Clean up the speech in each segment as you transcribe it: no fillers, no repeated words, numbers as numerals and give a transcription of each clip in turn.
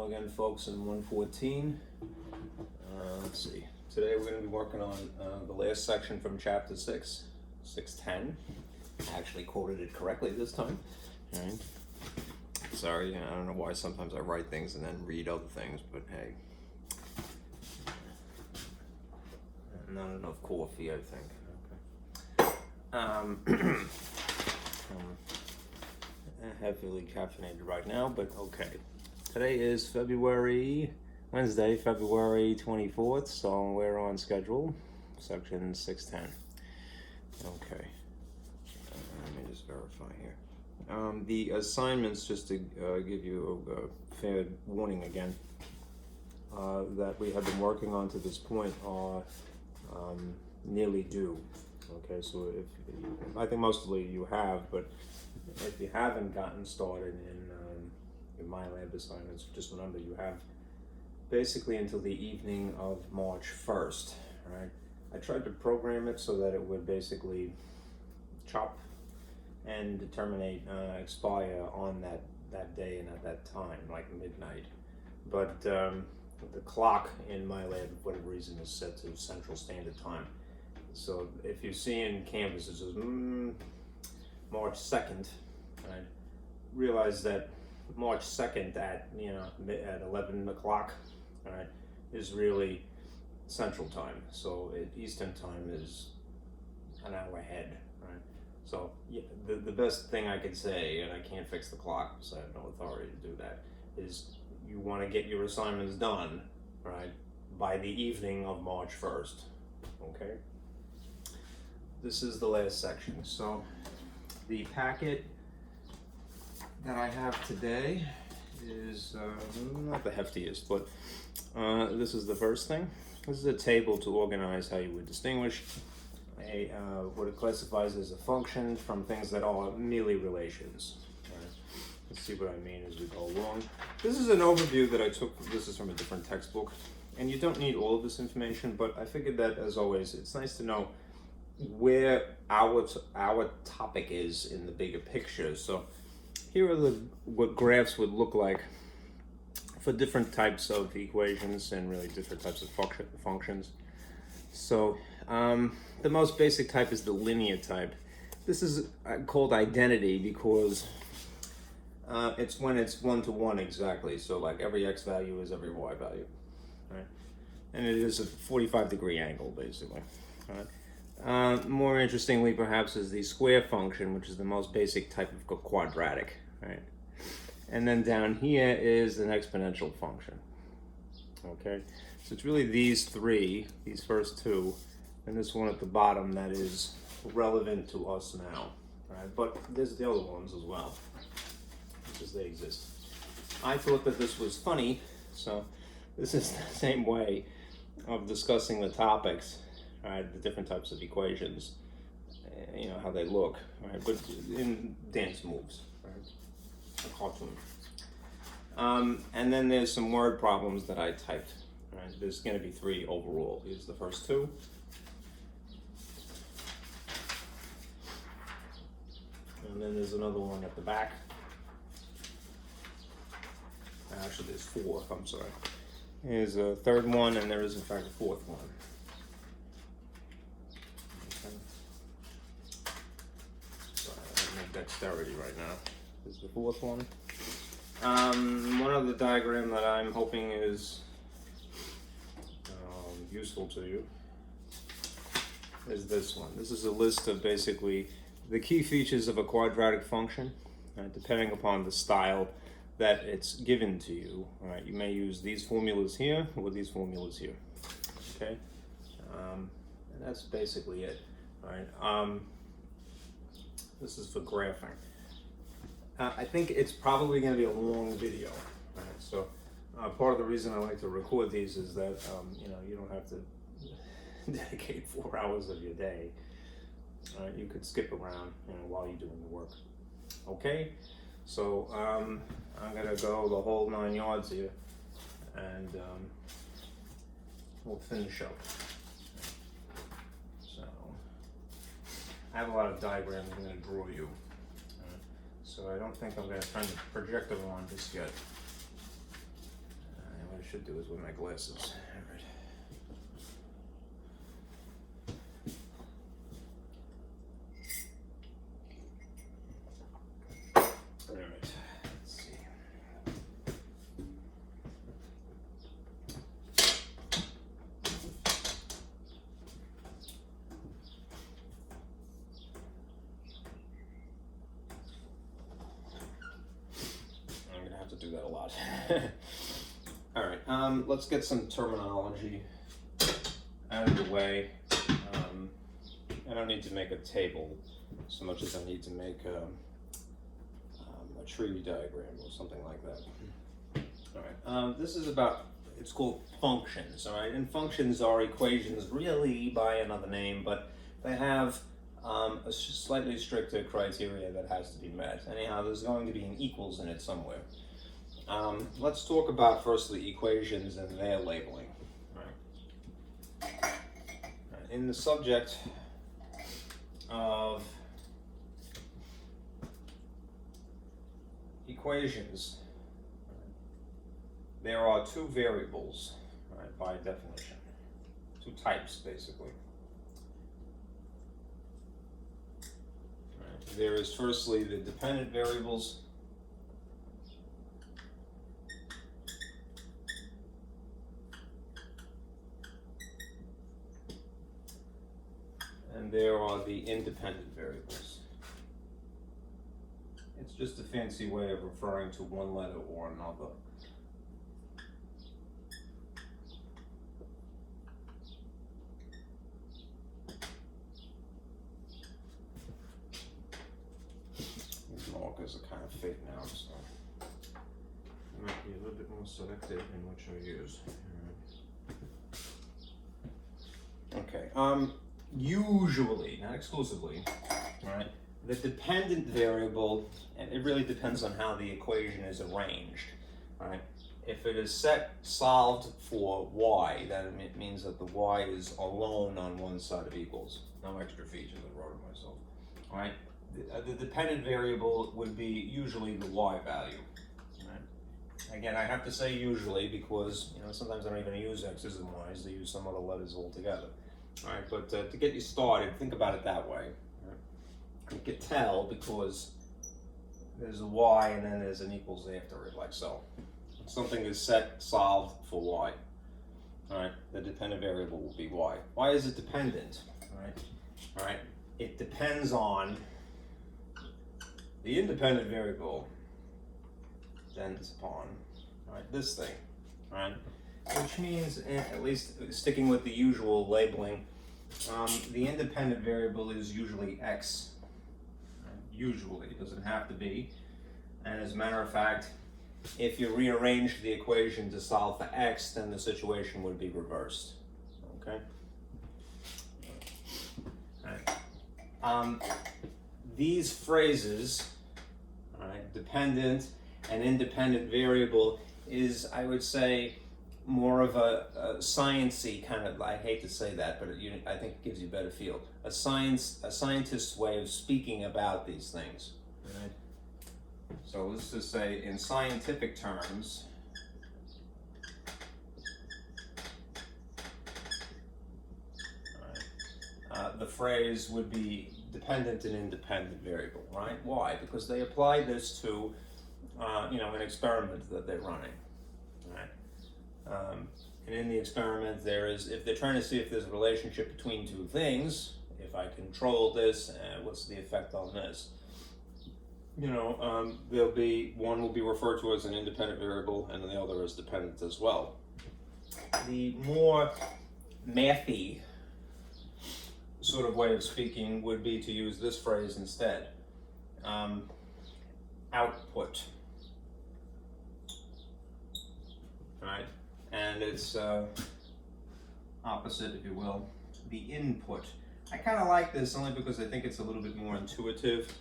Hello again, folks, in 114. Let's see. Today we're going to be working on the last section from chapter 6, 610. I actually quoted it correctly this time. All right. Sorry, I don't know why sometimes I write things and then read other things, but hey. Not enough coffee, I think. Okay. Heavily caffeinated right now, but okay. Today is Wednesday, February 24th, so we're on schedule, section 610. Okay, let me just verify here. The assignments, just to give you a fair warning again, that we have been working on to this point are nearly due. Okay, so I think mostly you have, but if you haven't gotten started in my lab assignments, just remember you have basically until the evening of March 1st, right? I tried to program it so that it would basically chop and expire on that day and at that time, like midnight. But the clock in my lab, for whatever reason, is set to Central Standard Time. So if you see in Canvas, it says March 2nd, right? Realize that March 2nd at 11 o'clock, right, is really Central Time. So Eastern Time is an hour ahead, right? So yeah, the best thing I could say, and I can't fix the clock, so I have no authority to do that, is you want to get your assignments done, right, by the evening of March 1st, okay? This is the last section. So the packet that I have today is not the heftiest, but this is the first thing. This is a table to organize how you would distinguish what it classifies as a function from things that are merely relations. Right. Let's see what I mean as we go along. This is an overview that I took. This is from a different textbook, and you don't need all of this information, but I figured that, as always, it's nice to know where our topic is in the bigger picture. So here are what graphs would look like for different types of equations and really different types of functions. So the most basic type is the linear type. This is called identity because it's when it's one-to-one exactly. So like every x value is every y value, right? And it is a 45-degree angle basically, right? More interestingly, perhaps, is the square function, which is the most basic type of quadratic, right? And then down here is an exponential function, okay? So it's really these first two, and this one at the bottom that is relevant to us now, right? But there's the other ones as well, because they exist. I thought that this was funny, so this is the same way of discussing the topics. Right, the different types of equations, how they look, right? But in dance moves, right? A cartoon. And then there's some word problems that I typed. Right? There's going to be 3 overall. Here's the first 2. And then there's another one at the back. Actually, there's 4. I'm sorry. Here's a third one, and there is in fact a 4th one. Dexterity right now. This is the 4th one. One other diagram that I'm hoping is useful to you is this one. This is a list of basically the key features of a quadratic function, depending upon the style that it's given to you. Right? You may use these formulas here or these formulas here. Okay, and that's basically it. Right. This is for graphing. I think it's probably going to be a long video. Right? So part of the reason I like to record these is that you don't have to dedicate 4 hours of your day. You could skip around while you're doing the work. Okay, so I'm going to go the whole 9 yards here, and we'll finish up. I have a lot of diagrams I'm going to draw you. So I don't think I'm going to turn the projector on just yet. should do is with my glasses. All right. Do that a lot. All right, let's get some terminology out of the way. I don't need to make a table so much as I need to make a tree diagram or something like that. All right, this is about, it's called functions, all right? And functions are equations really by another name, but they have a slightly stricter criteria that has to be met. Anyhow, there's going to be an equals in it somewhere. Let's talk about firstly equations and their labeling. Right. In the subject of equations, there are two variables, right, by definition, two types basically. Right. There is firstly the dependent variables, and there are the independent variables. It's just a fancy way of referring to one letter or another. These markers are kind of fake now, so I might be a little bit more selective in which I use. Okay. Usually, not exclusively, right, the dependent variable, and it really depends on how the equation is arranged, right? If it is solved for y, then it means that the y is alone on one side of equals. No extra features, I wrote it myself, all right? The dependent variable would be usually the y value, right? Again, I have to say usually because, you know, sometimes I don't even use x's and y's, they use some other letters altogether. All right, but to get you started, think about it that way. Right? You can tell because there's a y and then there's an equals after it, like so. Something is solved for y. All right, the dependent variable will be y. Why is it dependent? All right, it depends on the independent variable. Depends upon, all right, this thing, all right. Which means, at least sticking with the usual labeling, the independent variable is usually x. Usually, it doesn't have to be. And as a matter of fact, if you rearrange the equation to solve for x, then the situation would be reversed. Okay? All right. These phrases, all right, dependent and independent variable, is, I would say, more of a sciencey kind of, I hate to say that, but I think it gives you a better feel. A scientist's way of speaking about these things. Right? So let's just say in scientific terms, the phrase would be dependent and independent variable, right? Why? Because they apply this to, an experiment that they're running, right? And in the experiment, if they're trying to see if there's a relationship between two things, if I control this, what's the effect on this? There'll be, one will be referred to as an independent variable and the other as dependent as well. The more mathy sort of way of speaking would be to use this phrase instead. Output. Right? And its opposite, if you will, the input. I kind of like this only because I think it's a little bit more intuitive.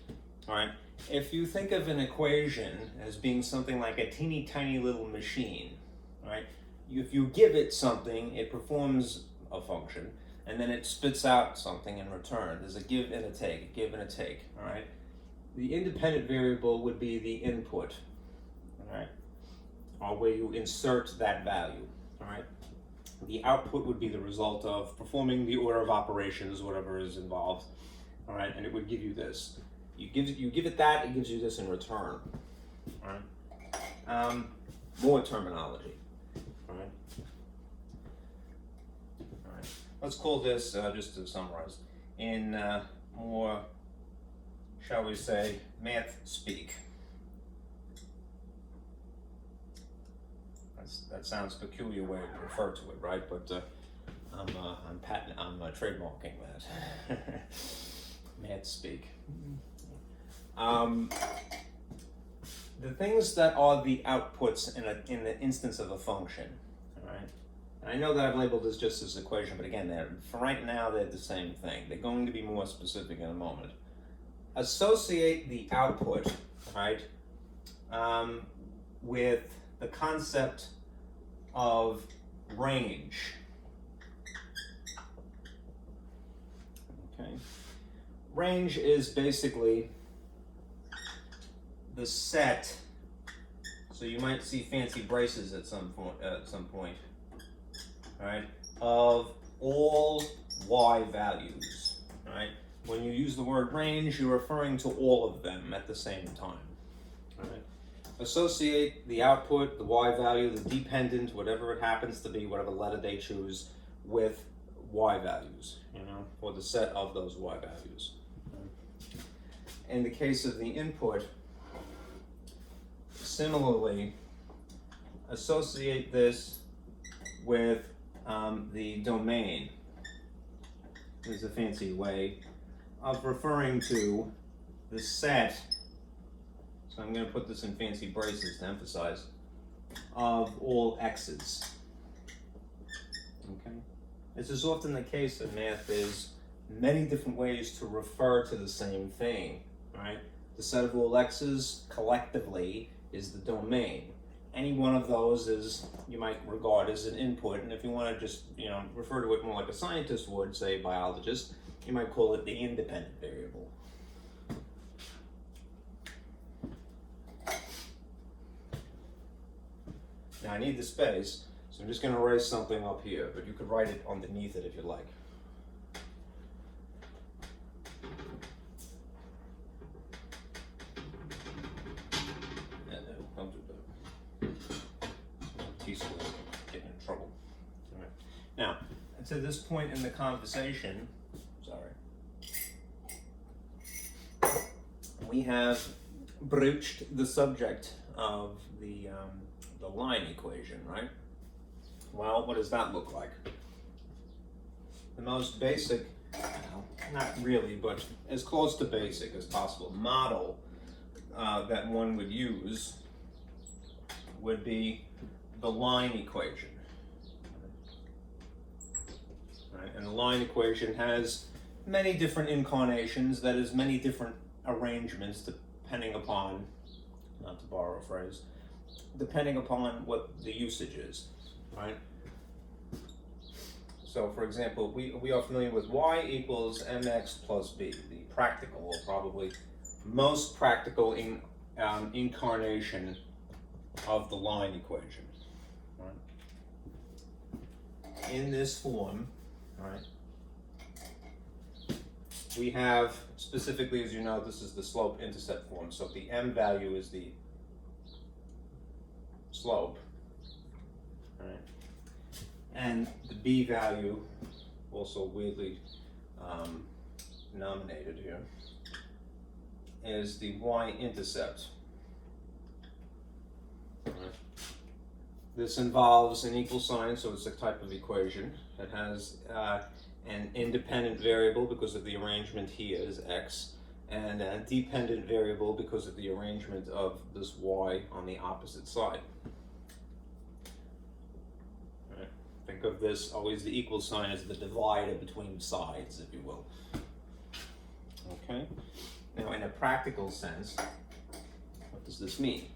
All right. If you think of an equation as being something like a teeny tiny little machine, right? If you give it something, it performs a function, and then it spits out something in return. There's a give and a take, all right? The independent variable would be the input, all right? are where you insert that value, all right? The output would be the result of performing the order of operations, whatever is involved, all right? And it would give you this. You give it that, it gives you this in return, all right? More terminology, all right? All right. Let's call this, just to summarize, in more, shall we say, math speak. That sounds a peculiar way to refer to it, right? But I'm trademarking that. Math speak. The things that are the outputs in the instance of a function, all right? And I know that I've labeled this just as equation, but again, for right now, they're the same thing. They're going to be more specific in a moment. Associate the output, right, with the concept of range. Okay. Range is basically the set. So you might see fancy braces at some point, right? Of all y values, right? When you use the word range, you're referring to all of them at the same time, right? Associate the output, the y value, the dependent, whatever it happens to be, whatever letter they choose, with y values, or the set of those y values. In the case of the input, similarly, associate this with the domain. There's a fancy way of referring to the set. So I'm going to put this in fancy braces to emphasize, of all x's. Okay? This is often the case in math. There's many different ways to refer to the same thing, right? The set of all x's collectively is the domain. Any one of those is, you might regard as an input, and if you want to just, refer to it more like a scientist would, say a biologist, you might call it the independent variable. Now I need the space, so I'm just going to erase something up here, but you could write it underneath it if you like. Don't do that. T-squared, getting in trouble. All right. Now, to this point in the conversation, we have broached the subject of the line equation, right? Well, what does that look like? The most basic, not really, but as close to basic as possible, model that one would use would be the line equation. Right? And the line equation has many different incarnations, that is, many different arrangements depending upon, not to borrow a phrase, depending upon what the usage is, right? So, for example, we are familiar with y equals mx plus b, the practical, or probably most practical incarnation of the line equation, right? In this form, right, we have, specifically, as you know, this is the slope-intercept form, so the m value is the slope, right? And the b value, also weirdly nominated here, is the y-intercept. Right. This involves an equal sign, so it's a type of equation. It has an independent variable because of the arrangement here is x, and a dependent variable because of the arrangement of this y on the opposite side. Right. Think of this, always the equal sign as the divider between sides, if you will. Okay? Now, in a practical sense, what does this mean?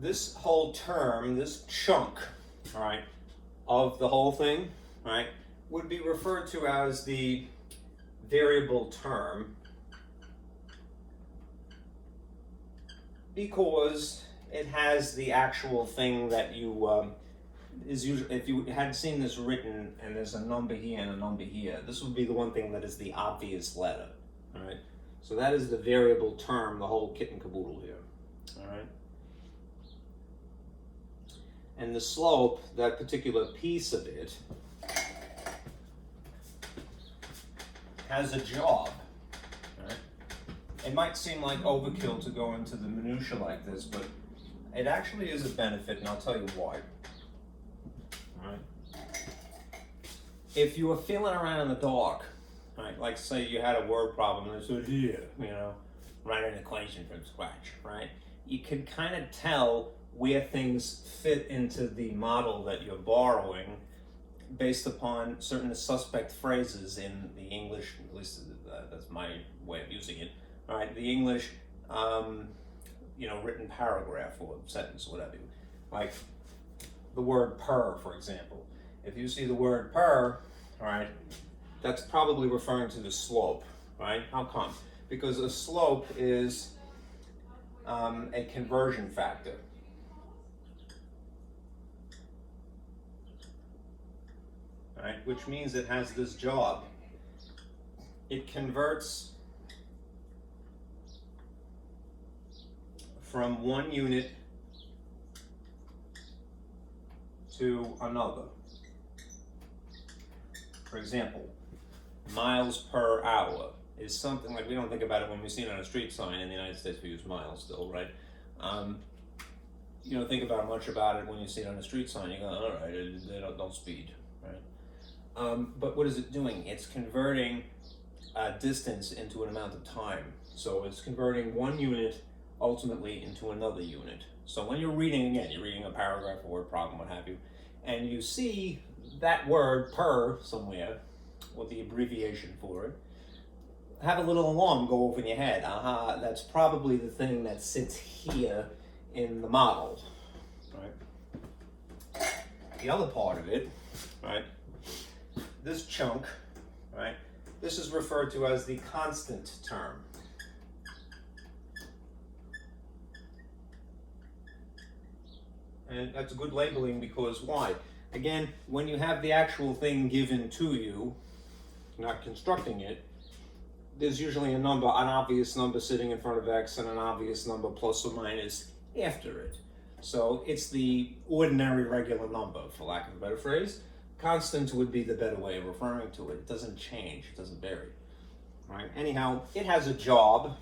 This whole term, this chunk, all right, of the whole thing, right, would be referred to as the variable term because it has the actual thing that you is usually, if you had seen this written and there's a number here and a number here, this would be the one thing that is the obvious letter. All right, so that is the variable term, the whole kit and caboodle here. All right, and the slope, that particular piece of it, has a job. Right? It might seem like overkill to go into the minutia like this, but it actually is a benefit, and I'll tell you why. All right? If you were feeling around in the dark, right, like say you had a word problem and it said here, you know, write an equation from scratch, right? You could kind of tell where things fit into the model that you're borrowing based upon certain suspect phrases in the English, at least that's my way of using it, all right, the English, you know, written paragraph or sentence, whatever. Like the word per, for example. If you see the word per, all right, that's probably referring to the slope, right? How come? Because a slope is a conversion factor. Right, which means it has this job. It converts from one unit to another. For example, miles per hour is something like, we don't think about it when we see it on a street sign. In the United States we use miles still, right? You don't think about much about it when you see it on a street sign. You go, all right, they don't speed, right? But what is it doing? It's converting distance into an amount of time. So it's converting one unit ultimately into another unit. So when you're reading, again, you're reading a paragraph, a word problem, what have you, and you see that word per somewhere, or the abbreviation for it, have a little alarm go over in your head. Aha, that's probably the thing that sits here in the model, right? The other part of it, right? This chunk, right? This is referred to as the constant term. And that's good labeling because why? Again, when you have the actual thing given to you, not constructing it, there's usually a number, an obvious number sitting in front of x and an obvious number plus or minus after it. So it's the ordinary regular number, for lack of a better phrase. Constant would be the better way of referring to it. It doesn't change, it doesn't vary. Right? Anyhow, it has a job,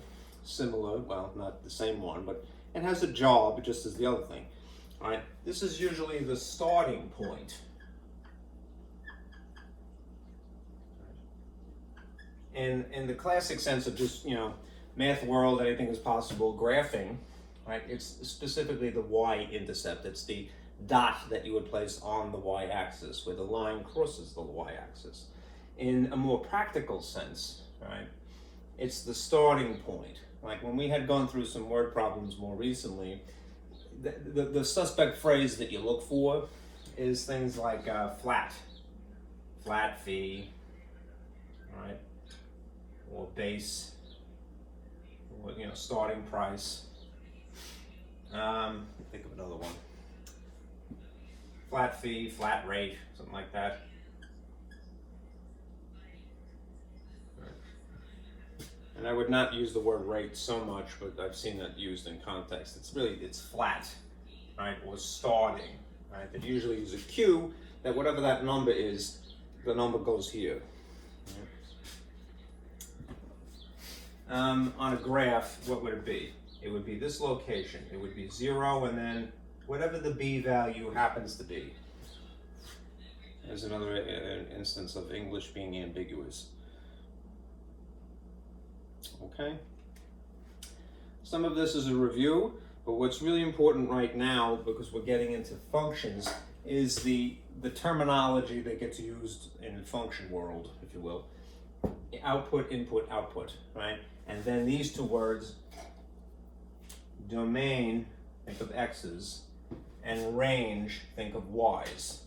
similar, well, not the same one, but it has a job just as the other thing. All right? This is usually the starting point. In the classic sense of just, you know, math world, anything is possible, graphing, right? It's specifically the Y-intercept. It's the dot that you would place on the y-axis where the line crosses the y-axis. In a more practical sense, right, it's the starting point. Like when we had gone through some word problems more recently, the suspect phrase that you look for is things like flat fee, right, or base, or, you know, starting price. Think of another one. Flat fee, flat rate, something like that. And I would not use the word rate so much, but I've seen that used in context. It's flat, right, or starting, right? They usually use a Q, that whatever that number is, the number goes here. Right? On a graph, what would it be? It would be this location. It would be 0 and then whatever the B value happens to be. There's another instance of English being ambiguous. Okay? Some of this is a review, but what's really important right now, because we're getting into functions, is the terminology that gets used in the function world, if you will. Output, input, output, right? And then these two words, domain, think of x's, and range, think of y's.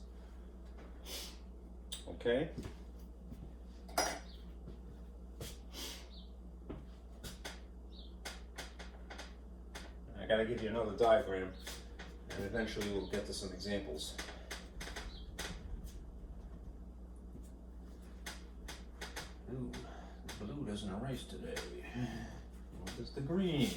Okay? I gotta give you another diagram, and eventually we'll get to some examples. Ooh, the blue doesn't erase today. What is the green?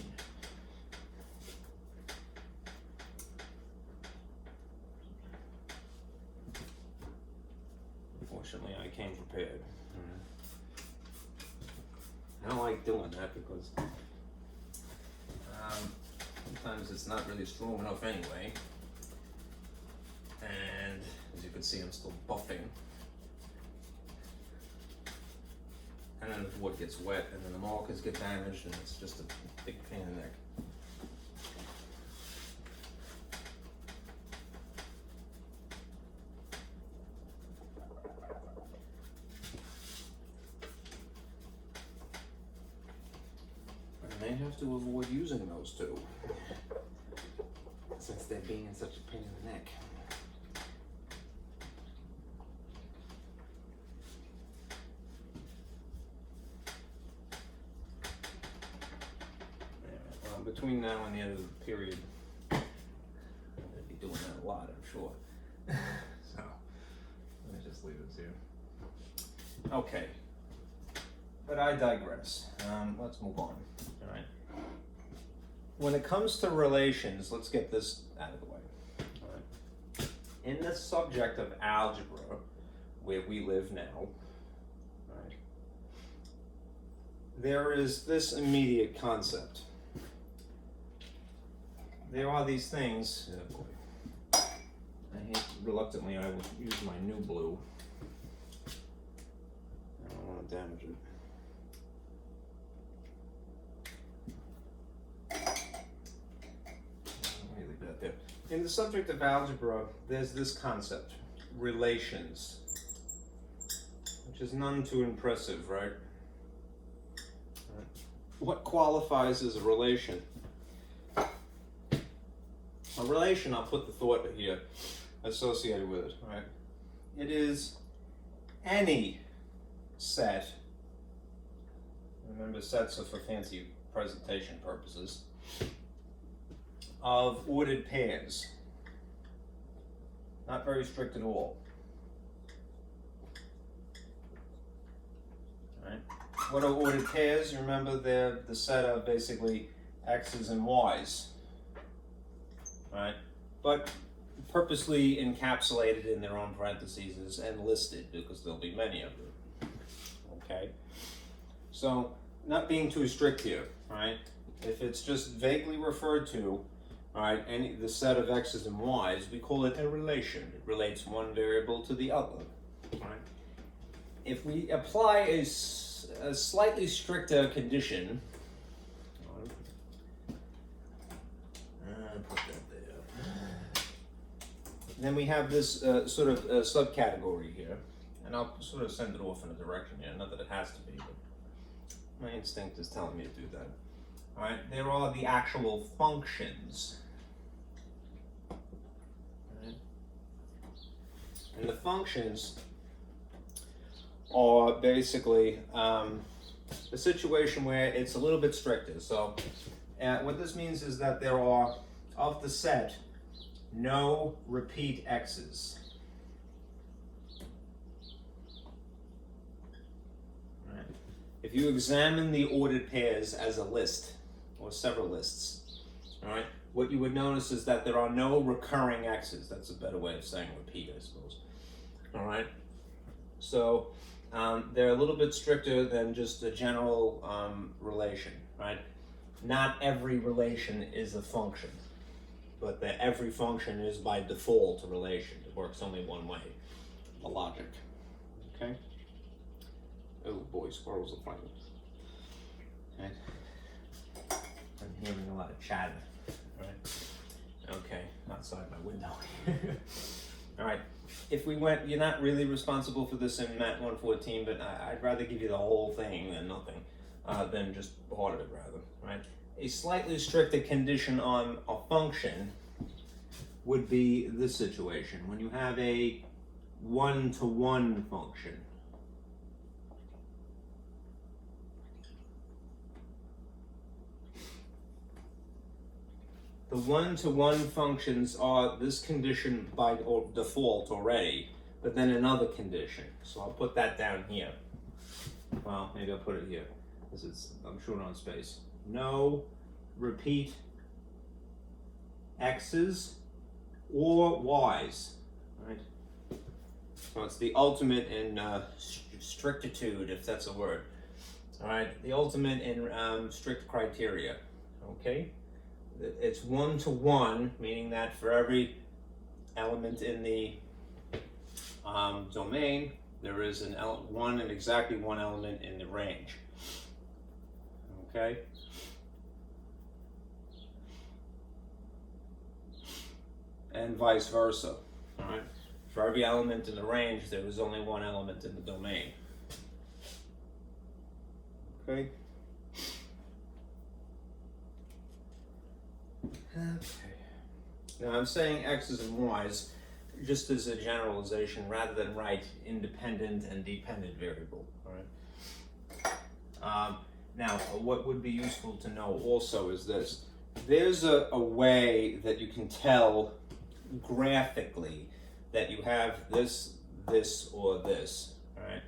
Fortunately, I came prepared. I don't like doing that because sometimes it's not really strong enough anyway. And as you can see, I'm still buffing. And then the board gets wet, and then the markers get damaged, and it's just a big pain in the neck. I may have to avoid using those two, since they're being such a pain in the neck. Between now and the end of the period, I'm going to be doing that a lot, I'm sure. So, let me just leave this here. Okay, but I digress. Let's move on. All right. When it comes to relations, let's get this out of the way. All right. In the subject of algebra, where we live now, right, there is this immediate concept. There are these things. Oh boy. Reluctantly, I will use my new blue. I don't want to damage it. Let me leave that there. In the subject of algebra, there's this concept, relations, which is none too impressive, right? What qualifies as a relation? A relation, I'll put the thought here associated with it, right? It is any set, remember sets are for fancy presentation purposes, of ordered pairs. Not very strict at all. Right? What are ordered pairs? You remember they're the set of basically x's and y's. Right, but purposely encapsulated in their own parentheses and listed because there'll be many of them. Okay, so not being too strict here, right? If it's just vaguely referred to, right, the set of x's and y's, we call it a relation. It relates one variable to the other. Right? If we apply a slightly stricter condition, put that there. Then we have this sort of subcategory here, and I'll sort of send it off in a direction here, not that it has to be, but my instinct is telling me to do that. All right, there are the actual functions. All right. And the functions are basically a situation where it's a little bit stricter. So what this means is that there are, of the set, no repeat x's. Right. If you examine the ordered pairs as a list, or several lists, all right, what you would notice is that there are no recurring x's. That's a better way of saying repeat, I suppose. All right. So they're a little bit stricter than just a general relation, right? Not every relation is a function, but that every function is by default a relation. It works only one way, the logic. Okay? Oh boy, squirrels are fighting. Okay. I'm hearing a lot of chatter. All right. Okay, outside my window. All right. If we went, you're not really responsible for this in MAT-114, but I'd rather give you the whole thing than nothing, than just part of it rather, right? A slightly stricter condition on a function would be this situation. When you have a one-to-one function, the one-to-one functions are this condition by default already, but then another condition. So I'll put that down here. Well, maybe I'll put it here, because I'm short on space. No repeat x's or y's, right? So it's the ultimate in strictitude, if that's a word. All right, the ultimate in strict criteria, okay? It's one-to-one, meaning that for every element in the domain, there is exactly one element in the range, okay? And vice versa, all right? For every element in the range, there was only one element in the domain. Okay. Now I'm saying x's and y's just as a generalization rather than write independent and dependent variable. All right. Now, what would be useful to know also is this. There's a way that you can tell graphically that you have this, or this. All right.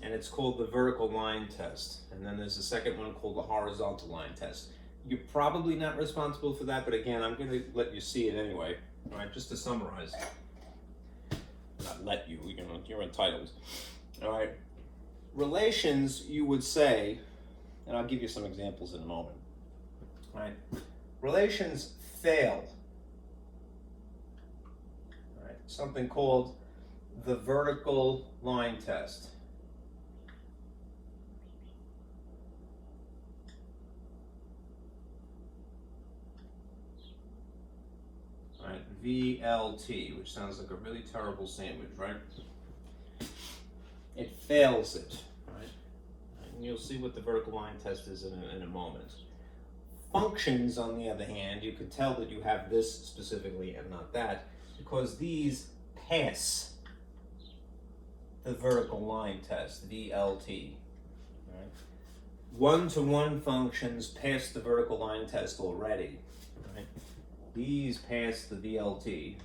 And it's called the vertical line test. And then there's a second one called the horizontal line test. You're probably not responsible for that, but again, I'm going to let you see it anyway. All right, just to summarize. Not let you, you're entitled. All right. Relations, you would say, and I'll give you some examples in a moment. All right. Relations fail. All right. Something called the vertical line test. Right, VLT, which sounds like a really terrible sandwich, right? It fails it, right? And you'll see what the vertical line test is in a moment. Functions, on the other hand, you could tell that you have this specifically and not that, because these pass the vertical line test, VLT. Right? One-to-one functions pass the vertical line test already. Right? These pass the VLT,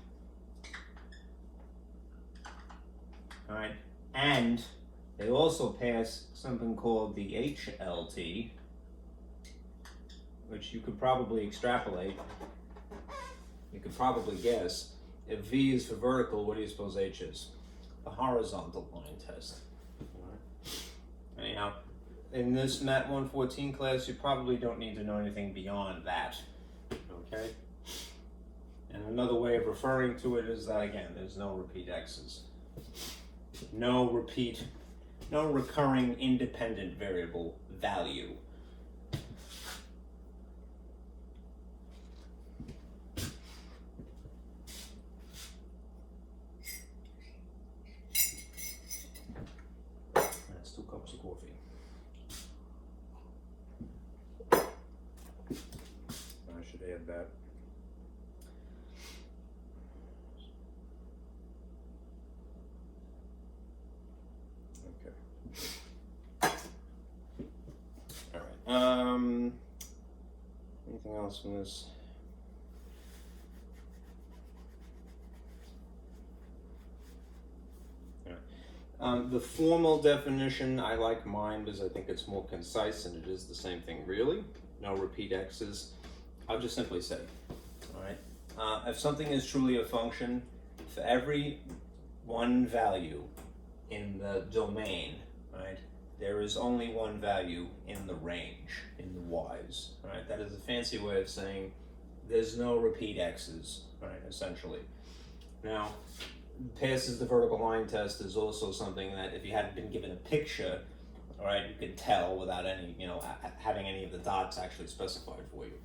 all right, and they also pass something called the HLT, which you could probably extrapolate. You could probably guess. If V is for vertical, what do you suppose H is? The horizontal line test. All right. Anyhow, in this MAT-114 class, you probably don't need to know anything beyond that, okay? And another way of referring to it is that, again, there's no repeat x's. No recurring independent variable value. That's 2 cups of coffee. I should add that. Anything else from this? The formal definition, I like mine because I think it's more concise and it is the same thing really. No repeat x's. I'll just simply say, all right, if something is truly a function, for every one value in the domain, right, there is only one value in the range, in the y's, right? That is a fancy way of saying there's no repeat x's, right, essentially. Now, passes the vertical line test is also something that if you hadn't been given a picture, all right, you could tell without any, having any of the dots actually specified for you.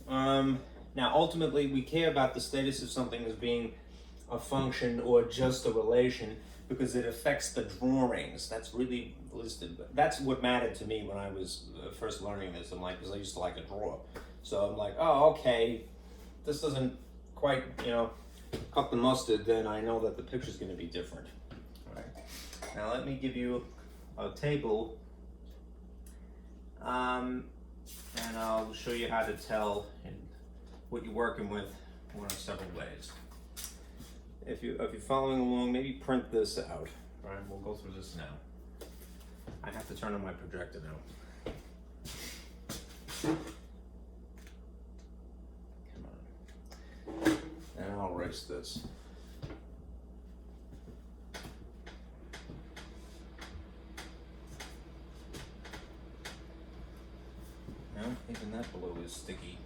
Now, ultimately, we care about the status of something as being a function or just a relation because it affects the drawings. That's really listed. That's what mattered to me when I was first learning this. I'm like, because I used to like to draw. So I'm like, oh, okay, this doesn't quite, cut the mustard, then I know that the picture's going to be different. All right. Now let me give you a table, and I'll show you how to tell in what you're working with one of several ways. If you're following along, maybe print this out. All right, we'll go through this now. I have to turn on my projector now. Come on. And I'll erase this. No, even that blue is sticky.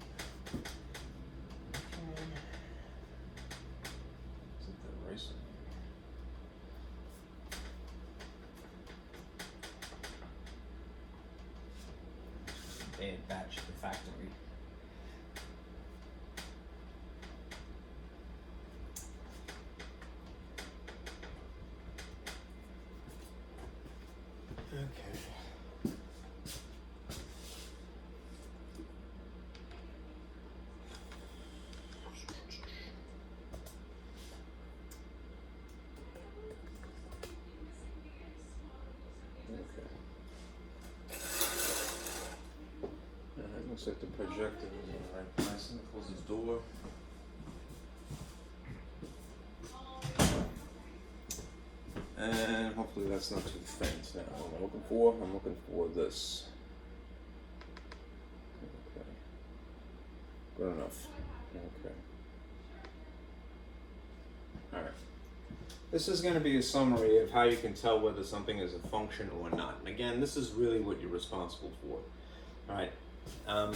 Bad batch at the factory. Okay. Looks like the projector is in the right place. Let me close this door. And hopefully that's not too faint. Now, what am I looking for? I'm looking for this. Okay. Good enough. Okay. Alright. This is going to be a summary of how you can tell whether something is a function or not. And again, this is really what you're responsible for. Alright.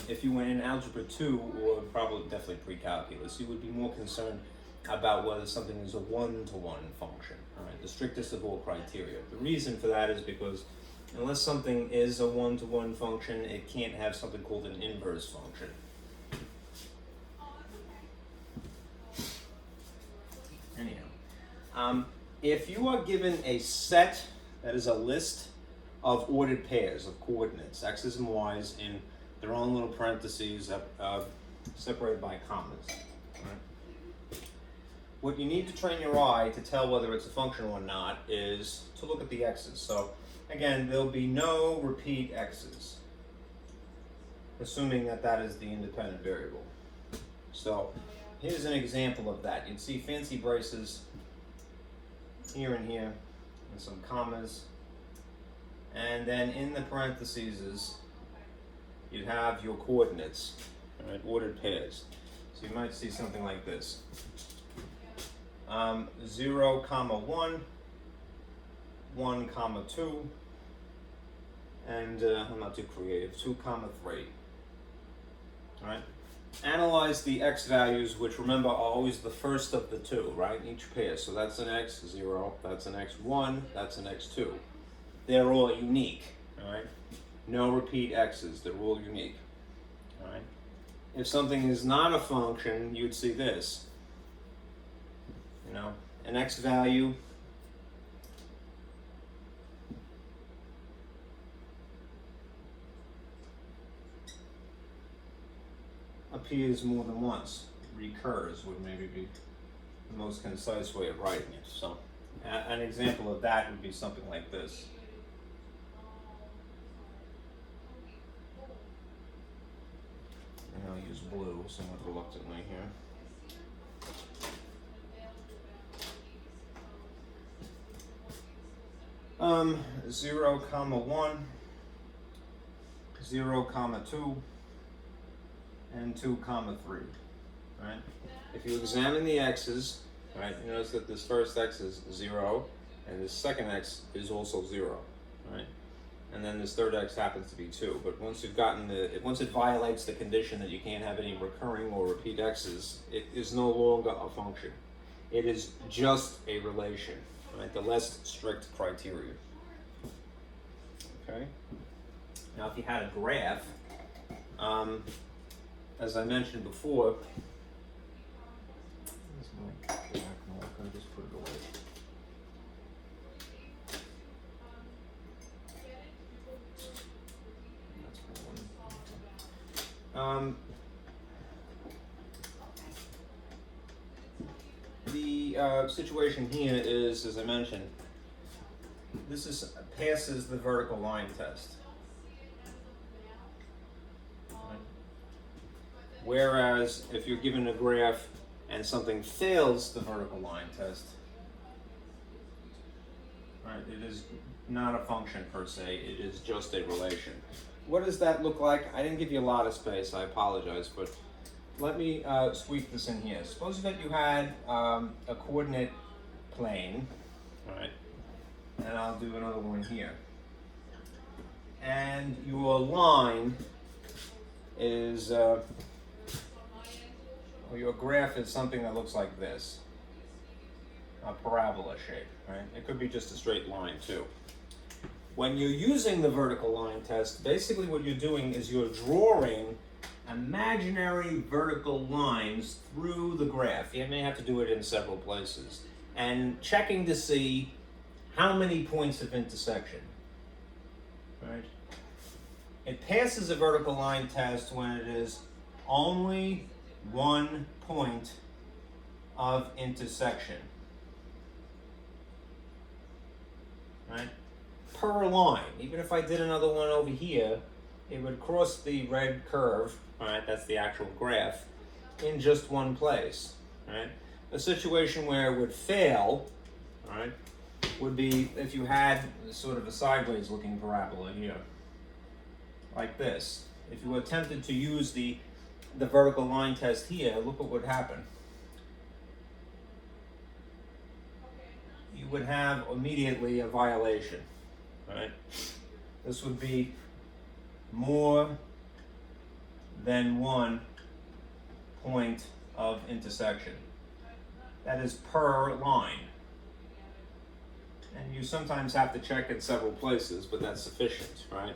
If you were in Algebra 2, or probably definitely pre-calculus, you would be more concerned about whether something is a one-to-one function, all right, the strictest of all criteria. The reason for that is because unless something is a one-to-one function, it can't have something called an inverse function. Anyhow, if you are given a set, that is a list of ordered pairs of coordinates, x's and y's, in their own little parentheses separated by commas. Right? What you need to train your eye to tell whether it's a function or not is to look at the x's. So again, there'll be no repeat x's, assuming that that is the independent variable. So here's an example of that. You'd see fancy braces here and here, and some commas, and then in the parentheses you'd have your coordinates, all right, ordered pairs. So you might see something like this. 0, 1, 1, 2, and I'm not too creative, 2, 3. All right. Analyze the x values, which remember are always the first of the two, right, in each pair. So that's an x0, that's an x1, that's an x2. They're all unique, all right? No repeat x's, they're all unique, all right? If something is not a function, you'd see this. You know, an x value appears more than once, recurs would maybe be the most concise way of writing it. So an example of that would be something like this. And I'll use blue somewhat reluctantly here. Um, 0, 1, 0, 2, and 2, 3. Right? If you examine the x's, right, you notice that this first x is 0, and this second x is also 0. Right? And then this third x happens to be 2. But once you've gotten once it violates the condition that you can't have any recurring or repeat x's, it is no longer a function. It is just a relation, right? The less strict criteria. Okay. Now, if you had a graph, as I mentioned before, I'll just put it away. The situation here is, as I mentioned, this passes the vertical line test. Right. Whereas if you're given a graph and something fails the vertical line test, right, it is not a function per se, it is just a relation. What does that look like? I didn't give you a lot of space, I apologize, but let me sweep this in here. Suppose that you had a coordinate plane, right, and I'll do another one here. And your line is, or your graph is something that looks like this, a parabola shape, right? It could be just a straight line too. When you're using the vertical line test, basically what you're doing is you're drawing imaginary vertical lines through the graph. You may have to do it in several places. And checking to see how many points of intersection, right? It passes a vertical line test when it is only one point of intersection, right? Per line. Even if I did another one over here, it would cross the red curve, right? That's the actual graph, in just one place, right? A situation where it would fail, right, would be if you had sort of a sideways looking parabola here, like this. If you attempted to use the vertical line test here, look what would happen. You would have immediately a violation, right? This would be more than one point of intersection. That is per line. And you sometimes have to check in several places, but that's sufficient, right?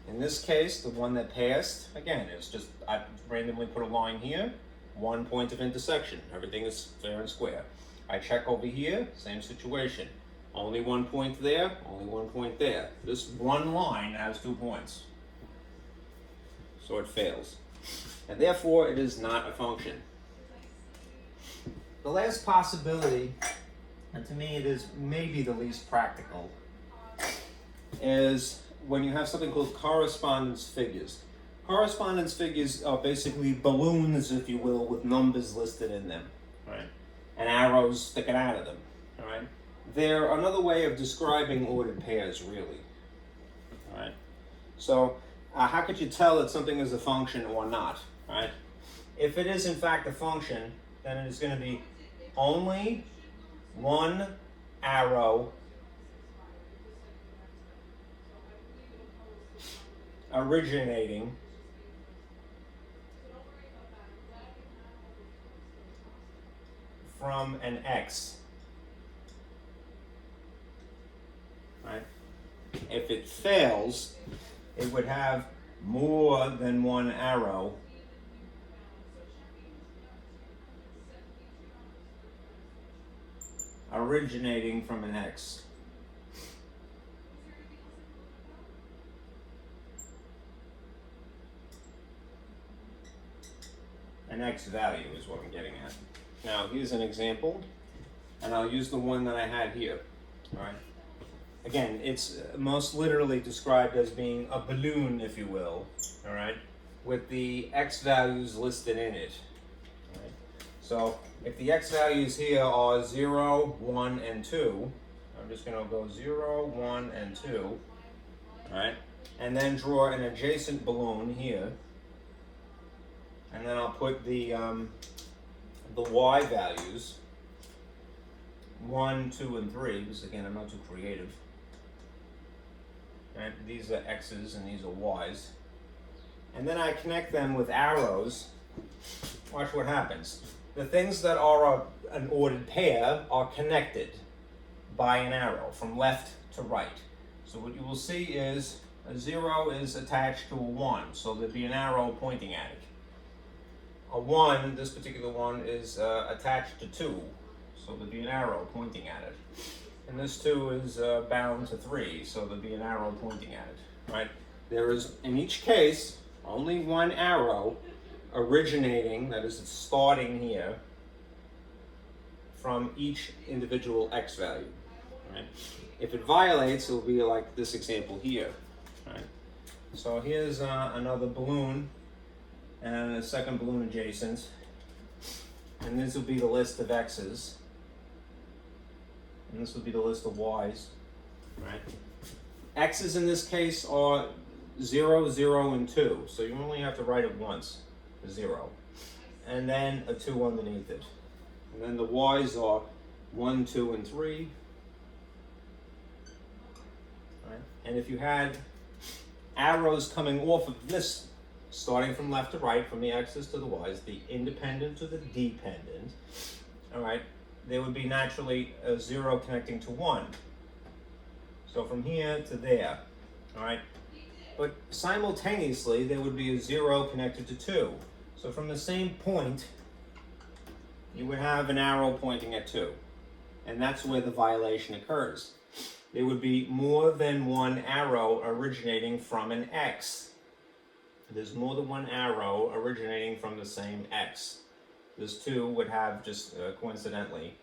In this case, the one that passed, again, it's just, I randomly put a line here, 1 point of intersection. Everything is fair and square. I check over here, same situation. Only 1 point there, only 1 point there. This one line has 2 points. So it fails. And therefore, it is not a function. The last possibility, and to me it is maybe the least practical, is when you have something called correspondence figures. Correspondence figures are basically balloons, if you will, with numbers listed in them, right? And arrows sticking out of them, all right? They're another way of describing ordered pairs, really, all right? So how could you tell that something is a function or not, right? If it is in fact a function, then it is going to be only one arrow originating from an X, right? If it fails, it would have more than one arrow originating from an X. An X value is what I'm getting at. Now, here's an example, and I'll use the one that I had here, all right? Again, it's most literally described as being a balloon, if you will, all right, with the X values listed in it, all right? So if the X values here are 0, 1, and 2, I'm just going to go 0, 1, and 2, all right, and then draw an adjacent balloon here, and then I'll put the Y values, 1, 2, and 3, because again, I'm not too creative. Right? These are X's and these are Y's. And then I connect them with arrows. Watch what happens. The things that are an ordered pair are connected by an arrow from left to right. So what you will see is a 0 is attached to a 1, so there'd be an arrow pointing at it. A 1, this particular one, is attached to 2, so there'd be an arrow pointing at it. And this 2 is bound to 3, so there'd be an arrow pointing at it, right? There is, in each case, only one arrow originating, that is, it's starting here, from each individual X value, right? If it violates, it'll be like this example here, right? So here's another balloon and a second balloon adjacent. And this will be the list of x's. And this will be the list of y's. Right? X's in this case are 0, 0, and 2. So you only have to write it once, 0. And then a 2 underneath it. And then the y's are 1, 2, and 3. Right? And if you had arrows coming off of this, starting from left to right, from the x's to the y's, the independent to the dependent, all right, there would be naturally a 0 connecting to 1. So from here to there, all right? But simultaneously, there would be a 0 connected to 2. So from the same point, you would have an arrow pointing at 2. And that's where the violation occurs. There would be more than one arrow originating from an x. There's more than one arrow originating from the same x. This 2 would have just coincidentally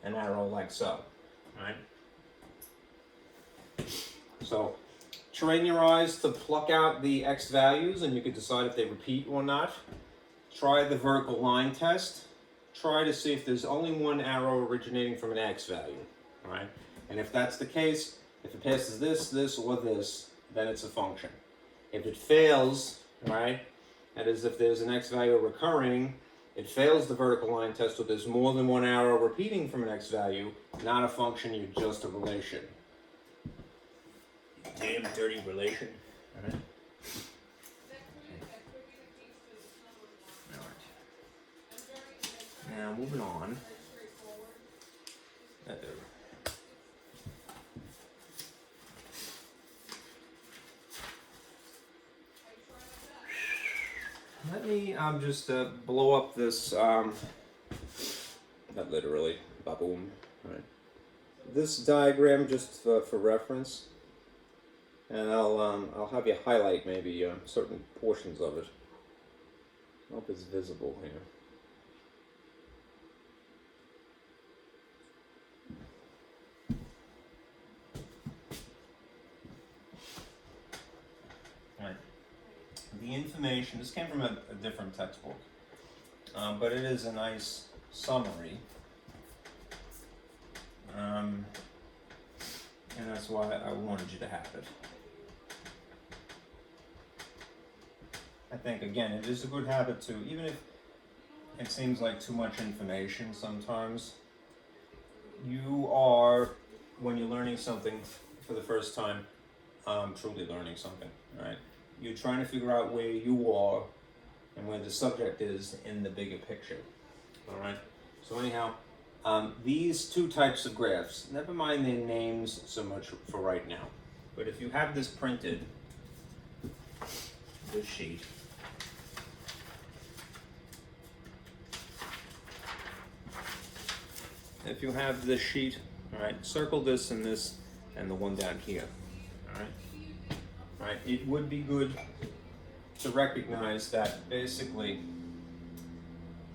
an arrow like so, right? So train your eyes to pluck out the x values and you can decide if they repeat or not. Try the vertical line test. Try to see if there's only one arrow originating from an x value, all right? And if that's the case, if it passes this, this, or this, then it's a function. If it fails, all right, that is if there's an x value recurring, it fails the vertical line test, so there's more than one arrow repeating from an x value, not a function, you're just a relation. Damn dirty relation. All right. Now moving on. Let me just blow up this, not literally, baboom. Right. This diagram just for reference, and I'll have you highlight maybe certain portions of it. I hope it's visible here. The information, this came from a different textbook, but it is a nice summary, and that's why I wanted you to have it. I think, again, it is a good habit to, even if it seems like too much information sometimes, you are, when you're learning something for the first time, truly learning something, right? You're trying to figure out where you are and where the subject is in the bigger picture, all right? So anyhow, these two types of graphs, never mind their names so much for right now, but if you have this printed, this sheet, if you have this sheet, all right, circle this and the one down here, all right? Right, it would be good to recognize that basically,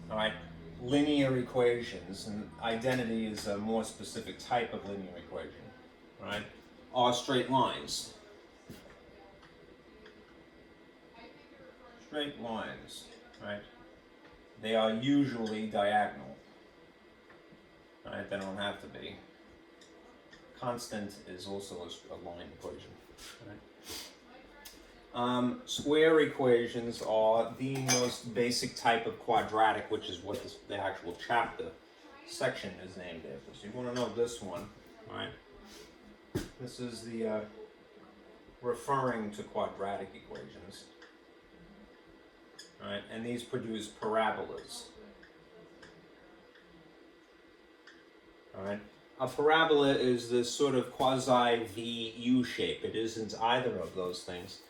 all right, linear equations, and identity is a more specific type of linear equation, right, are straight lines. Straight lines, right? They are usually diagonal, right? They don't have to be. Constant is also a line equation, right? Square equations are the most basic type of quadratic, which is what the actual chapter section is named after. So you want to know this one, right? This is the referring to quadratic equations, right? And these produce parabolas, all right? A parabola is this sort of quasi-V U shape. It isn't either of those things.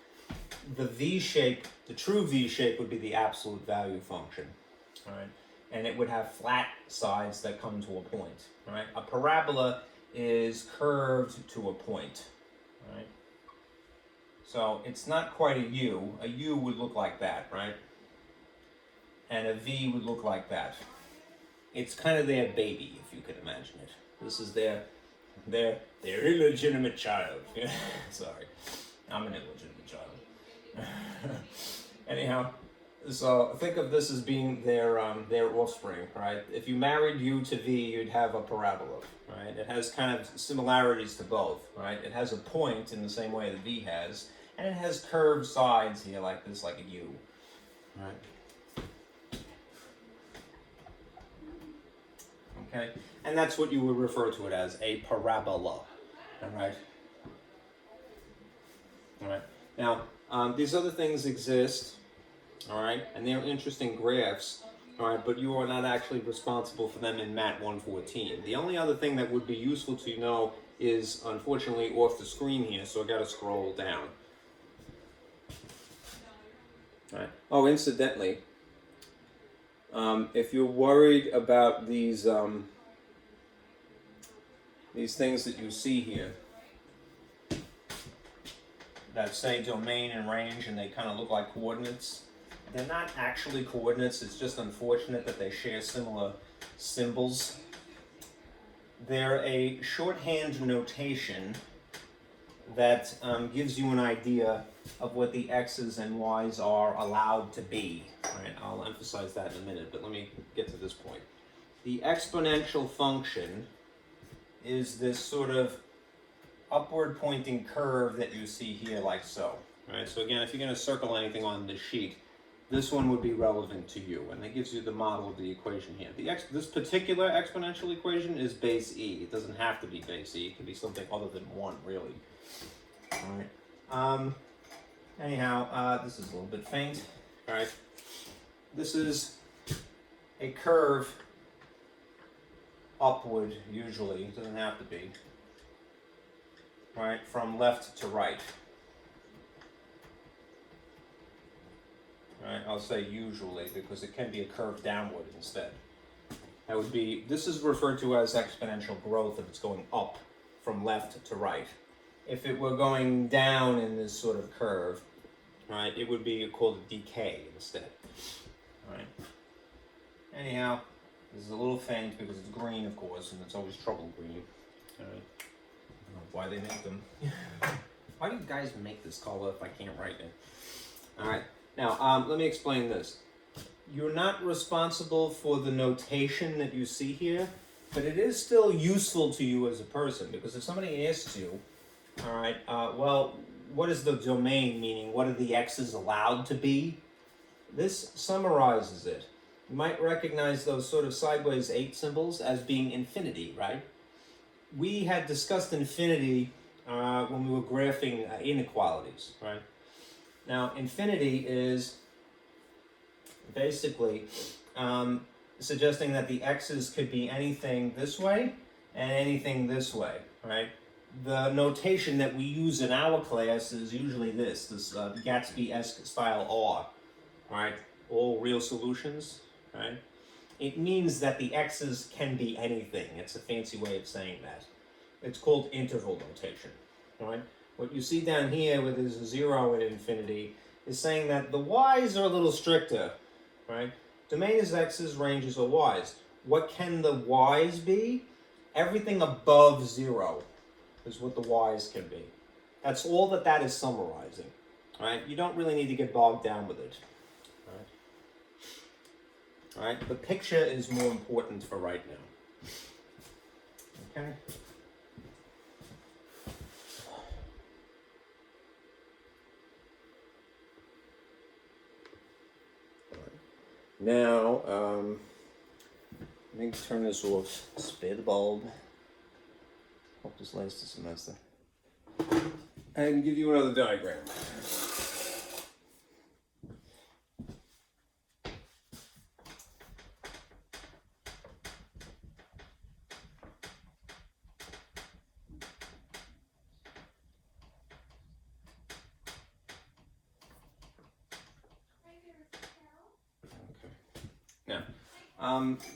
The V shape, the true V shape would be the absolute value function, right? And it would have flat sides that come to a point, right? A parabola is curved to a point, right? So it's not quite a U. A U would look like that, right? And a V would look like that. It's kind of their baby, if you could imagine it. This is their illegitimate child. Sorry, I'm an illegitimate child. Anyhow, So think of this as being their offspring, right? If you married U to V, you'd have a parabola, right? It has kind of similarities to both, right? It has a point in the same way that V has, and it has curved sides here like this, like a U, right? Okay, and that's what you would refer to it as, a parabola, all right? All right. Now, these other things exist. All right, and they're interesting graphs, all right, but you are not actually responsible for them in MAT-114. The only other thing that would be useful to know is, unfortunately, off the screen here, so I got to scroll down. All right. Oh, incidentally, if you're worried about these things that you see here, that say domain and range, and they kind of look like coordinates, they're not actually coordinates. It's just unfortunate that they share similar symbols. They're a shorthand notation that gives you an idea of what the x's and y's are allowed to be. All right, I'll emphasize that in a minute, but let me get to this point. The exponential function is this sort of upward pointing curve that you see here, like so. All right, so again, if you're going to circle anything on this sheet, this one would be relevant to you, and that gives you the model of the equation here. This particular exponential equation is base e. It doesn't have to be base e. It could be something other than 1, really. All right. Anyhow, this is a little bit faint. All right. This is a curve upward, usually. It doesn't have to be. Right, from left to right. Right, I'll say usually because it can be a curve downward instead. That would be, this is referred to as exponential growth if it's going up from left to right. If it were going down in this sort of curve, right, it would be called a decay instead. All right. Anyhow, this is a little faint because it's green, of course, and it's always trouble green. All right. I don't know why they make them. Why do you guys make this color if I can't write it? All right. Now, let me explain this. You're not responsible for the notation that you see here, but it is still useful to you as a person, because if somebody asks you, all right, well, what is the domain, meaning what are the x's allowed to be? This summarizes it. You might recognize those sort of sideways 8 symbols as being infinity, right? We had discussed infinity when we were graphing inequalities, right? Now, infinity is basically suggesting that the x's could be anything this way and anything this way, right? The notation that we use in our class is usually this Gatsby-esque style R, right? All real solutions, right? It means that the x's can be anything. It's a fancy way of saying that. It's called interval notation, right? What you see down here with this 0 and infinity is saying that the y's are a little stricter, right? Domain is x's, ranges are y's. What can the y's be? Everything above 0 is what the y's can be. That's all that is summarizing, right? You don't really need to get bogged down with it, right? All right, the picture is more important for right now. Okay? Now, let me turn this off, spare the bulb. Hope this lasts the semester. And give you another diagram.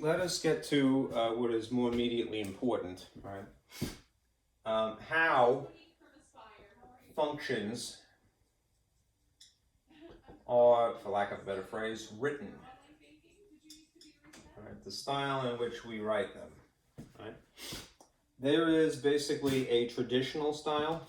Let us get to what is more immediately important, right? How functions are, for lack of a better phrase, written. Right? The style in which we write them. Right? There is basically a traditional style.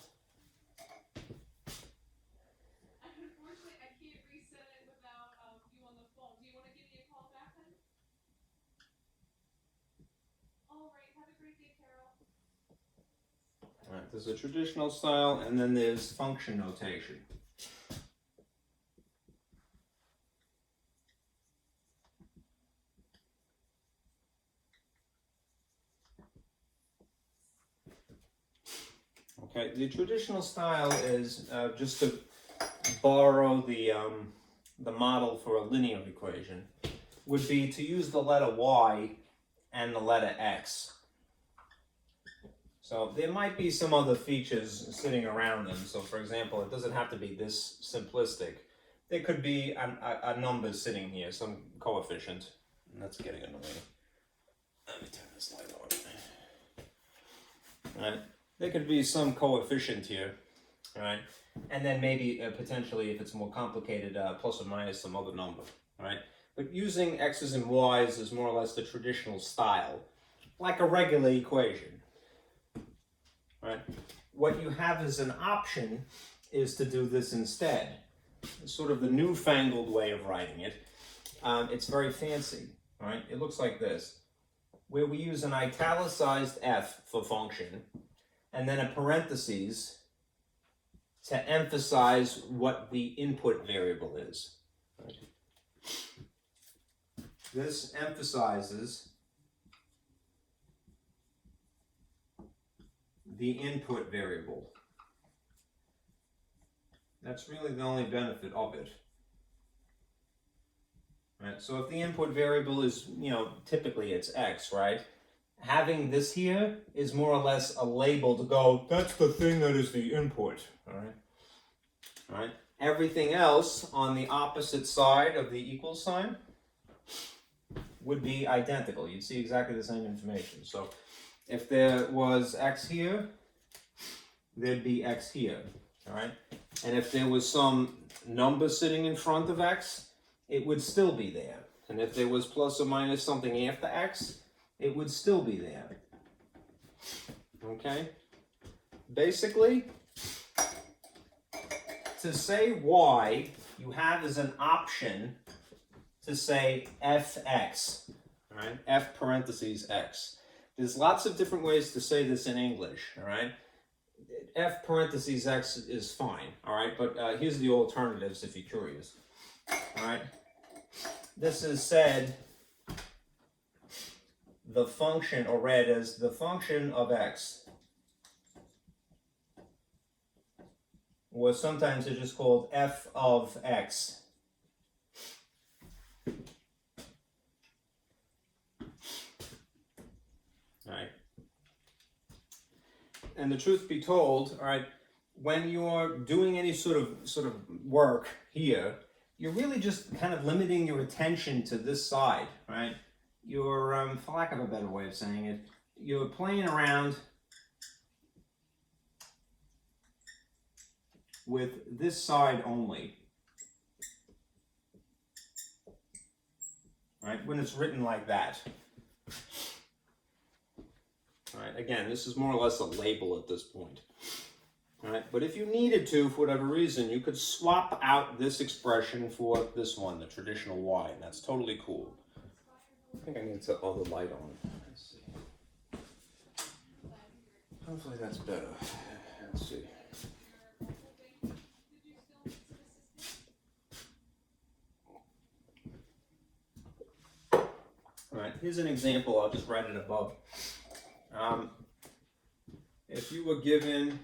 Right, there's a traditional style, and then there's function notation. Okay, the traditional style is just to borrow the model for a linear equation, would be to use the letter y and the letter x. So there might be some other features sitting around them. So for example, it doesn't have to be this simplistic. There could be a number sitting here, some coefficient. And that's getting annoying. Let me turn this light on. All right. There could be some coefficient here, right? And then maybe potentially, if it's more complicated, plus or minus some other number, right? But using x's and y's is more or less the traditional style, like a regular equation, right? What you have as an option is to do this instead. It's sort of the newfangled way of writing it. It's very fancy, right? It looks like this, where we use an italicized f for function, and then a parentheses to emphasize what the input variable is. Right? This emphasizes the input variable. That's really the only benefit of it. Right? So if the input variable is, typically it's x, right? Having this here is more or less a label to go, that's the thing that is the input, all right? All right? Everything else on the opposite side of the equal sign would be identical. You'd see exactly the same information. So if there was x here, there'd be x here, all right? And if there was some number sitting in front of x, it would still be there. And if there was plus or minus something after x, it would still be there. Okay? Basically, to say y, you have as an option to say fx, all right? F parentheses x. There's lots of different ways to say this in English, all right? F parentheses x is fine, all right? But here's the alternatives if you're curious, all right? This is said the function, or read as the function of x, or sometimes it's just called f of x. All right. And the truth be told, all right, when you're doing any sort of work here, you're really just kind of limiting your attention to this side, right? You're, for lack of a better way of saying it, you're playing around with this side only, right? When it's written like that. All right, again, this is more or less a label at this point. All right, but if you needed to, for whatever reason, you could swap out this expression for this one, the traditional y, and that's totally cool. I think I need to other light on. Let's see. Hopefully that's better. Let's see. All right, here's an example. I'll just write it above. If you were given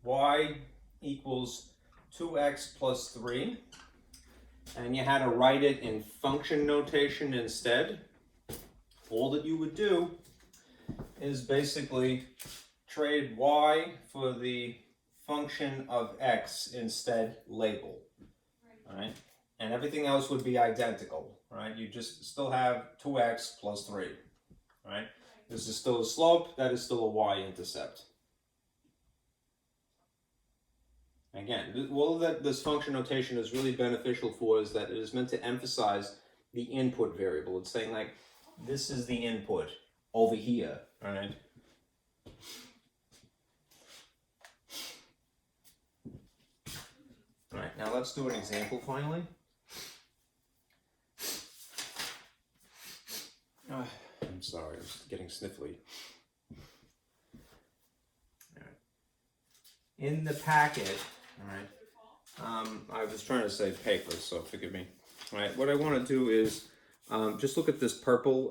y equals 2x plus 3, and you had to write it in function notation instead, all that you would do is basically trade y for the function of x instead label, all right? And everything else would be identical, right? You just still have 2x plus 3, right? This is still a slope, that is still a y-intercept. Again, all that this function notation is really beneficial for is that it is meant to emphasize the input variable. It's saying like, this is the input over here, all right? All right, now let's do an example finally. I'm sorry, I'm just getting sniffly. All right. in the packet, all right, I was trying to say paper, so forgive me. All right, what I want to do is just look at this purple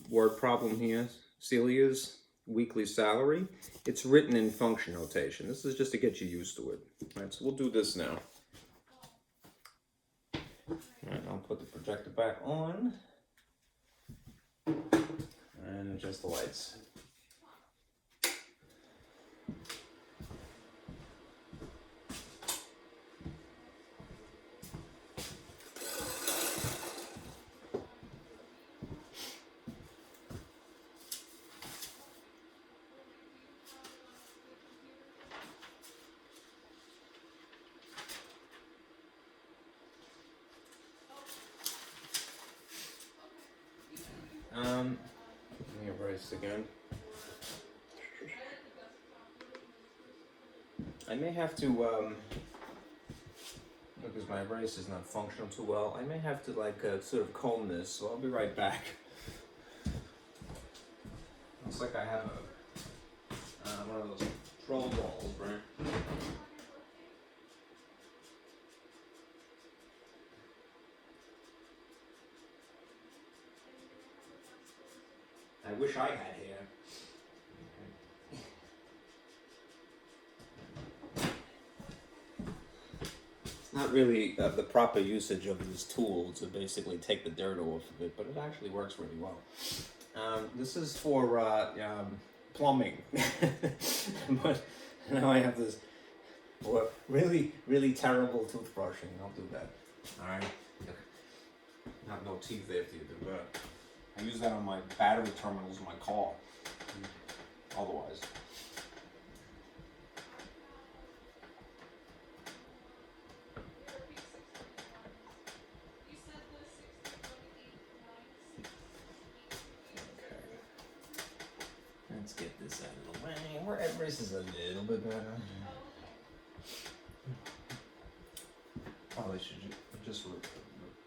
word problem here, Celia's weekly salary. It's written in function notation. This is just to get you used to it. All right, so we'll do this now. All right, I'll put the projector back on and adjust the lights. Let me erase again. I may have to, because my erase is not functional too well, I may have to like sort of comb this, so I'll be right back. Looks like I have one of those troll balls, right? I wish I had hair. It's not really the proper usage of this tool to basically take the dirt off of it, but it actually works really well. This is for plumbing, but now I have this really, really terrible toothbrushing. I'll do that. All right. Not no teeth after you do that. I use that on my battery terminals in my car. Otherwise. Okay. Let's get this out of the way. Where this is a little bit better. Probably should just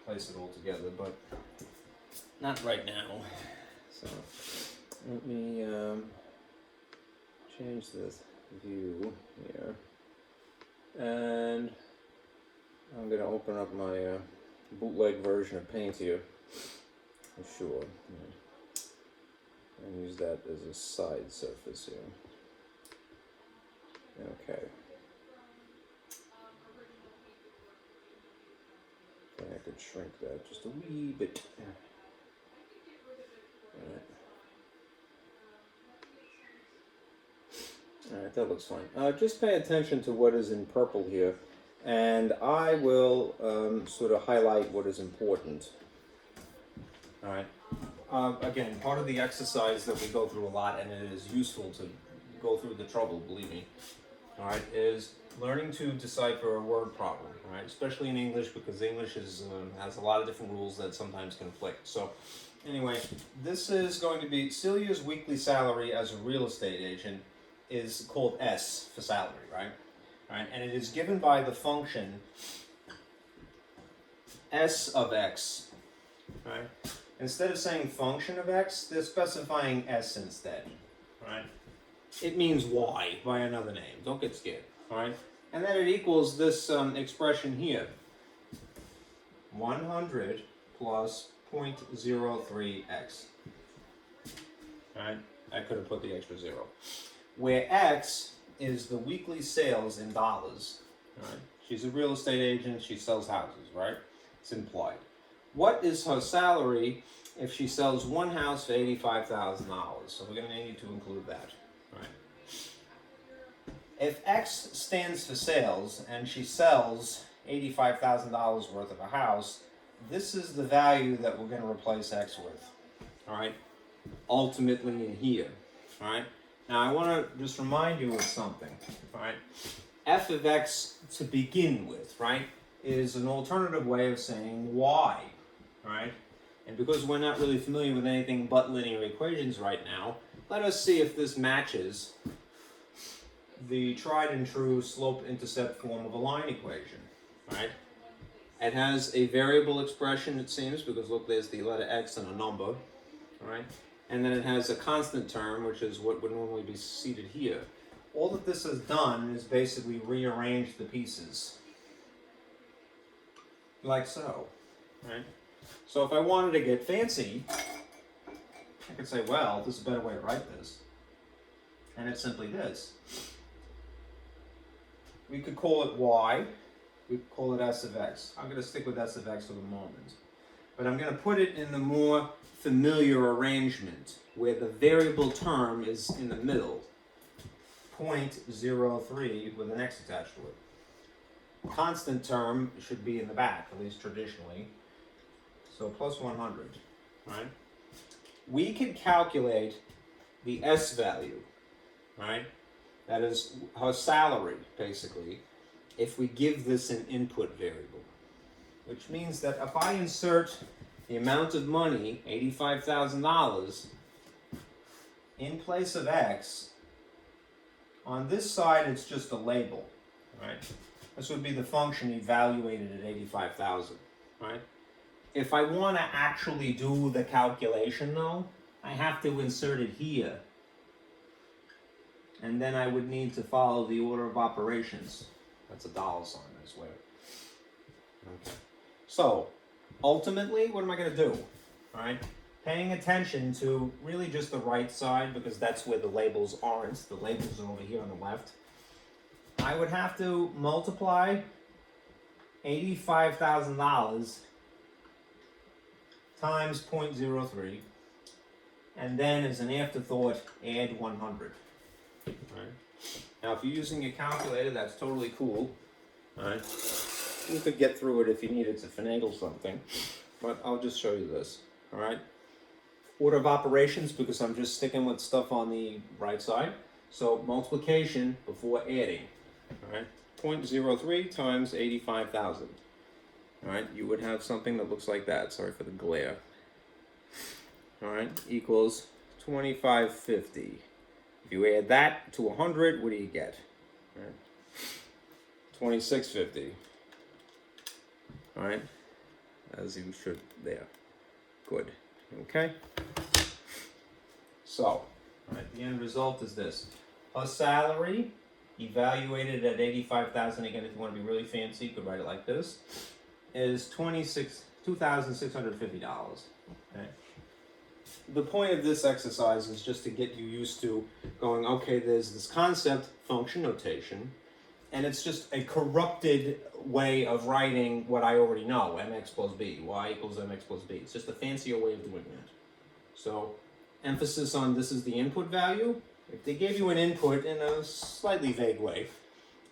replace it all together, but not right now. So let me change this view here, and I'm going to open up my bootleg version of Paint here, for sure, and use that as a side surface here. Okay. I could shrink that just a wee bit. Alright, that looks fine. Just pay attention to what is in purple here, and I will sort of highlight what is important. Alright. Again, part of the exercise that we go through a lot, and it is useful to go through the trouble, believe me, alright, is learning to decipher a word problem, right? Especially in English, because English is, has a lot of different rules that sometimes conflict. So, anyway, this is going to be Celia's weekly salary as a real estate agent is called S for salary, right? Right, and it is given by the function S of X, right? Instead of saying function of X, they're specifying S instead, right? It means Y by another name. Don't get scared, all right? And then it equals this expression here, 100 plus 0.03x. All right, I could have put the extra zero. Where X is the weekly sales in dollars. All right, she's a real estate agent. She sells houses, right? It's implied. What is her salary if she sells one house for $85,000? So we're going to need to include that, right? If X stands for sales and she sells $85,000 worth of a house, this is the value that we're going to replace X with, all right? Ultimately in here, all right? Now I want to just remind you of something, all right? F of X to begin with, right, is an alternative way of saying Y, all right? And because we're not really familiar with anything but linear equations right now, let us see if this matches the tried and true slope-intercept form of a line equation, right? It has a variable expression, it seems, because look, there's the letter X and a number, all right? And then it has a constant term, which is what would normally be seated here. all that this has done is basically rearrange the pieces. Like so, right? So if I wanted to get fancy, I could say, well, this is a better way to write this. And it's simply this. We could call it y. We could call it s of x. I'm going to stick with s of x for the moment. But I'm going to put it in the more familiar arrangement, where the variable term is in the middle. 0.03 with an x attached to it. Constant term should be in the back, at least traditionally. So plus 100, right? We can calculate the s value, right? That is her salary, basically, if we give this an input variable. Which means that if I insert the amount of money, $85,000, in place of x, on this side it's just a label, right? This would be the function evaluated at 85,000, right? If I want to actually do the calculation, though, I have to insert it here. And then I would need to follow the order of operations. That's a dollar sign, I swear. Okay. So, ultimately, what am I going to do? All right? Paying attention to really just the right side, because that's where the labels aren't. The labels are over here on the left. I would have to multiply $85,000 times 0.03, and then as an afterthought, add 100. Right. Now, if you're using a calculator, that's totally cool. Right. You could get through it if you needed to finagle something, but I'll just show you this. All right. Order of operations, because I'm just sticking with stuff on the right side. So multiplication before adding. All right. 0.03 times 85,000. All right. You would have something that looks like that. Sorry for the glare. All right. Equals 2550. If you add that to 100, what do you get? All right. 2650. All right. As you should there. Good. Okay. So, all right, the end result is this. A salary evaluated at 85,000, again, if you want to be really fancy, you could write it like this, is $2,650. Okay. The point of this exercise is just to get you used to going, okay, there's this concept, function notation, and it's just a corrupted way of writing what I already know, mx plus b, y equals mx plus b. It's just a fancier way of doing that. So, emphasis on this is the input value. If they gave you an input in a slightly vague way,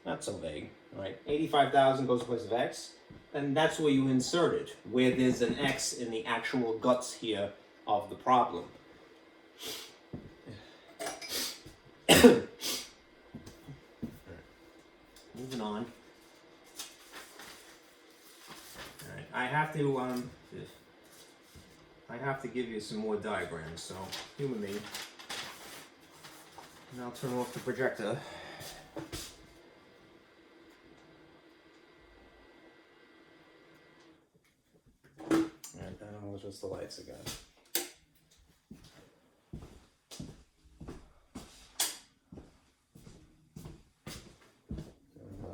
not so vague, right? 85,000 goes in place of x, and that's where you insert it, where there's an x in the actual guts here of the problem. Moving on. All right, I have to give you some more diagrams, so humor me. And I'll turn off the projector. And then I'll adjust the lights again.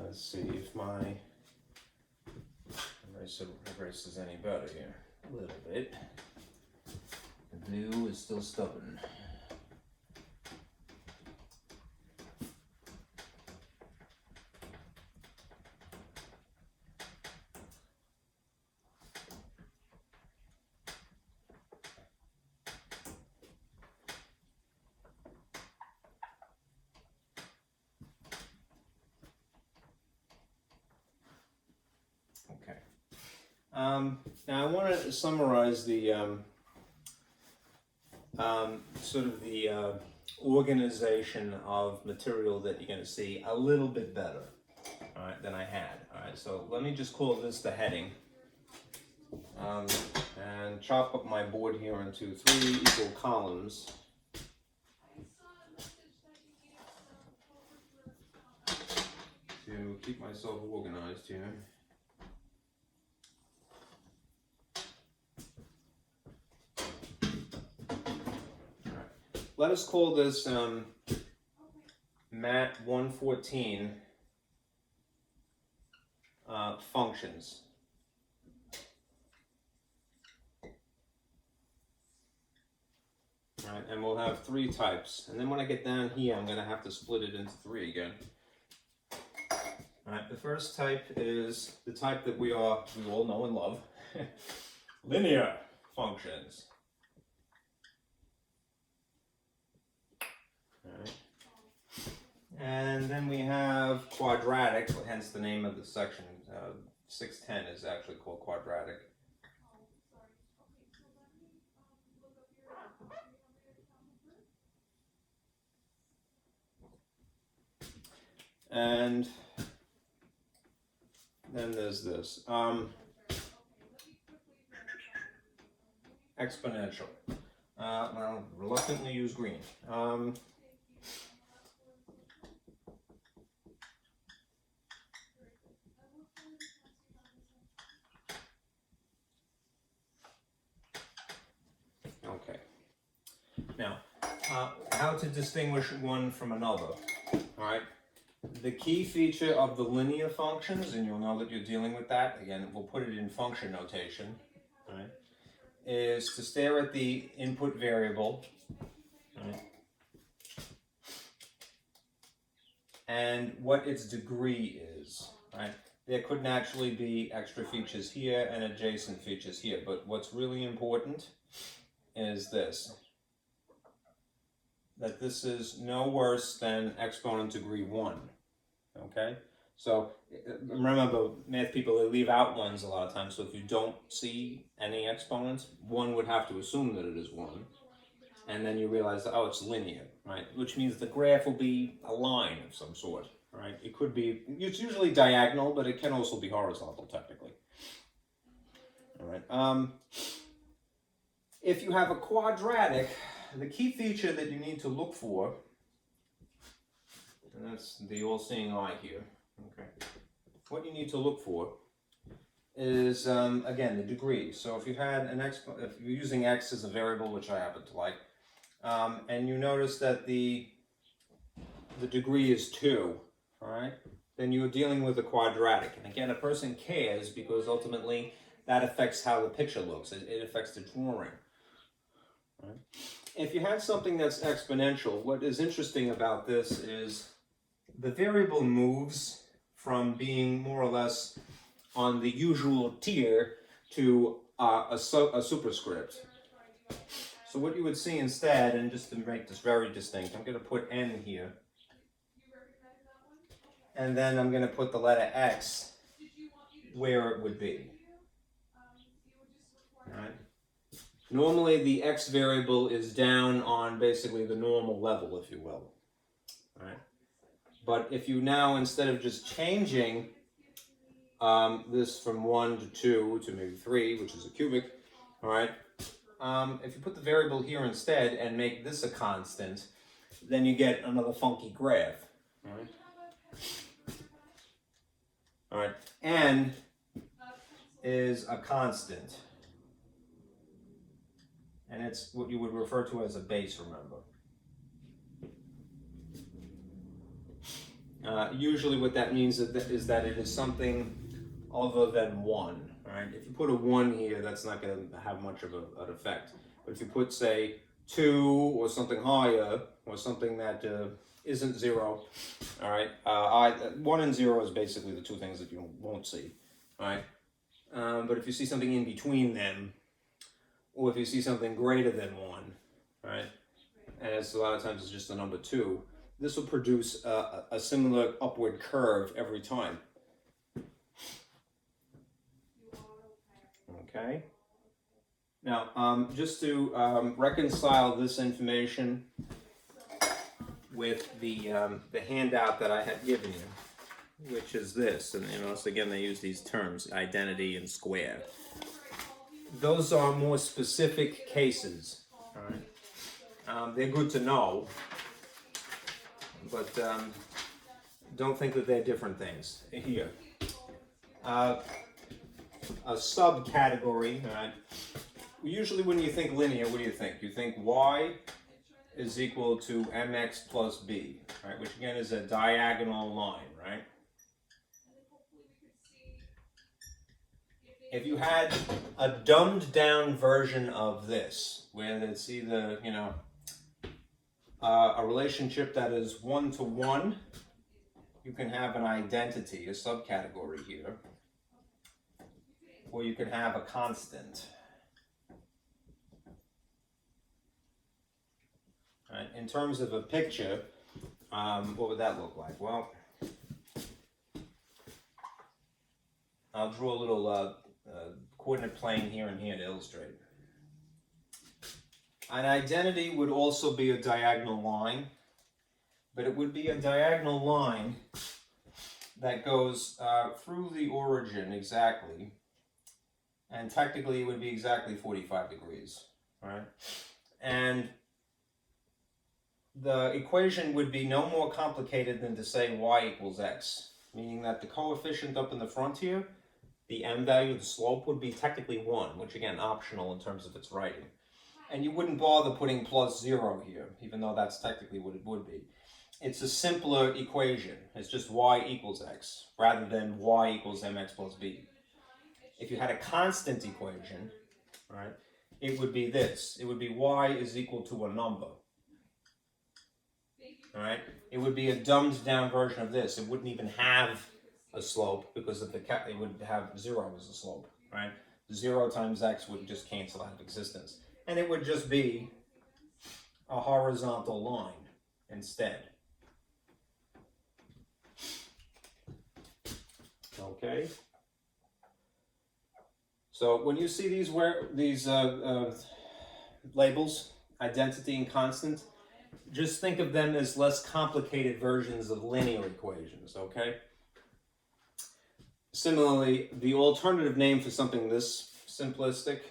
Let's see if my eraser is any better here. A little bit. The blue is still stubborn. Now I want to summarize the sort of the organization of material that you're going to see a little bit better, all right, than I had. All right, so let me just call this the heading, and chop up my board here into 3 equal columns. To keep myself organized here. Let us call this MAT-114 functions. All right, and we'll have 3 types. And then when I get down here, I'm going to have to split it into 3 again. All right, the first type is the type that we all know and love. Linear functions. All right. And then we have quadratic, hence the name of the section. 610 is actually called quadratic. And then there's this. Exponential. Well, reluctantly use green. Okay. Now, how to distinguish one from another? All right. The key feature of the linear functions, and you'll know that you're dealing with that, again, we'll put it in function notation, right, is to stare at the input variable, right, and what its degree is, right? There could naturally be extra features here and adjacent features here, but what's really important is this, that this is no worse than exponent degree 1. Okay, so remember, math people, they leave out 1s a lot of times, so if you don't see any exponents, one would have to assume that it is 1, and then you realize that, oh, it's linear, right, which means the graph will be a line of some sort, right? It could be, it's usually diagonal, but it can also be horizontal, technically. All right, if you have a quadratic, the key feature that you need to look for, and that's the all-seeing eye here, okay, what you need to look for is, again, the degree. So if you had an if you're using x as a variable, which I happen to like, and you notice that the degree is 2, all right, then you're dealing with a quadratic. And again, a person cares because ultimately that affects how the picture looks. It affects the drawing. Right? If you have something that's exponential, what is interesting about this is the variable moves from being more or less on the usual tier to a superscript. So what you would see instead, and just to make this very distinct, I'm going to put n here. And then I'm going to put the letter x where it would be. All right. Normally the x variable is down on basically the normal level, if you will. All right. But if you now, instead of just changing this from 1 to 2 to maybe 3, which is a cubic, all right, if you put the variable here instead and make this a constant, then you get another funky graph. All right. All right. N is a constant. And it's what you would refer to as a base, remember. Usually what that means is that it is something other than 1. Right? If you put a 1 here, that's not going to have much of an effect. But if you put, say, 2 or something higher, or something that isn't 0, all right, 1 and 0 is basically the two things that you won't see. All right? But if you see something in between them, or if you see something greater than 1, right, and it's a lot of times it's just the number 2, this will produce a similar upward curve every time. Okay. Now, just to reconcile this information with the handout that I had given you, which is this, and also again they use these terms, identity and square. Those are more specific cases. All right. They're good to know, but don't think that they're different things. Here, a subcategory. All right. Usually, when you think linear, what do you think? You think y is equal to mx plus b, right? Which again is a diagonal line, right? If you had a dumbed down version of this, where it's either, you know, a relationship that is 1-to-1, you can have an identity, a subcategory here, or you can have a constant. Right? In terms of a picture, what would that look like? Well, I'll draw a little coordinate plane here and here to illustrate. An identity would also be a diagonal line, but it would be a diagonal line that goes through the origin exactly, and technically it would be exactly 45 degrees, right? And the equation would be no more complicated than to say y equals x, meaning that the coefficient up in the front here, the m value, the slope, would be technically 1, which again, optional in terms of its writing. And you wouldn't bother putting plus 0 here, even though that's technically what it would be. It's a simpler equation. It's just y equals x, rather than y equals mx plus b. If you had a constant equation, right, it would be this. It would be y is equal to a number. All right? It would be a dumbed down version of this. It wouldn't even have a slope because of it would have 0 as a slope, right? 0 times x would just cancel out of existence. And it would just be a horizontal line instead. Okay? So when you see these labels, identity and constant, just think of them as less complicated versions of linear equations, okay? Similarly, the alternative name for something this simplistic,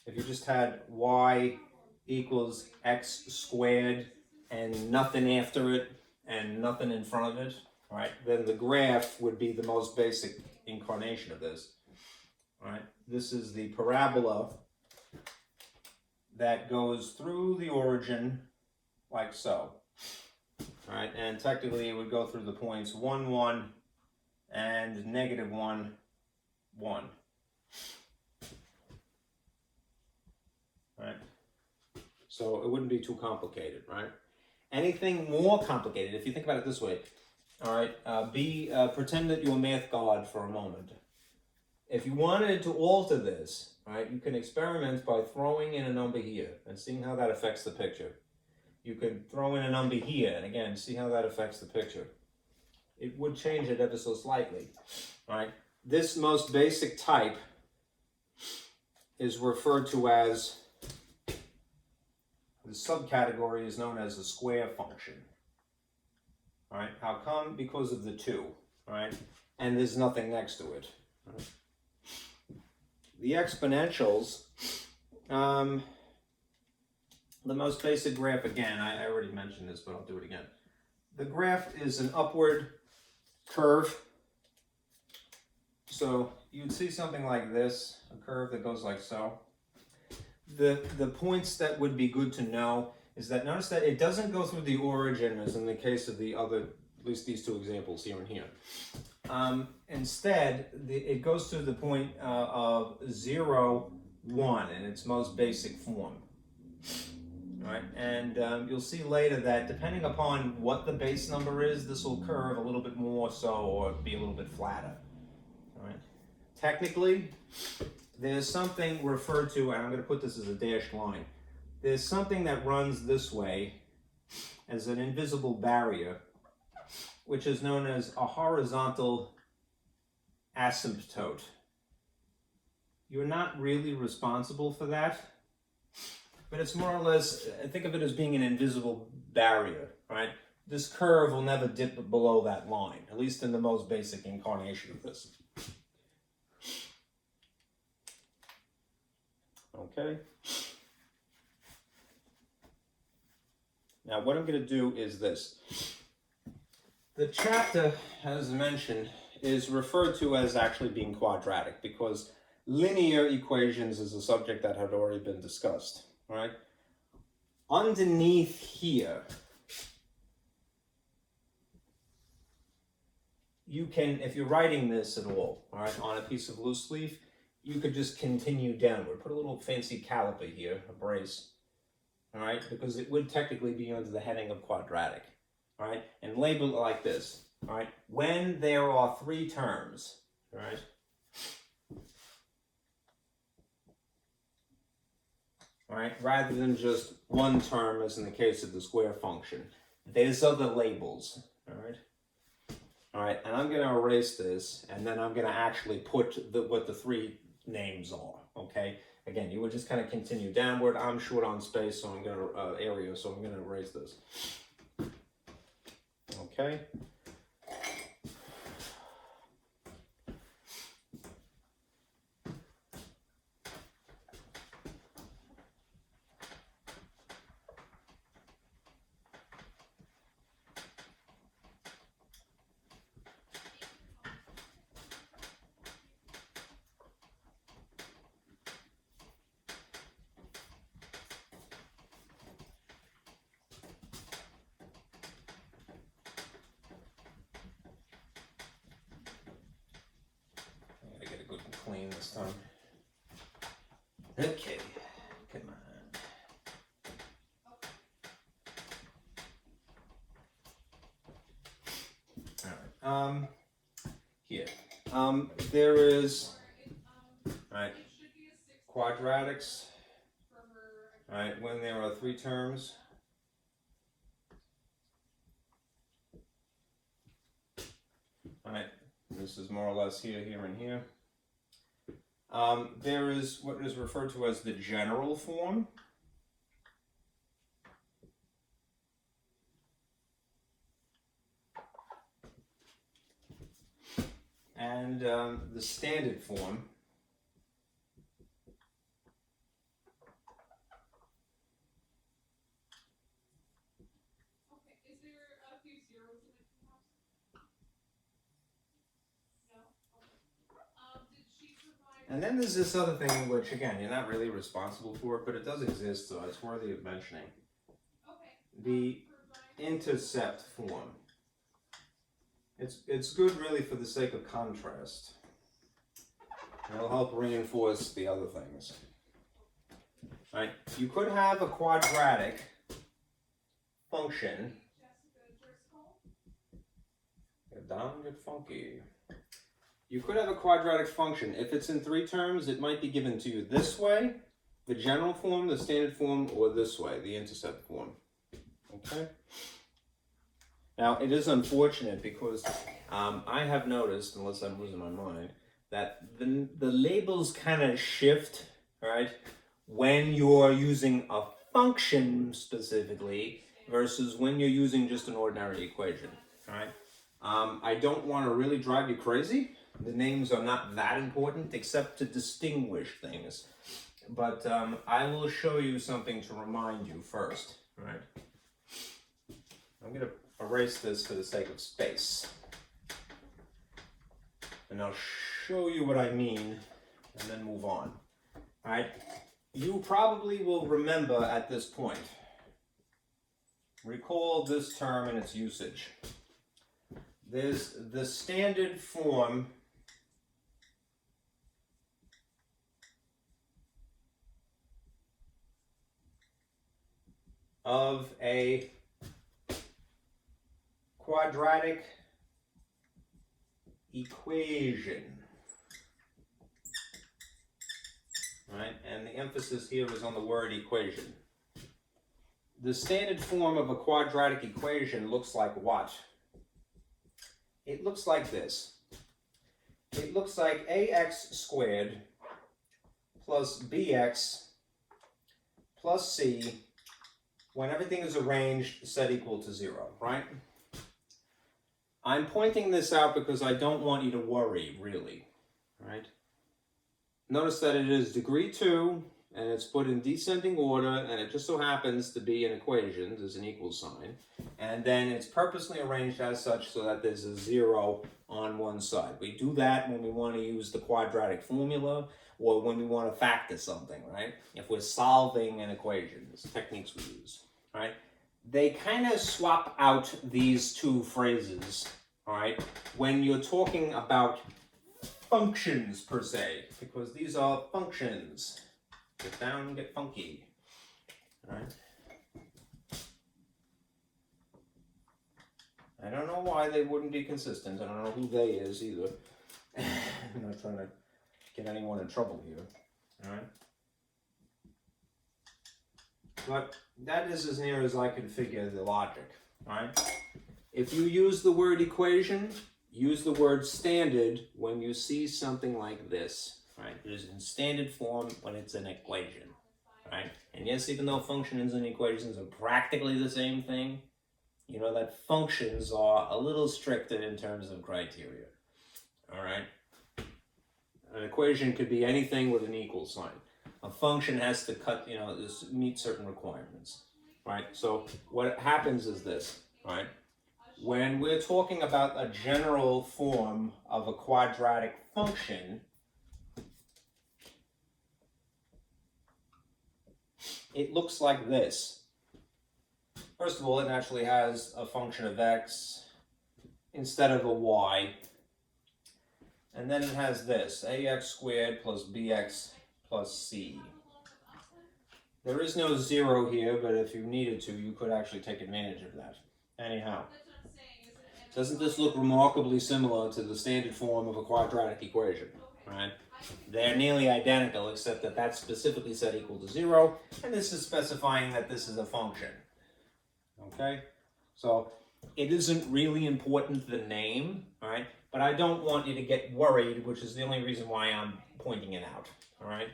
if you just had y equals x squared and nothing after it and nothing in front of it, right, then the graph would be the most basic incarnation of this, right? This is the parabola that goes through the origin like so, right? And technically it would go through the points 1, 1, and negative 1, 1. Right? So it wouldn't be too complicated, right? Anything more complicated, if you think about it this way, all right, pretend that you're a math god for a moment. If you wanted to alter this, right, you can experiment by throwing in a number here and seeing how that affects the picture. You could throw in a number here, and again, see how that affects the picture. It would change it ever so slightly, right? This most basic type is referred to as, the subcategory is known as a square function, right? How come? Because of the 2, right? And there's nothing next to it. Right? The exponentials, the most basic graph, again, I already mentioned this, but I'll do it again. The graph is an upward curve. So you'd see something like this, a curve that goes like so. The points that would be good to know is that, notice that it doesn't go through the origin as in the case of the other, at least these 2 examples here and here. Instead, it goes through the point of 0, 1 in its most basic form. Right? And you'll see later that depending upon what the base number is, this will curve a little bit more so or be a little bit flatter. All right? Technically, there's something referred to, and I'm going to put this as a dashed line. There's something that runs this way as an invisible barrier, which is known as a horizontal asymptote. You're not really responsible for that, but it's more or less, think of it as being an invisible barrier, right? This curve will never dip below that line, at least in the most basic incarnation of this. Okay. Now what I'm going to do is this. The chapter, as mentioned, is referred to as actually being quadratic because linear equations is a subject that had already been discussed, right? underneath here, you can, if you're writing this at all right, on a piece of loose leaf, you could just continue downward. Put a little fancy caliper here, a brace, all right, because it would technically be under the heading of quadratic, all right, and label it like this, all right, when there are 3 terms, all right, rather than just one term as in the case of the square function. There's other labels, all right, and I'm going to erase this, and then I'm going to actually put what the 3 names are, okay? Again, you would just kind of continue downward. I'm short on space, so I'm going to, area, so I'm going to erase this. Okay. Clean this time. Okay, come on. All right. Here. There is, right, quadratics, right, when there are 3 terms. All right, this is more or less here, here, and here. There is what is referred to as the general form. And the standard form. Okay, is there a few zeros in it perhaps? No? Okay. Did she provide... And then there's this other thing which, again, you're not really responsible for it, but it does exist, so it's worthy of mentioning. Okay. The intercept form. It's good really for the sake of contrast. It'll help reinforce the other things. Right? You could have a quadratic function. Get down, get funky. You could have a quadratic function. If it's in 3 terms, it might be given to you this way, the general form, the standard form, or this way, the intercept form. Okay? Now, it is unfortunate because I have noticed, unless I'm losing my mind, that the labels kind of shift, right, when you're using a function specifically versus when you're using just an ordinary equation, right? I don't want to really drive you crazy. The names are not that important except to distinguish things. But I will show you something to remind you first, right? I'm going to erase this for the sake of space. And I'll show you what I mean and then move on. All right? You probably will remember at this point. Recall this term and its usage. There's the standard form of a quadratic equation, right? And the emphasis here is on the word equation. The standard form of a quadratic equation looks like what? It looks like this. It looks like ax squared plus bx plus c when everything is arranged set equal to 0, right? I'm pointing this out because I don't want you to worry, really, right? Notice that it is degree 2 and it's put in descending order, and it just so happens to be an equation. There's an equal sign, and then it's purposely arranged as such so that there's a 0 on one side. We do that when we want to use the quadratic formula or when we want to factor something, right? If we're solving an equation, there's techniques we use, right? They kind of swap out these two phrases, all right, when you're talking about functions per se, because these are functions. Get down, get funky, all right? I don't know why they wouldn't be consistent. I don't know who they is either. I'm not trying to get anyone in trouble here, all right? But that is as near as I can figure the logic, all right? If you use the word equation, use the word standard when you see something like this, right? It is in standard form when it's an equation, right? And yes, even though functions and equations are practically the same thing, you know that functions are a little stricter in terms of criteria, all right? An equation could be anything with an equal sign. A function has to meet certain requirements, right? So what happens is this, right? When we're talking about a general form of a quadratic function, it looks like this. First of all, it naturally has a function of x instead of a y. And then it has this, ax squared plus bx plus c. There is no 0 here, but if you needed to, you could actually take advantage of that. Anyhow, doesn't this look remarkably similar to the standard form of a quadratic equation, right? They're nearly identical, except that that's specifically set equal to 0, and this is specifying that this is a function. Okay? So it isn't really important the name, all right? But I don't want you to get worried, which is the only reason why I'm pointing it out, all right?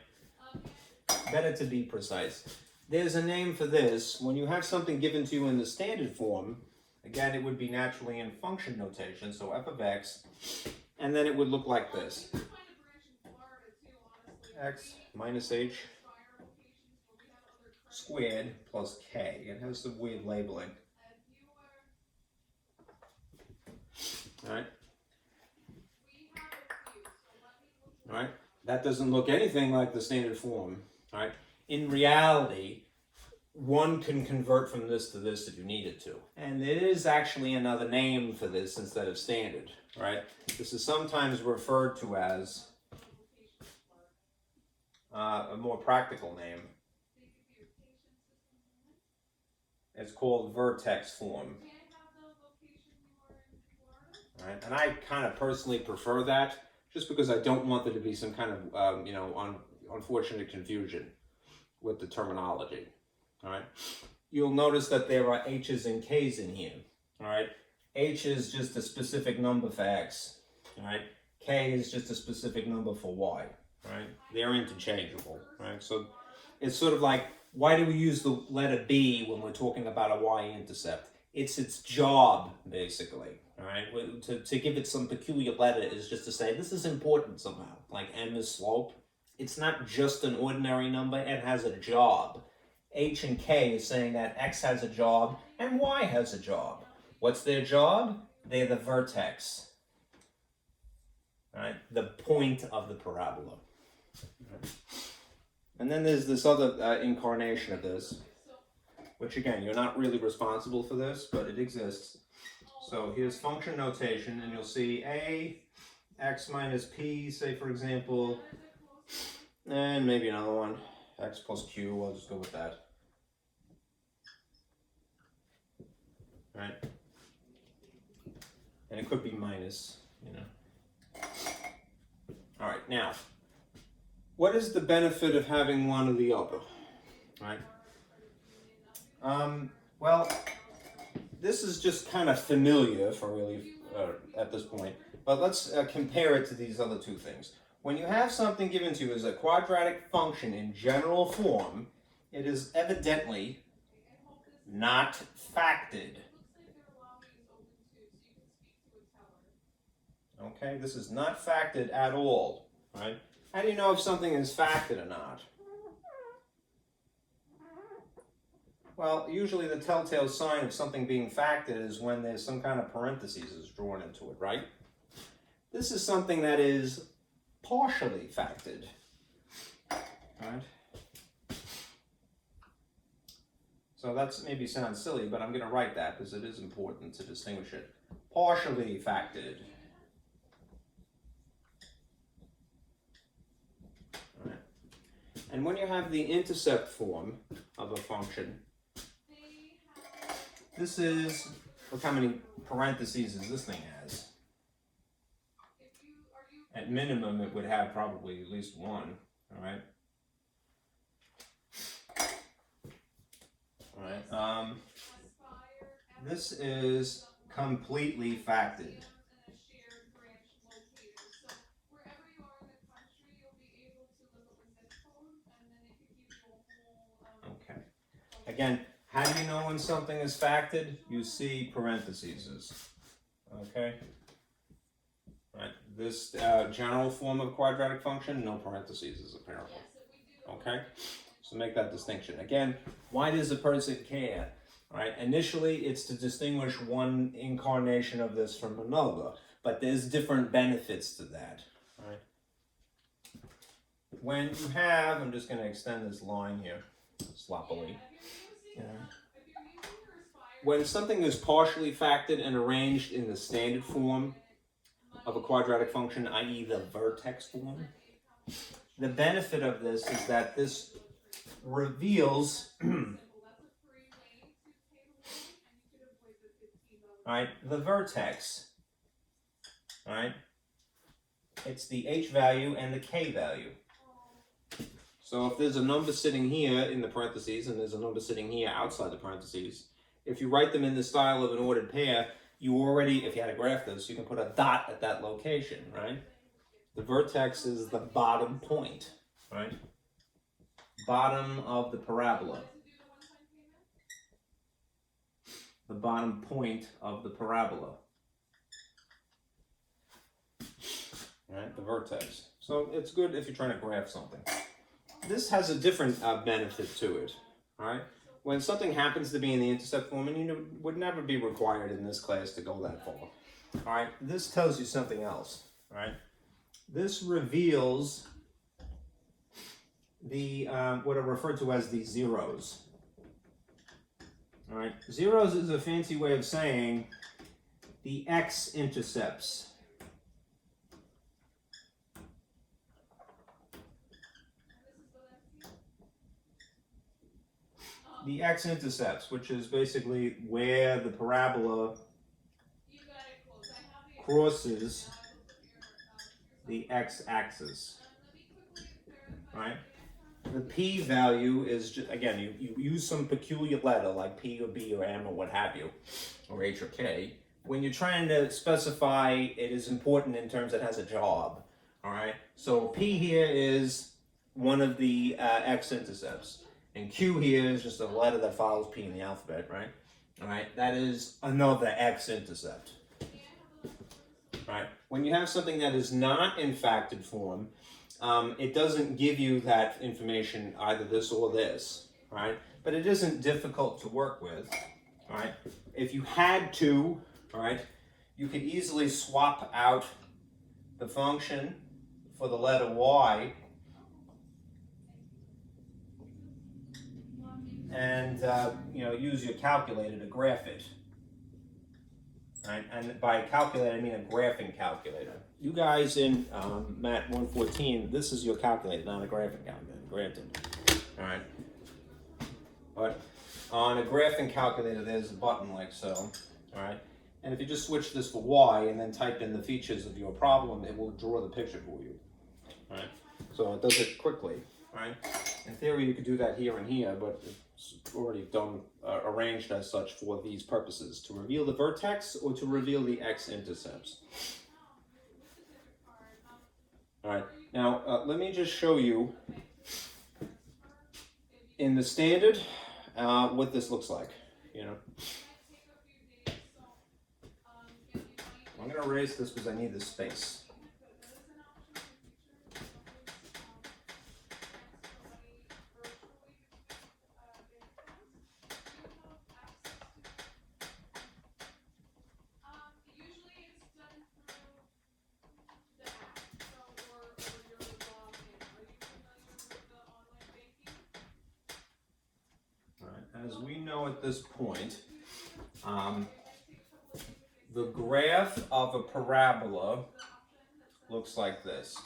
Better to be precise. There's a name for this. When you have something given to you in the standard form, again, it would be naturally in function notation, so f of x, and then it would look like this. X minus h squared plus k. It has some weird labeling. All right. All right. That doesn't look anything like the standard form. All right. In reality, one can convert from this to this if you needed to. And there is actually another name for this instead of standard, right? This is sometimes referred to as a more practical name. It's called Vertex Form. All right? And I kind of personally prefer that just because I don't want there to be some kind of, unfortunate confusion with the terminology. All right. You'll notice that there are H's and K's in here. All right. H is just a specific number for X. All right. K is just a specific number for Y. Right. They're interchangeable. Right. So it's sort of like, why do we use the letter B when we're talking about a Y-intercept? It's its job, basically. All right. To give it some peculiar letter is just to say this is important somehow. Like M is slope. It's not just an ordinary number. It has a job. H and K is saying that X has a job and Y has a job. What's their job? They're the vertex. Right? The point of the parabola. Right? And then there's this other incarnation of this, which again, you're not really responsible for this, but it exists. So here's function notation, and you'll see A, X minus P, say for example, and maybe another one, X plus Q, I'll just go with that. Right? And it could be minus, All right, now, what is the benefit of having one or the other? Right? Well, this is just kind of familiar for really at this point, but let's compare it to these other two things. When you have something given to you as a quadratic function in general form, it is evidently not factored. Okay, this is not factored at all, right? How do you know if something is factored or not? Well, usually the telltale sign of something being factored is when there's some kind of parentheses drawn into it, right? This is something that is partially factored, right? So that's maybe sounds silly, but I'm going to write that because it is important to distinguish it. Partially factored. All right. And when you have the intercept form of a function, this is, look how many parentheses this thing has. At minimum, it would have probably at least one, all right? All right. This is completely factored. Okay. Again, how do you know when something is factored? You see parentheses. Okay. Right. This general form of quadratic function, no parentheses apparently. Okay. So make that distinction. Again, why does a person care? All right. Initially, it's to distinguish one incarnation of this from another, but there's different benefits to that. All right. When you have, I'm just going to extend this line here sloppily. Yeah. When something is partially factored and arranged in the standard form of a quadratic function, i.e. the vertex form, the benefit of this is that this reveals right, the vertex. Right? It's the h value and the k value. So if there's a number sitting here in the parentheses and there's a number sitting here outside the parentheses, if you write them in the style of an ordered pair, you already, if you had to graph this, you can put a dot at that location, right? The vertex is the bottom point, right? Bottom of the parabola. The bottom point of the parabola. Right, the vertex. So it's good if you're trying to graph something. This has a different benefit to it, all right? When something happens to be in the intercept form, and you would never be required in this class to go that far, all right? This tells you something else, all right? This reveals the, what are referred to as the zeros, all right? Zeros is a fancy way of saying the X-Intercepts. The X-Intercepts, which is basically where the parabola crosses the x-axis, right? The p value is, just, again, you use some peculiar letter like p or b or m or what have you, or h or k. When you're trying to specify, it is important in terms it has a job, all right? So p here is one of the x-intercepts. And Q here is just a letter that follows P in the alphabet, right? All right, that is another X-intercept. Right? When you have something that is not in factored form, it doesn't give you that information, either this or this, right? But it isn't difficult to work with, right? If you had to, right, you could easily swap out the function for the letter Y and use your calculator to graph it. Right? And by calculator, I mean a graphing calculator. You guys in MAT-114, this is your calculator, not a graphing calculator, granted. All right. But on a graphing calculator, there's a button like so. All right. And if you just switch this for Y and then type in the features of your problem, it will draw the picture for you. All right. So it does it quickly. All right. In theory, you could do that here and here, but it's already done, arranged as such for these purposes, to reveal the vertex or to reveal the X-intercepts. All right, now let me just show you in the standard what this looks like, I'm going to erase this because I need this space. know at this point, the graph of a parabola looks like this.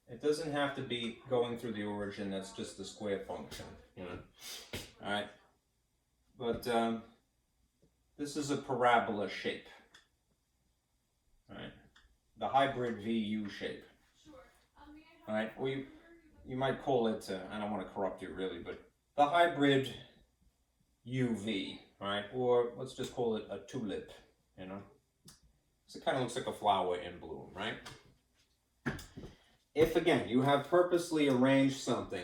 It doesn't have to be going through the origin, that's just the square function, you know. All right, but this is a parabola shape, all right, the hybrid VU shape. All right, you might call it, I don't want to corrupt you really, but the hybrid UV, all right, or let's just call it a tulip, you know. So it kind of looks like a flower in bloom, right? If, again, you have purposely arranged something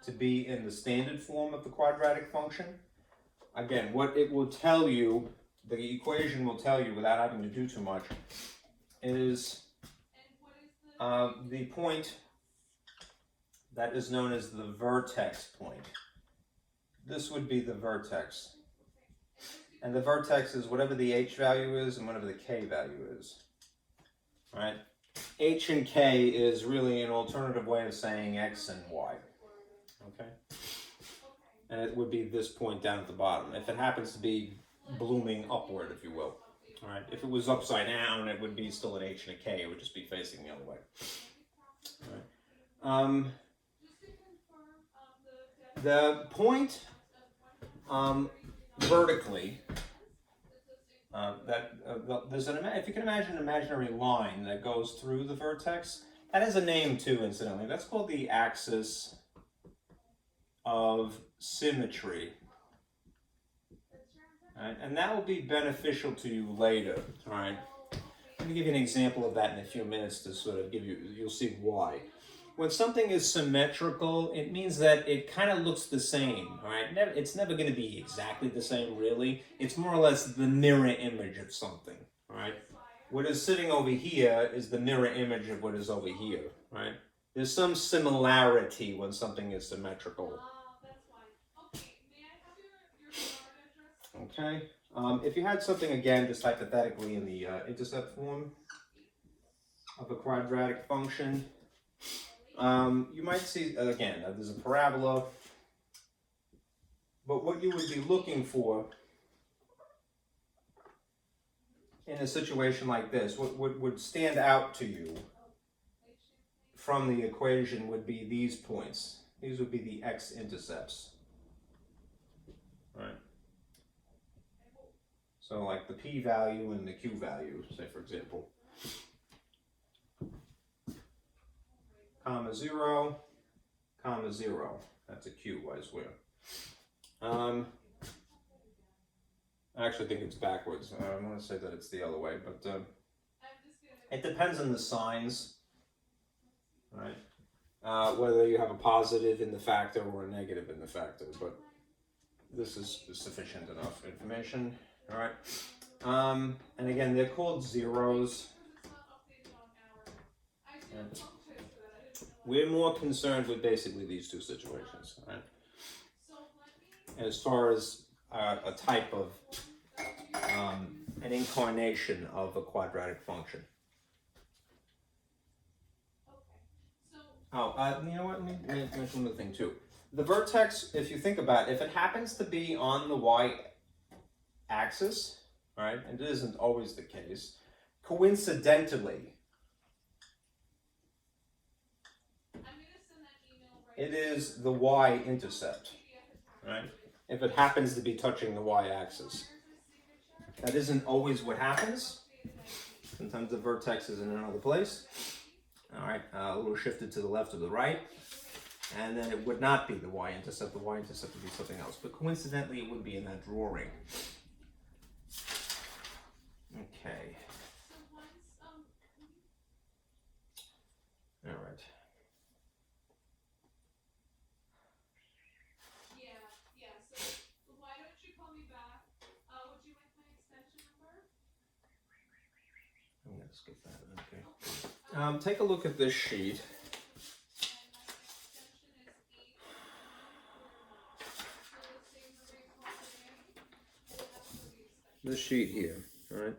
to be in the standard form of the quadratic function, again, what it will tell you, the equation will tell you without having to do too much, is the point that is known as the vertex point. This would be the vertex. And the vertex is whatever the h value is and whatever the k value is. All right? H and k is really an alternative way of saying x and y. Okay? And it would be this point down at the bottom. If it happens to be blooming upward, if you will. All right? If it was upside down, it would be still an h and a k. It would just be facing the other way. All right? The point vertically, if you can imagine an imaginary line that goes through the vertex, that has a name too, incidentally. That's called the Axis of Symmetry. All right? And that will be beneficial to you later. All right? Let me give you an example of that in a few minutes to sort of give you, you'll see why. When something is symmetrical, it means that it kind of looks the same, all right? It's never going to be exactly the same, really. It's more or less the mirror image of something, all right? What is sitting over here is the mirror image of what is over here, right? There's some similarity when something is symmetrical. Okay. If you had something, again, just hypothetically in the intercept form of a quadratic function, you might see, again, there's a parabola, but what you would be looking for in a situation like this, what would stand out to you from the equation would be these points. These would be the X-Intercepts, right? So like the P value and the Q value, say for example. Comma 0, comma 0. That's a Q, I swear. I actually think it's backwards. I want to say that it's the other way, but it depends on the signs, right? Whether you have a positive in the factor or a negative in the factor, but this is sufficient enough information, all right? And again, they're called zeros. And we're more concerned with basically these two situations, right? As far as a type of, an incarnation of a quadratic function. Oh, you know what, let me mention another thing too. The vertex, if you think about it, if it happens to be on the y-axis, right, and it isn't always the case, coincidentally, it is the y-intercept, right? If it happens to be touching the y-axis. That isn't always what happens. Sometimes the vertex is in another place. All right, a little shifted to the left or the right. And then it would not be the y-intercept. The y-intercept would be something else. But coincidentally, it would be in that drawing. Okay. All right. I'm going to skip that, okay. Take a look at this sheet. This sheet here, all right?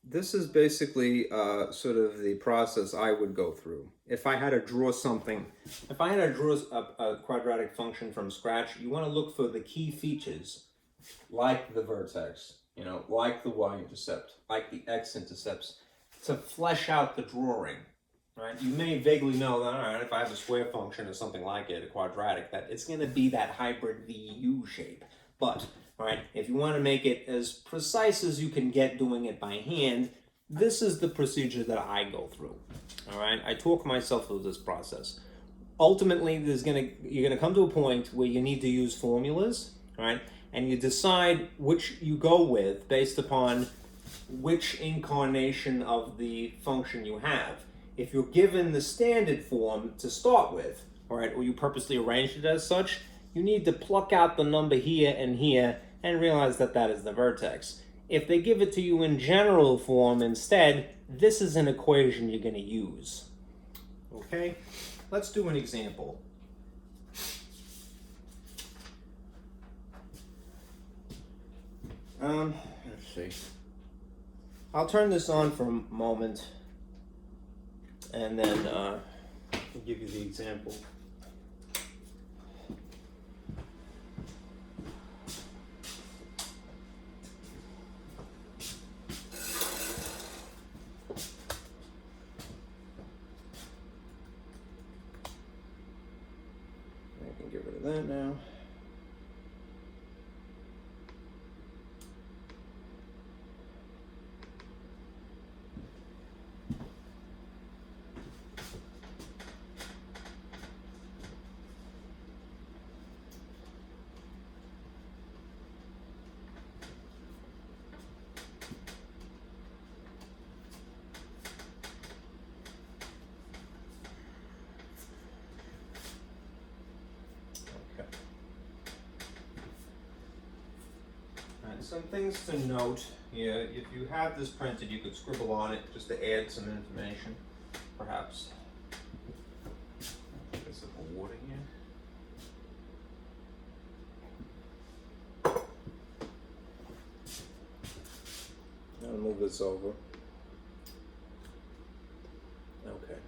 this is basically sort of the process I would go through. If I had to draw something, if I had to draw a quadratic function from scratch, you want to look for the key features, like the vertex, you know, like the Y-intercept, like the X-intercepts, to flesh out the drawing, right? You may vaguely know that, all right, if I have a square function or something like it, a quadratic, that it's going to be that hybrid VU shape. But, all right, if you want to make it as precise as you can get doing it by hand, this is the procedure that I go through. All right, I talk myself through this process. Ultimately, you're gonna come to a point where you need to use formulas, all right, and you decide which you go with based upon which incarnation of the function you have. If you're given the standard form to start with, all right, or you purposely arranged it as such, you need to pluck out the number here and realize that that is the vertex. If they give it to you in general form instead, this is an equation you're going to use. Okay, let's do an example. Let's see. I'll turn this on for a moment, and then I'll give you the example. I can get rid of that now. Some things to note here. If you have this printed, you could scribble on it just to add some information, perhaps. Get some water here. I'll move this over. Okay.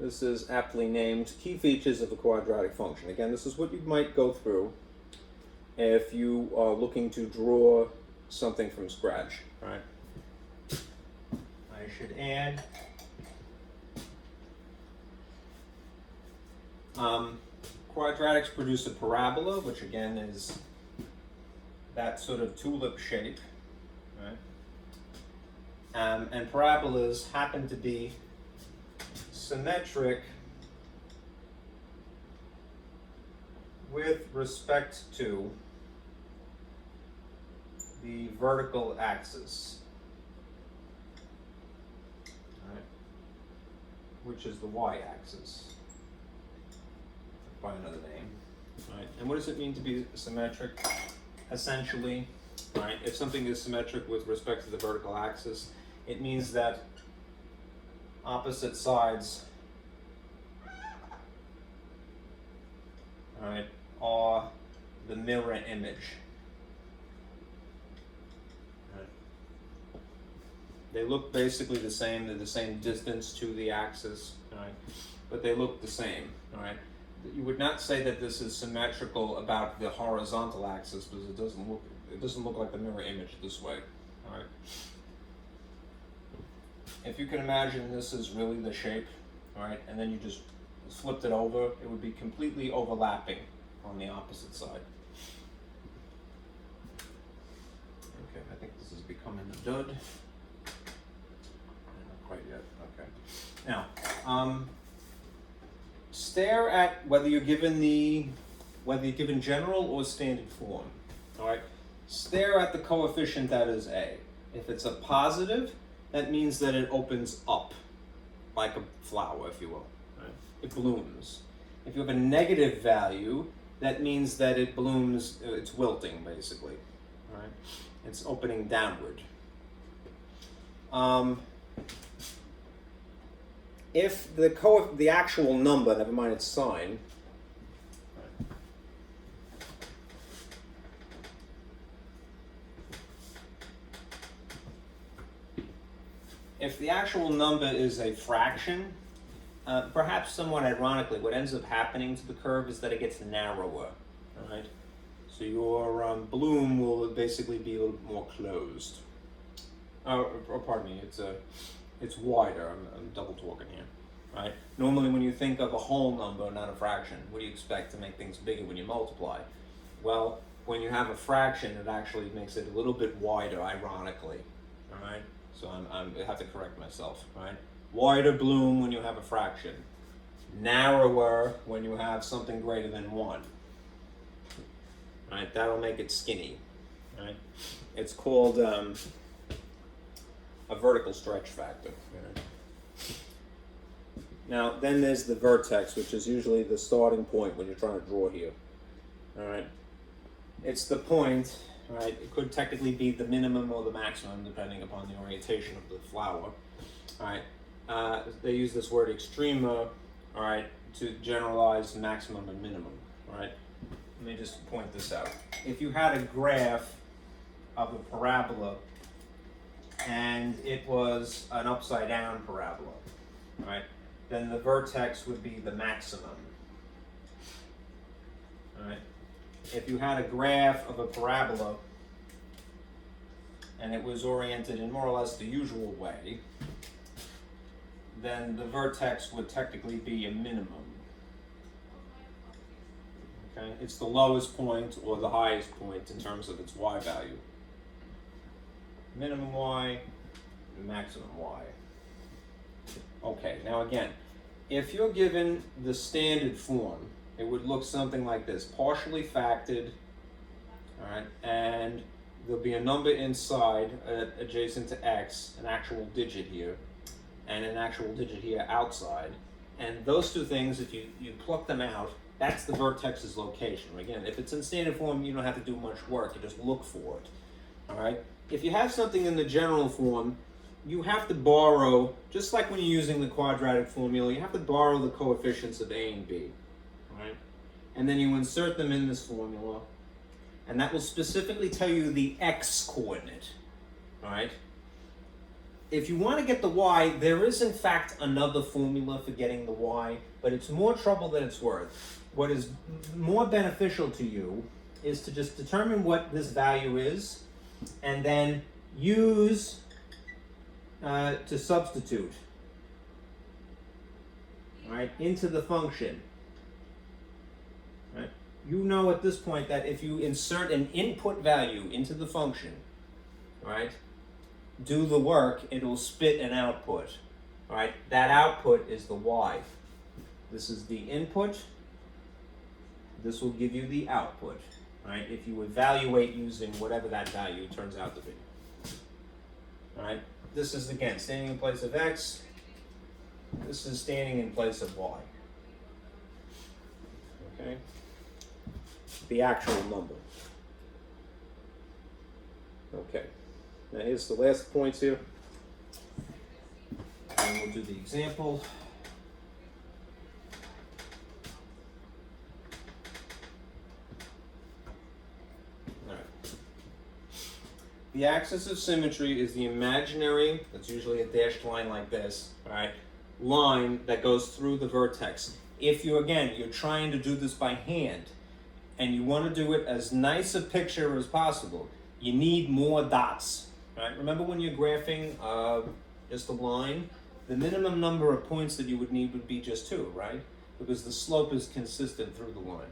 This is aptly named Key Features of a Quadratic Function. Again, this is what you might go through if you are looking to draw something from scratch, right? I should add quadratics produce a parabola, which again is that sort of tulip shape, right? And parabolas happen to be symmetric with respect to the vertical axis, right, which is the y-axis, by another name, right? And what does it mean to be symmetric? Essentially, right, if something is symmetric with respect to the vertical axis, it means that opposite sides, right, are the mirror image. They look basically the same. They're the same distance to the axis, right? But they look the same, all right? You would not say that this is symmetrical about the horizontal axis because it doesn't look like the mirror image this way, all right? If you can imagine this is really the shape, all right, and then you just flipped it over, it would be completely overlapping on the opposite side. Okay, I think this is becoming a dud. Not quite yet. Okay. Now, stare at whether you're given general or standard form. All right. Stare at the coefficient that is a. If it's a positive, that means that it opens up, like a flower, if you will. Right? It blooms. If you have a negative value, that means that it blooms. It's wilting, basically. All right. It's opening downward. If the actual number, never mind its sign, if the actual number is a fraction, perhaps somewhat ironically, what ends up happening to the curve is that it gets narrower, all right? So your balloon will basically be a little bit more closed. Or pardon me, it's wider. I'm double talking here, right? Normally when you think of a whole number, not a fraction, what do you expect to make things bigger when you multiply? Well, when you have a fraction, it actually makes it a little bit wider, ironically, all right? So I have to correct myself, right? Wider balloon when you have a fraction. Narrower when you have something greater than 1. Right? That'll make it skinny, right? It's called a vertical stretch factor. Right? Now, then there's the vertex, which is usually the starting point when you're trying to draw here, all right? It's the point, right? It could technically be the minimum or the maximum, depending upon the orientation of the flower, all right? They use this word extrema, all right, to generalize maximum and minimum, all right? Let me just point this out. If you had a graph of a parabola and it was an upside down parabola, right, then the vertex would be the maximum. All right. If you had a graph of a parabola and it was oriented in more or less the usual way, then the vertex would technically be a minimum. Okay? It's the lowest point or the highest point in terms of its y value. Minimum y, maximum y. Okay, now again, if you're given the standard form, it would look something like this, partially factored, all right, and there'll be a number inside adjacent to x, an actual digit here, and an actual digit here outside. And those two things, if you pluck them out, that's the vertex's location. Again, if it's in standard form, you don't have to do much work. You just look for it. All right? If you have something in the general form, you have to borrow, just like when you're using the quadratic formula, you have to borrow the coefficients of a and b. All right? And then you insert them in this formula, and that will specifically tell you the x coordinate. All right? If you want to get the y, there is in fact another formula for getting the y, but it's more trouble than it's worth. What is more beneficial to you is to just determine what this value is and then use to substitute, right, into the function. Right? You know at this point that if you insert an input value into the function, right, do the work, it'll spit an output. All right, that output is the y. This is the input. This will give you the output. All right, if you evaluate using whatever that value turns out to be. All right, this is again standing in place of x. This is standing in place of y. Okay, the actual number. Okay. Now here's the last points here, and we'll do the example. All right. The axis of symmetry is the imaginary, that's usually a dashed line like this, all right, line that goes through the vertex. If you're trying to do this by hand, and you want to do it as nice a picture as possible, you need more dots. Right? Remember when you're graphing just a line, the minimum number of points that you would need would be just 2, right? Because the slope is consistent through the line.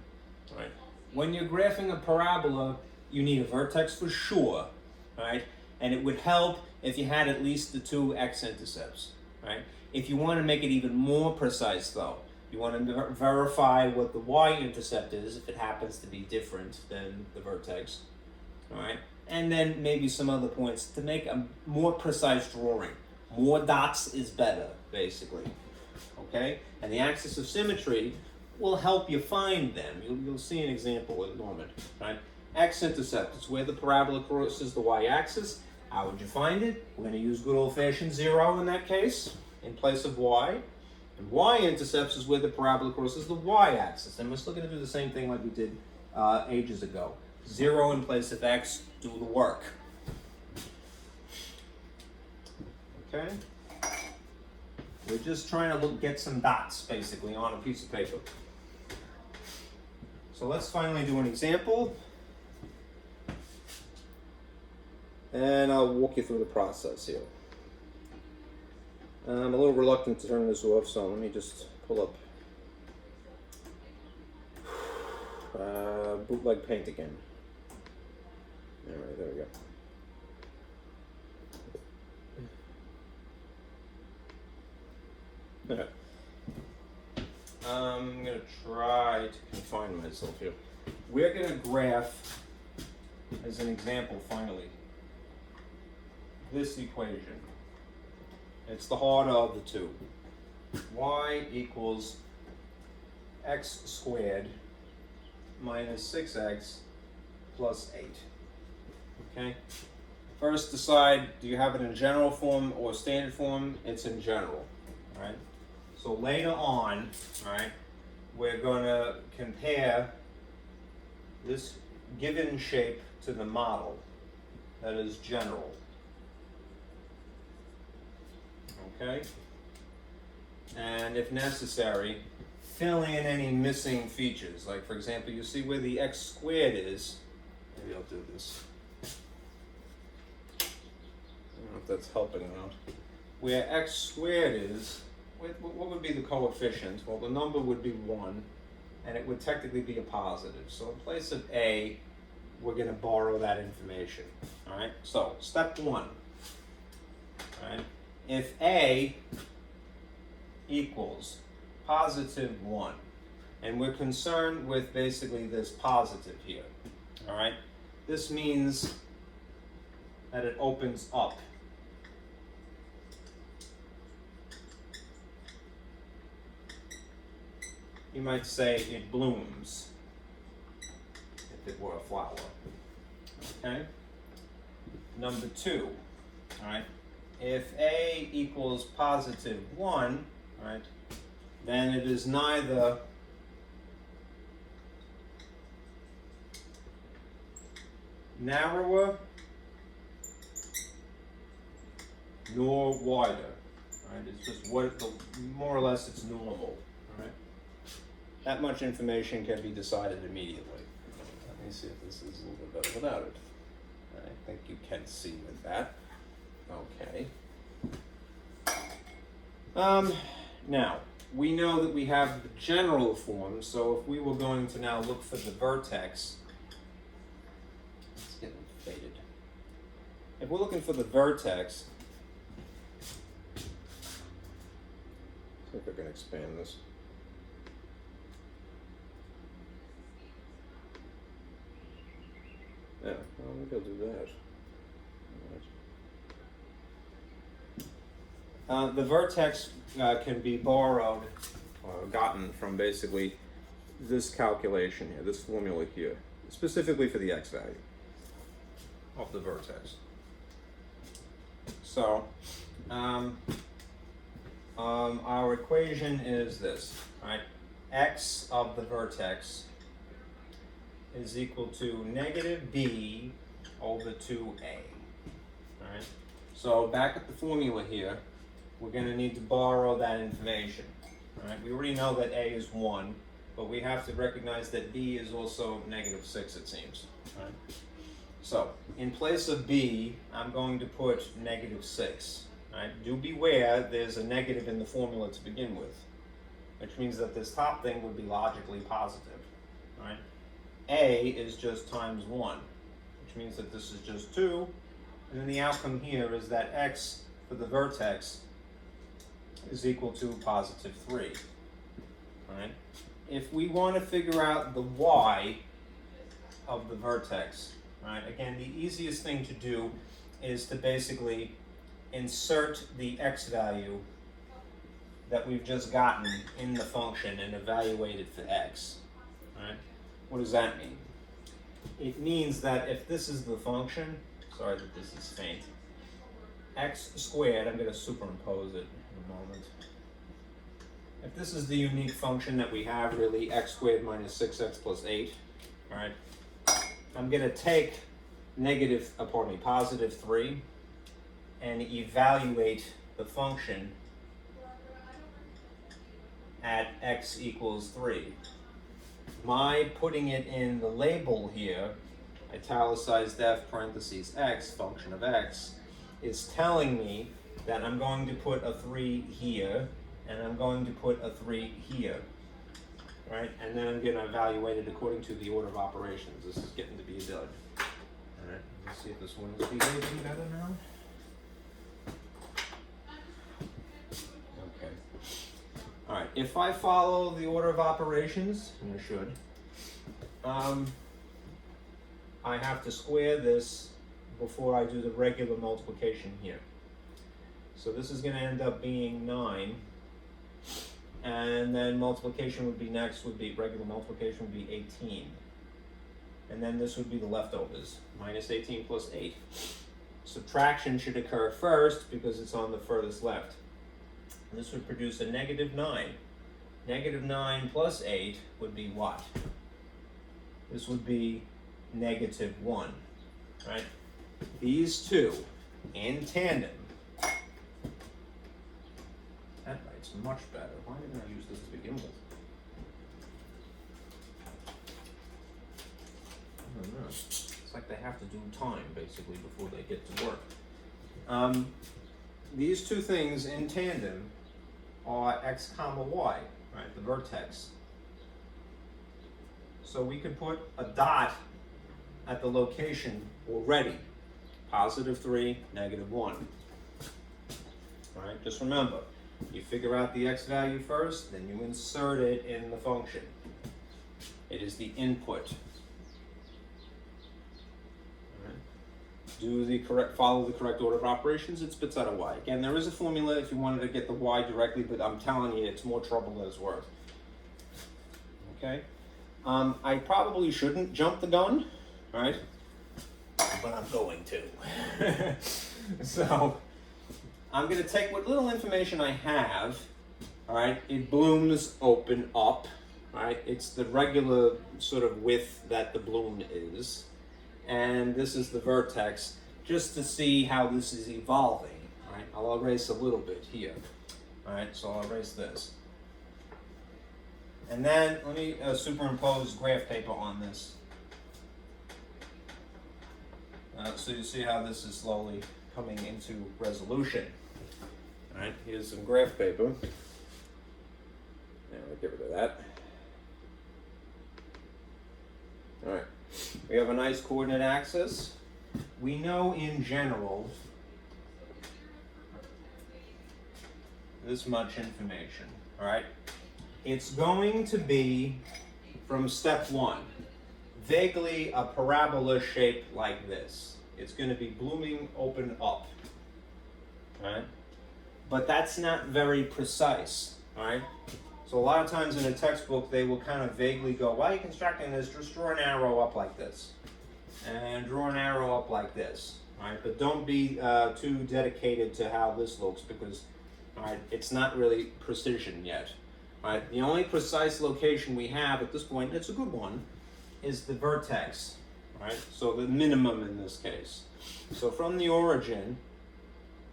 Right? When you're graphing a parabola, you need a vertex for sure, right? And it would help if you had at least the 2 X-intercepts, right? If you want to make it even more precise though, you want to verify what the Y-intercept is if it happens to be different than the vertex, all right? And then maybe some other points to make a more precise drawing. More dots is better, basically. Okay? And the axis of symmetry will help you find them. You'll see an example in a moment. Right? X-intercept is where the parabola crosses the y-axis. How would you find it? We're going to use good old-fashioned 0 in that case, in place of y. And y-intercepts is where the parabola crosses the y-axis. And we're still going to do the same thing like we did ages ago. 0 in place of x, do the work. Okay? We're just trying to get some dots, basically, on a piece of paper. So let's finally do an example. And I'll walk you through the process here. I'm a little reluctant to turn this off, so let me just pull up bootleg paint again. All right, there we go. Okay. I'm going to try to confine myself here. We're going to graph, as an example, finally, this equation. It's the harder of the two. Y equals x squared minus 6x plus 8. Okay? First decide, do you have it in general form or standard form? It's in general. All right? So later on, all right, we're going to compare this given shape to the model that is general. Okay? And if necessary, fill in any missing features. Like, for example, you see where the x squared is. Maybe I'll do this. I don't know if that's helping out. Where x squared is, what would be the coefficient? Well, the number would be 1, and it would technically be a positive. So in place of a, we're going to borrow that information. All right? So step 1. All right? If a equals positive 1, and we're concerned with basically this positive here, all right? This means that it opens up. You might say it blooms, if it were a flower, okay? Number 2, all right? If a equals positive 1, right, then it is neither narrower nor wider. Right? It's just more or less it's normal. Right? That much information can be decided immediately. Let me see if this is a little bit better without it. I think you can see with that. Okay. Now, we know that we have the general form, so if we were going to now look for the vertex, let's get it faded. If we're looking for the vertex, see if I can expand this. Yeah, well, maybe I'll do that. The vertex can be borrowed or gotten from basically this calculation here, this formula here, specifically for the x value of the vertex. So our equation is this, right? X of the vertex is equal to negative b over 2a. All right. So back at the formula here, we're going to need to borrow that information. All right. We already know that a is 1, but we have to recognize that b is also negative 6, it seems. All right. So in place of b, I'm going to put negative 6. All right. Do beware, there's a negative in the formula to begin with, which means that this top thing would be logically positive. All right. A is just times 1, which means that this is just 2, and then the outcome here is that x for the vertex is equal to positive 3. All right. If we want to figure out the y of the vertex, right, again, the easiest thing to do is to basically insert the x value that we've just gotten in the function and evaluate it for x. All right. What does that mean? It means that if this is the function, sorry that this is faint, x squared, I'm going to superimpose it in a moment. If this is the unique function that we have, really, x squared minus 6x plus 8, all right, I'm going to take positive 3 and evaluate the function at x equals 3. My putting it in the label here, italicized f parentheses x, function of x, is telling me that I'm going to put a 3 here, and I'm going to put a 3 here, right? And then I'm going to evaluate it according to the order of operations. This is getting to be a dud. All right, let's see if this one's behaving better now. Okay. All right, if I follow the order of operations, and I should, I have to square this before I do the regular multiplication here. So this is going to end up being 9, and then multiplication would be next, would be regular multiplication would be 18. And then this would be the leftovers, minus 18 plus 8. Subtraction should occur first because it's on the furthest left. And this would produce a negative 9. Negative 9 plus 8 would be what? This would be negative 1, right? These two in tandem. That writes much better. Why didn't I use this to begin with? I don't know. It's like they have to do time, basically, before they get to work. These two things in tandem are x comma y, right? The vertex. So we could put a dot at the location already. Positive 3, negative 1. All right, just remember, you figure out the x value first, then you insert it in the function. It is the input. Do the correct, follow the correct order of operations, it spits out a y. Again, there is a formula if you wanted to get the y directly, but I'm telling you, it's more trouble than it's worth. Okay? I probably shouldn't jump the gun, right? But I'm going to. So, I'm going to take what little information I have, all right? It blooms open up, right? It's the regular sort of width that the bloom is. And this is the vertex, just to see how this is evolving. Right? I'll erase a little bit here. All right, so I'll erase this. And then let me superimpose graph paper on this. So you see how this is slowly coming into resolution. All right, here's some graph paper. Now I'll get rid of that. All right. We have a nice coordinate axis. We know in general this much information, all right? It's going to be, from step 1, vaguely a parabola shape like this. It's going to be blooming open up, all right? But that's not very precise, all right? So a lot of times in a textbook, they will kind of vaguely go, while you're constructing this, just draw an arrow up like this. And draw an arrow up like this. All right? But don't be too dedicated to how this looks because all right, it's not really precision yet. All right? The only precise location we have at this point, and it's a good one, is the vertex. All right? So the minimum in this case. So from the origin,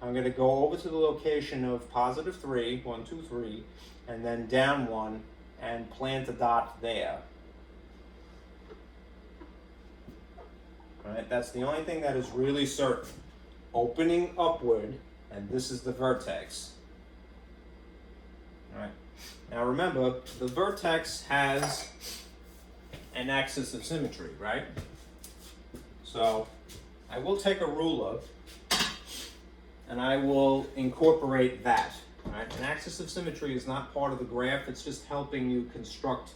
I'm going to go over to the location of positive 3, 1, 2, 3, and then down 1, and plant a dot there. All right, that's the only thing that is really certain. Opening upward, and this is the vertex. All right. Now remember, the vertex has an axis of symmetry, right? So I will take a ruler, and I will incorporate that. Right? An axis of symmetry is not part of the graph, it's just helping you construct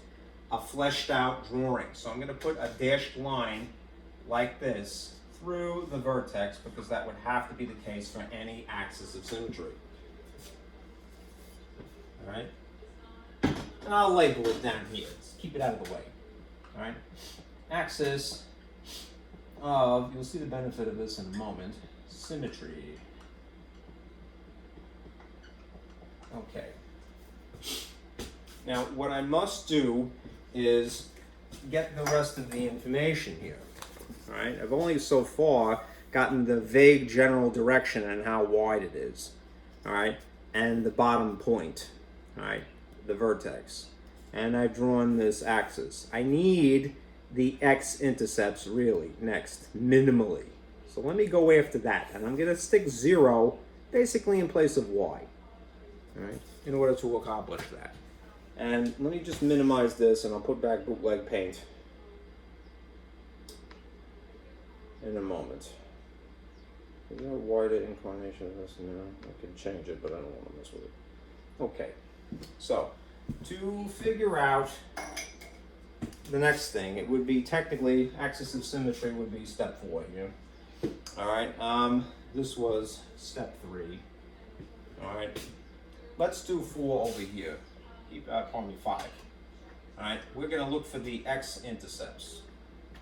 a fleshed out drawing. So I'm going to put a dashed line like this through the vertex because that would have to be the case for any axis of symmetry. All right? And I'll label it down here. Let's keep it out of the way. All right? Axis of, you'll see the benefit of this in a moment, symmetry. Okay. Now, what I must do is get the rest of the information here. All right? I've only so far gotten the vague general direction and how wide it is. All right? And the bottom point. All right? the vertex. And I've drawn this axis. I need the X-intercepts really next, minimally. So let me go after that. And I'm going to stick 0 basically in place of y, all right, in order to accomplish that. And let me just minimize this, and I'll put back bootleg paint in a moment. Is there a wider inclination of this? No, I can change it, but I don't want to mess with it. Okay, so to figure out the next thing, it would be technically axis of symmetry would be step 4 here. All right, this was step 3. All right, let's do 4 over here. Pardon me, 5. All right, we're going to look for the X-intercepts.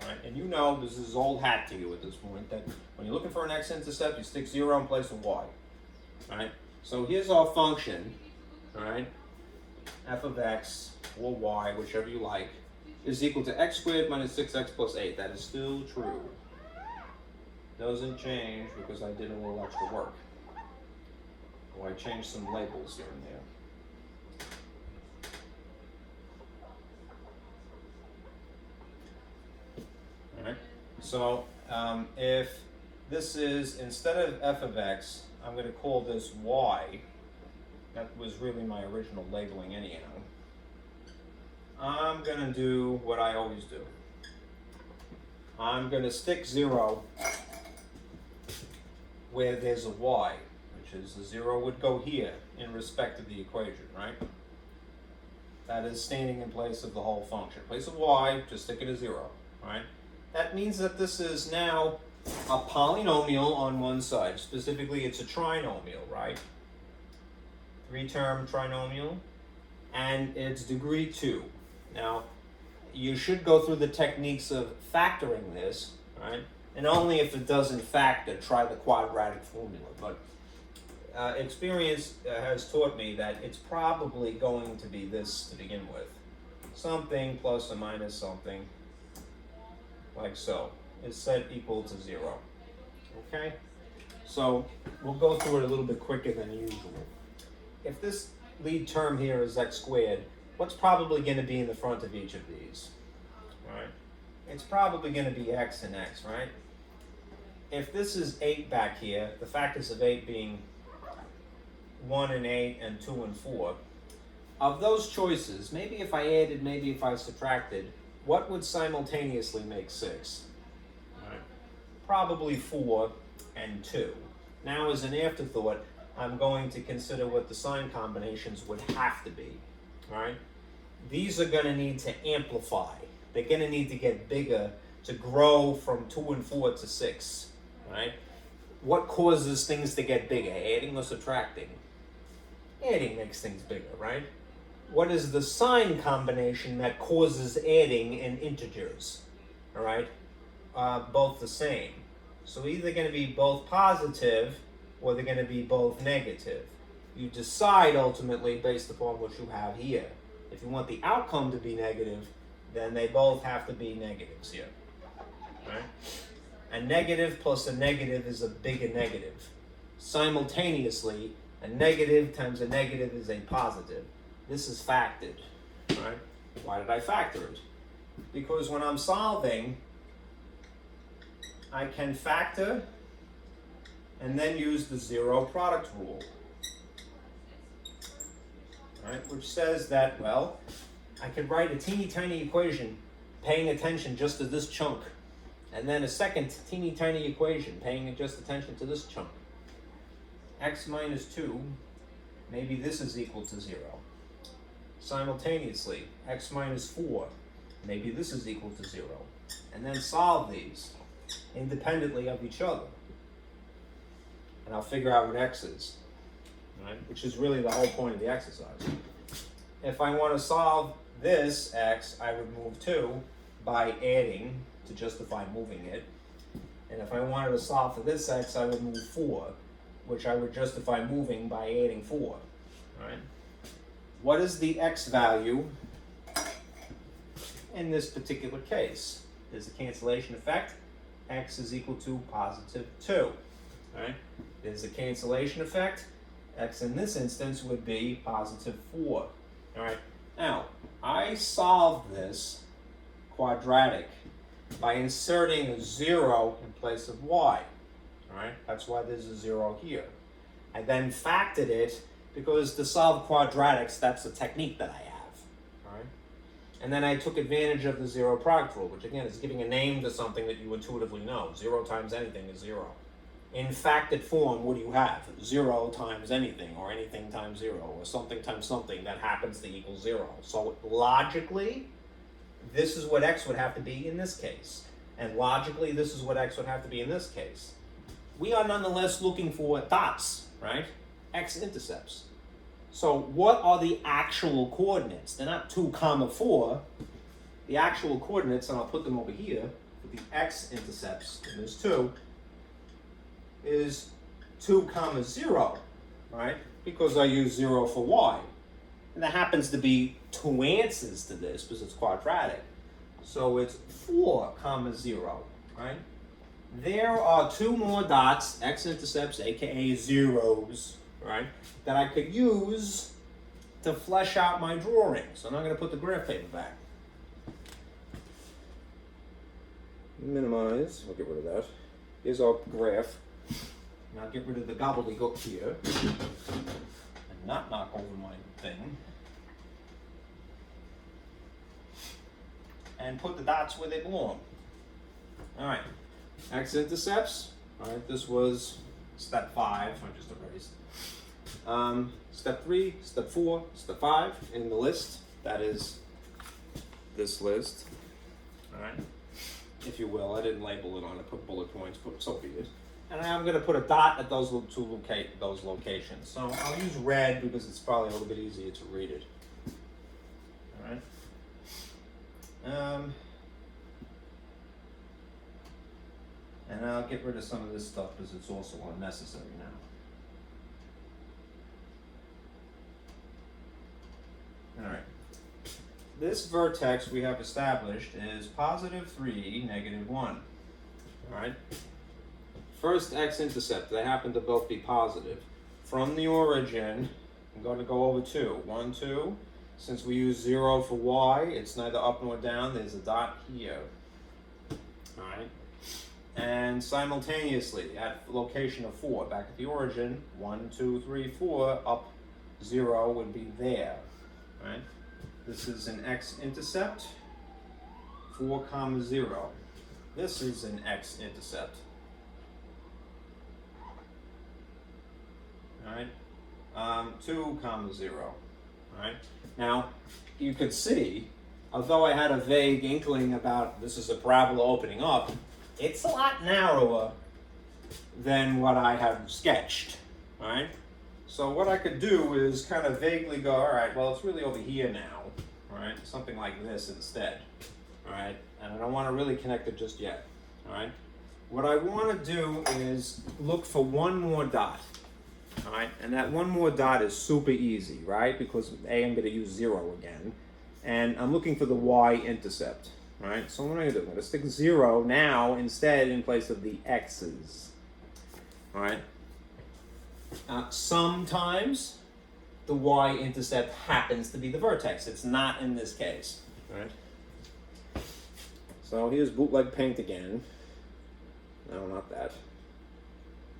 All right, and you know this is old hat to you at this point that when you're looking for an X-intercept, you stick 0 in place of y. All right, so here's our function. All right, f of x or y, whichever you like, is equal to x squared minus 6x plus 8. That is still true. Doesn't change because I did a little extra work. Or I changed some labels here and there. Alright, so if this is, instead of f of x, I'm going to call this y. That was really my original labeling anyhow. I'm going to do what I always do. I'm going to stick 0 where there's a y, which is the 0 would go here in respect of the equation, right? That is standing in place of the whole function. In place of y, just stick it as 0, right? That means that this is now a polynomial on one side. Specifically, it's a trinomial, right? 3-term trinomial, and it's degree 2. Now, you should go through the techniques of factoring this, right? And only if it doesn't factor, try the quadratic formula. But experience has taught me that it's probably going to be this to begin with. Something plus or minus something, like so, is set equal to 0. Okay? So we'll go through it a little bit quicker than usual. If this lead term here is x squared, what's probably going to be in the front of each of these? All right? It's probably going to be x and x, right? If this is 8 back here, the factors of 8 being 1 and 8 and 2 and 4, of those choices, maybe if I added, maybe if I subtracted, what would simultaneously make 6? All right. Probably 4 and 2. Now, as an afterthought, I'm going to consider what the sign combinations would have to be. All right? These are going to need to amplify. They're going to need to get bigger to grow from 2 and 4 to 6. Right? What causes things to get bigger? Adding or subtracting? Adding makes things bigger, right? What is the sign combination that causes adding in integers? All right? Both the same. So either going to be both positive or they're going to be both negative. You decide ultimately based upon what you have here. If you want the outcome to be negative, then they both have to be negatives here. Right? A negative plus a negative is a bigger negative. Simultaneously, a negative times a negative is a positive. This is factored. Right? Why did I factor it? Because when I'm solving, I can factor and then use the zero product rule. Right? Which says that, well, I could write a teeny tiny equation paying attention just to this chunk, and then a second teeny tiny equation paying just attention to this chunk. X minus 2, maybe this is equal to 0. Simultaneously, x minus 4, maybe this is equal to 0. And then solve these independently of each other. And I'll figure out what x is, right? Which is really the whole point of the exercise. If I want to solve this x, I would move 2 by adding to justify moving it. And if I wanted to solve for this x, I would move 4, which I would justify moving by adding 4. Right? What is the x value in this particular case? There's a cancellation effect. X is equal to positive 2. Right? There's a cancellation effect. X in this instance would be positive 4. All right. Now, I solved this quadratic by inserting a 0 in place of y. All right. That's why there's a 0 here. I then factored it because to solve quadratics, that's a technique that I have. All right. And then I took advantage of the zero product rule, which again is giving a name to something that you intuitively know. 0 times anything is 0. In factored form, what do you have? 0 times anything, or anything times 0, or something times something that happens to equal 0. So logically, this is what x would have to be in this case. And logically, this is what x would have to be in this case. We are nonetheless looking for dots, right? X-intercepts. So what are the actual coordinates? They're not 2, 4. The actual coordinates, and I'll put them over here, for the x-intercepts, and there's 2, is 2, 0, right? Because I use 0 for y. And there happens to be 2 answers to this because it's quadratic. So it's 4, 0, right? There are 2 more dots, x-intercepts, aka zeros, right, that I could use to flesh out my drawing. So I'm not going to put the graph paper back. Minimize, I'll get rid of that. Here's our graph. Now get rid of the gobbledygook here and not knock over my thing. And put the dots where they belong. All right, x-intercepts. All right, this was step 5. I just erased. Step 3, step 4, step 5 in the list. That is this list. All right, if you will. I didn't label it on it. Put bullet points. But so be it. And I'm going to put a dot at those those locations. So I'll use red because it's probably a little bit easier to read it. All right. And I'll get rid of some of this stuff because it's also unnecessary now. All right. This vertex we have established is +3, -1. All right. First x-intercept, they happen to both be positive. From the origin, I'm going to go over 2. 1, 2. Since we use 0 for y, it's neither up nor down. There's a dot here. All right. And simultaneously, at location of 4, back at the origin, 1, 2, 3, 4, up 0 would be there. All right. This is an x-intercept, 4, 0. This is an x-intercept. All right, 2, 0. All right. Now, you could see, although I had a vague inkling about this is a parabola opening up, it's a lot narrower than what I have sketched. All right. So what I could do is kind of vaguely go, all right, well, it's really over here now. All right, something like this instead. All right, and I don't want to really connect it just yet. All right. What I want to do is look for one more dot. All right, and that one more dot is super easy, right? Because A, I'm going to use 0 again, and I'm looking for the y-intercept, right? So what am I going to do? I'm going to stick 0 now instead in place of the x's, all right? Sometimes the y-intercept happens to be the vertex. It's not in this case, all right? So here's bootleg paint again. No, not that.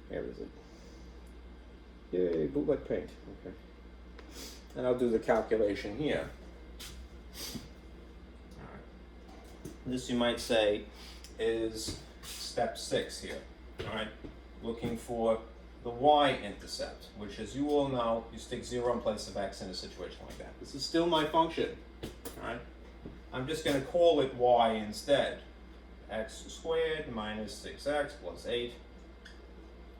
Where is it? Yay, bootleg paint. Okay. And I'll do the calculation here. All right. This, you might say, is step 6 here. All right. Looking for the y-intercept, which, as you all know, you stick 0 in place of x in a situation like that. This is still my function. All right. I'm just going to call it y instead. X squared minus 6x plus 8.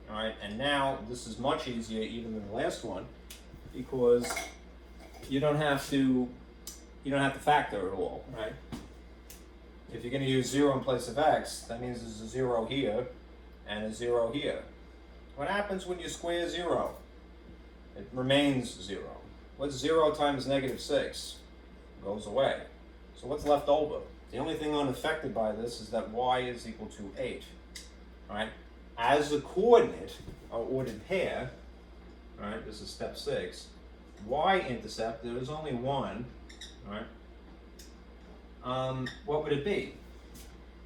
All right, and now this is much easier even than the last one because you don't have to factor it all, right? If you're going to use 0 in place of x, that means there's a 0 here and a 0 here. What happens when you square 0? It remains 0. What's 0 times -6? Goes away. So what's left over? The only thing unaffected by this is that y is equal to 8. All right. As a coordinate, or ordered pair, all right, this is step 6, y-intercept, there is only one, right? What would it be?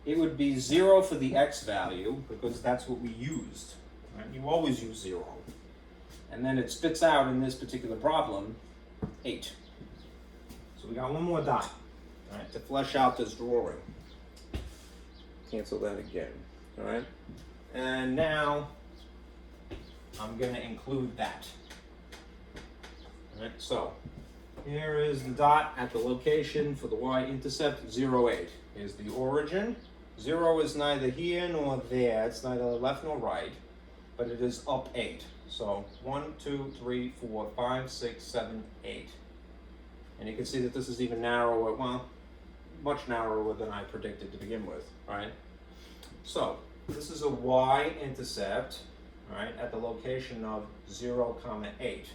It would be 0 for the x value, because that's what we used. Right? You always use 0. And then it spits out in this particular problem 8. So we got one more dot, right, to flesh out this drawing. Cancel that again, all right? And now I'm going to include that. All right, so here is the dot at the location for the y-intercept, 0, 8. Here's the origin. 0 is neither here nor there. It's neither left nor right, but it is up 8. So 1, 2, 3, 4, 5, 6, 7, 8. And you can see that this is even narrower, well, much narrower than I predicted to begin with, right? So this is a y-intercept, right, at the location of 0, 8.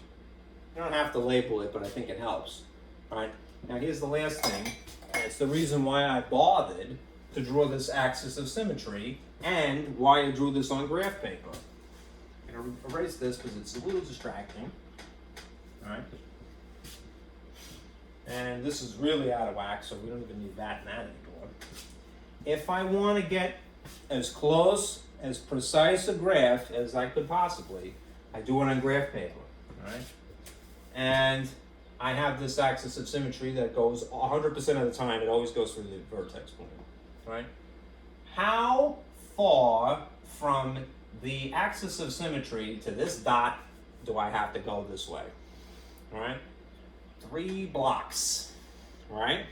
You don't have to label it, but I think it helps, right? Now here's the last thing, and it's the reason why I bothered to draw this axis of symmetry and why I drew this on graph paper. I'm going to erase this because it's a little distracting, all right? And this is really out of whack, so we don't even need that and that anymore. If I want to get as close, as precise a graph as I could possibly, I do it on graph paper, all right? And I have this axis of symmetry that goes 100% of the time, it always goes through the vertex point, right? How far from the axis of symmetry to this dot do I have to go this way, all right? 3 blocks, right,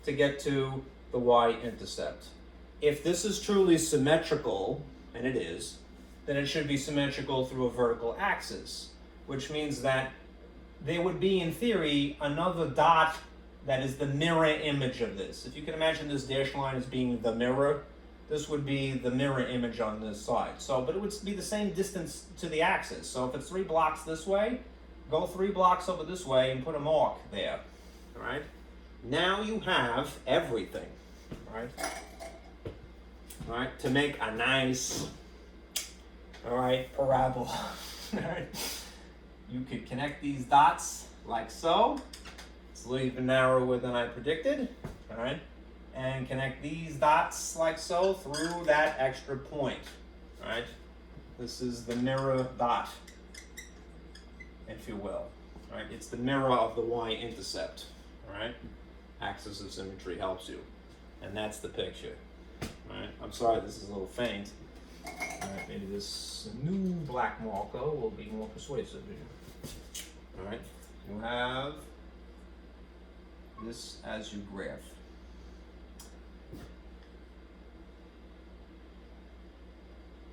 to get to the y-intercept. If this is truly symmetrical, and it is, then it should be symmetrical through a vertical axis, which means that there would be, in theory, another dot that is the mirror image of this. If you can imagine this dashed line as being the mirror, this would be the mirror image on this side. So, but it would be the same distance to the axis. So if it's 3 blocks this way, go 3 blocks over this way and put a mark there, all right? Now you have everything, all right? All right, to make a nice, all right, parabola, all right? You could connect these dots like so. It's a little even narrower than I predicted, all right? And connect these dots like so through that extra point, all right? This is the mirror dot, if you will, all right? It's the mirror of the y-intercept, all right? Axis of symmetry helps you, and that's the picture, all right? I'm sorry, this is a little faint. All right, maybe this new black marker will be more persuasive here. All right, you have this as your graph.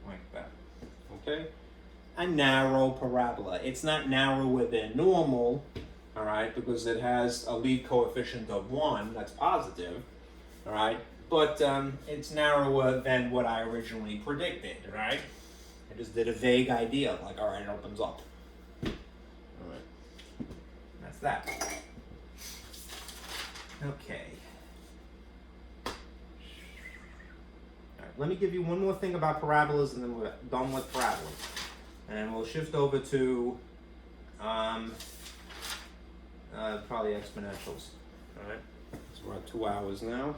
Like that, okay? A narrow parabola. It's not narrower than normal, all right, because it has a lead coefficient of 1, that's positive, all right? But it's narrower than what I originally predicted, right? I just did a vague idea, like, all right, it opens up. All right, that's that. Okay. All right, let me give you one more thing about parabolas, and then we're done with parabolas. And we'll shift over to probably exponentials. All right, so we're at 2 hours now.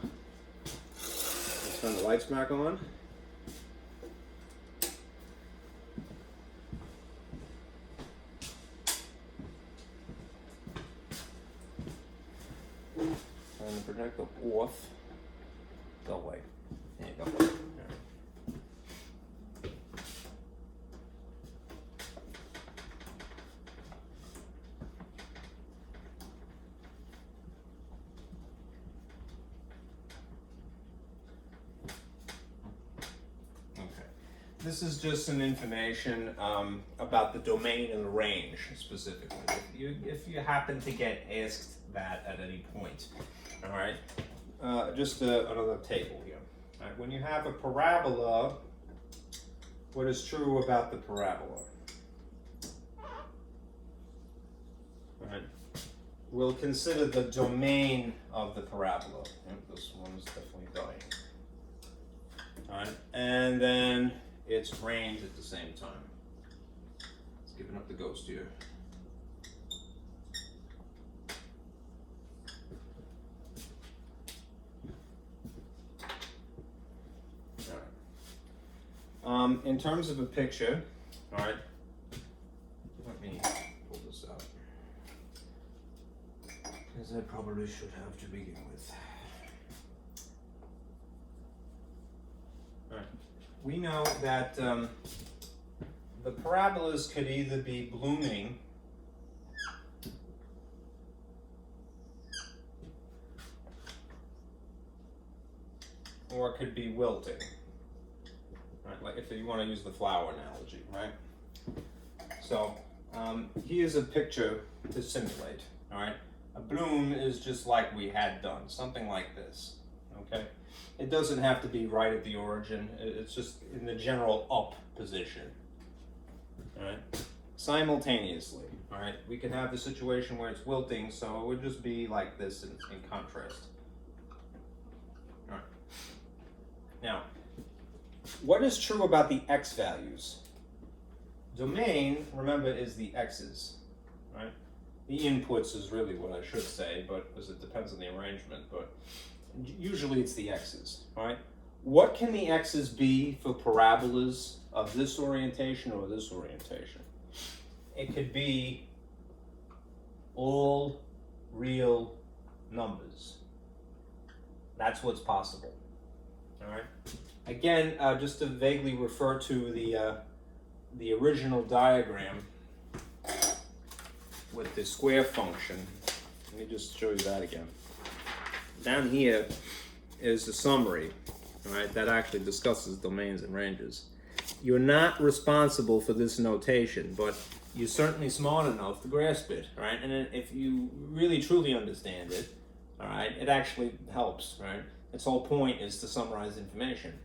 Let's turn the lights back on. And the projector off. Go away. There you go. All right. This is just some information about the domain and the range specifically. If you happen to get asked that at any point, all right? Just another table here. All right, when you have a parabola, what is true about the parabola? All right. We'll consider the domain of the parabola. This one's definitely dying. All right, and then its range at the same time. It's giving up the ghost here. in terms of a picture, all right, let me pull this out, because I probably should have to begin with. All right. We know that the parabolas could either be blooming or it could be wilting. Right, like if you want to use the flower analogy, right? So here's a picture to simulate, all right? A bloom is just like we had done, something like this, okay? It doesn't have to be right at the origin, it's just in the general up position, all right? Simultaneously, all right? We can have the situation where it's wilting, so it would just be like this in contrast. All right. Now, what is true about the x values? Domain, remember, is the x's, right? The inputs is really what I should say, but because it depends on the arrangement, but usually it's the x's, right? What can the x's be for parabolas of this orientation or this orientation? It could be all real numbers. That's what's possible, all right? Again, just to vaguely refer to the original diagram with the square function. Let me just show you that again. Down here is the summary, all right, that actually discusses domains and ranges. You're not responsible for this notation, but you're certainly smart enough to grasp it, right? And if you really truly understand it, all right, it actually helps, right? Its whole point is to summarize information.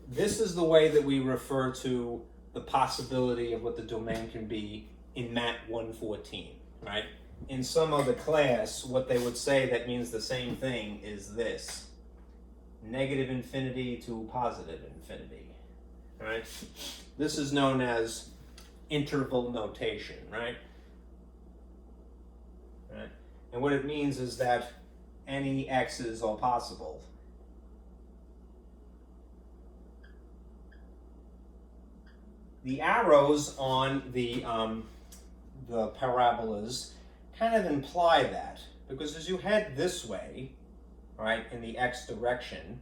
This is the way that we refer to the possibility of what the domain can be in MAT-114, right? In some other class, what they would say that means the same thing is this: negative infinity to positive infinity, right? This is known as interval notation, right? Right? And what it means is that any x's are possible. The arrows on the parabolas kind of imply that, because as you head this way, right, in the x direction,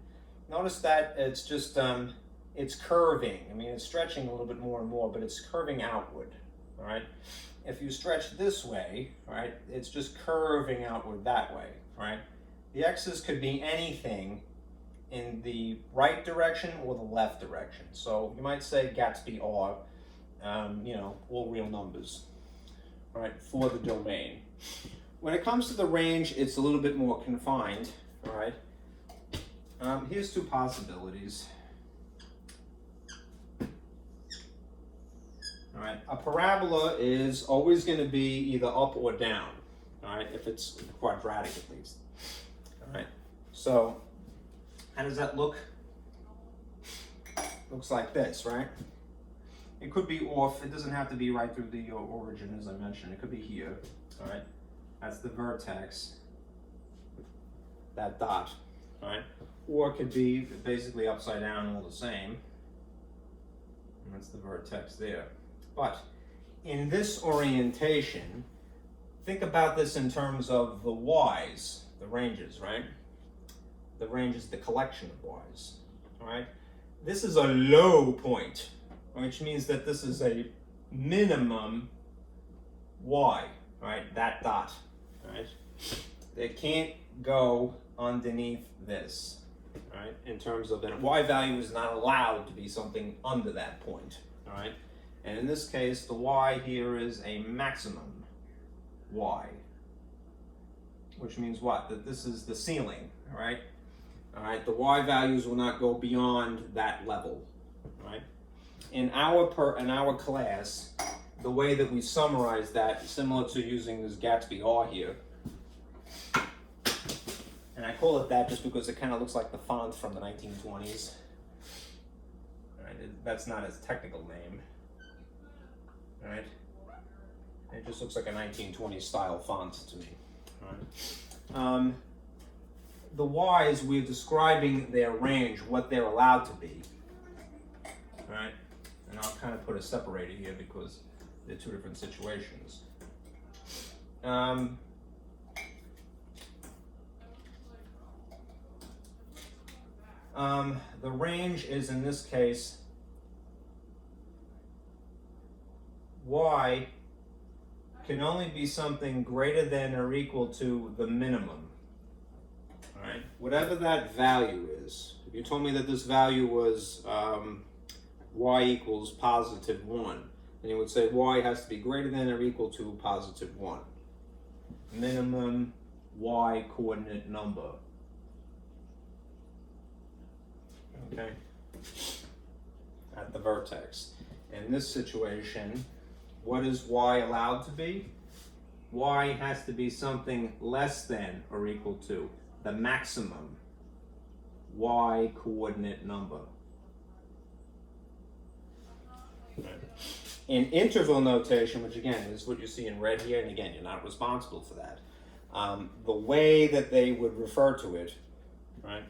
notice that it's just it's curving. I mean, it's stretching a little bit more and more, but it's curving outward, all right? If you stretch this way, right, it's just curving outward that way, right? The x's could be anything in the right direction or the left direction. So you might say Gatsby are, you know, all real numbers, right, for the domain. When it comes to the range, it's a little bit more confined, all right? Here's two possibilities. All right, a parabola is always going to be either up or down, all right, if it's quadratic at least. All right, so how does that look? Looks like this, right? It could be off. It doesn't have to be right through the origin, as I mentioned. It could be here, all right? That's the vertex, that dot, all right? Or it could be basically upside down, all the same. And that's the vertex there. But in this orientation, think about this in terms of the y's, the ranges, right? The range is the collection of y's, all right? This is a low point, which means that this is a minimum y, right? That dot, right? It can't go underneath this, right? In terms of that, y value is not allowed to be something under that point, all right? And in this case, the y here is a maximum y, which means what? That this is the ceiling, all right? All right, the y values will not go beyond that level, right? In our class, the way that we summarize that, similar to using this Gatsby R here, and I call it that just because it kind of looks like the font from the 1920s. All right, that's not its technical name, all right? It just looks like a 1920s style font to me, all right? The y's, we're describing their range, what they're allowed to be. kind of put a separator here because they're two different situations. The range is, in this case, y can only be something greater than or equal to the minimum. All right, whatever that value is. If you told me that this value was y equals positive 1, then you would say y has to be greater than or equal to positive 1. Minimum y coordinate number. Okay, at the vertex. In this situation, what is y allowed to be? Y has to be something less than or equal to the maximum y coordinate number. In interval notation, which again is what you see in red here, and again, you're not responsible for that. The way that they would refer to it, right,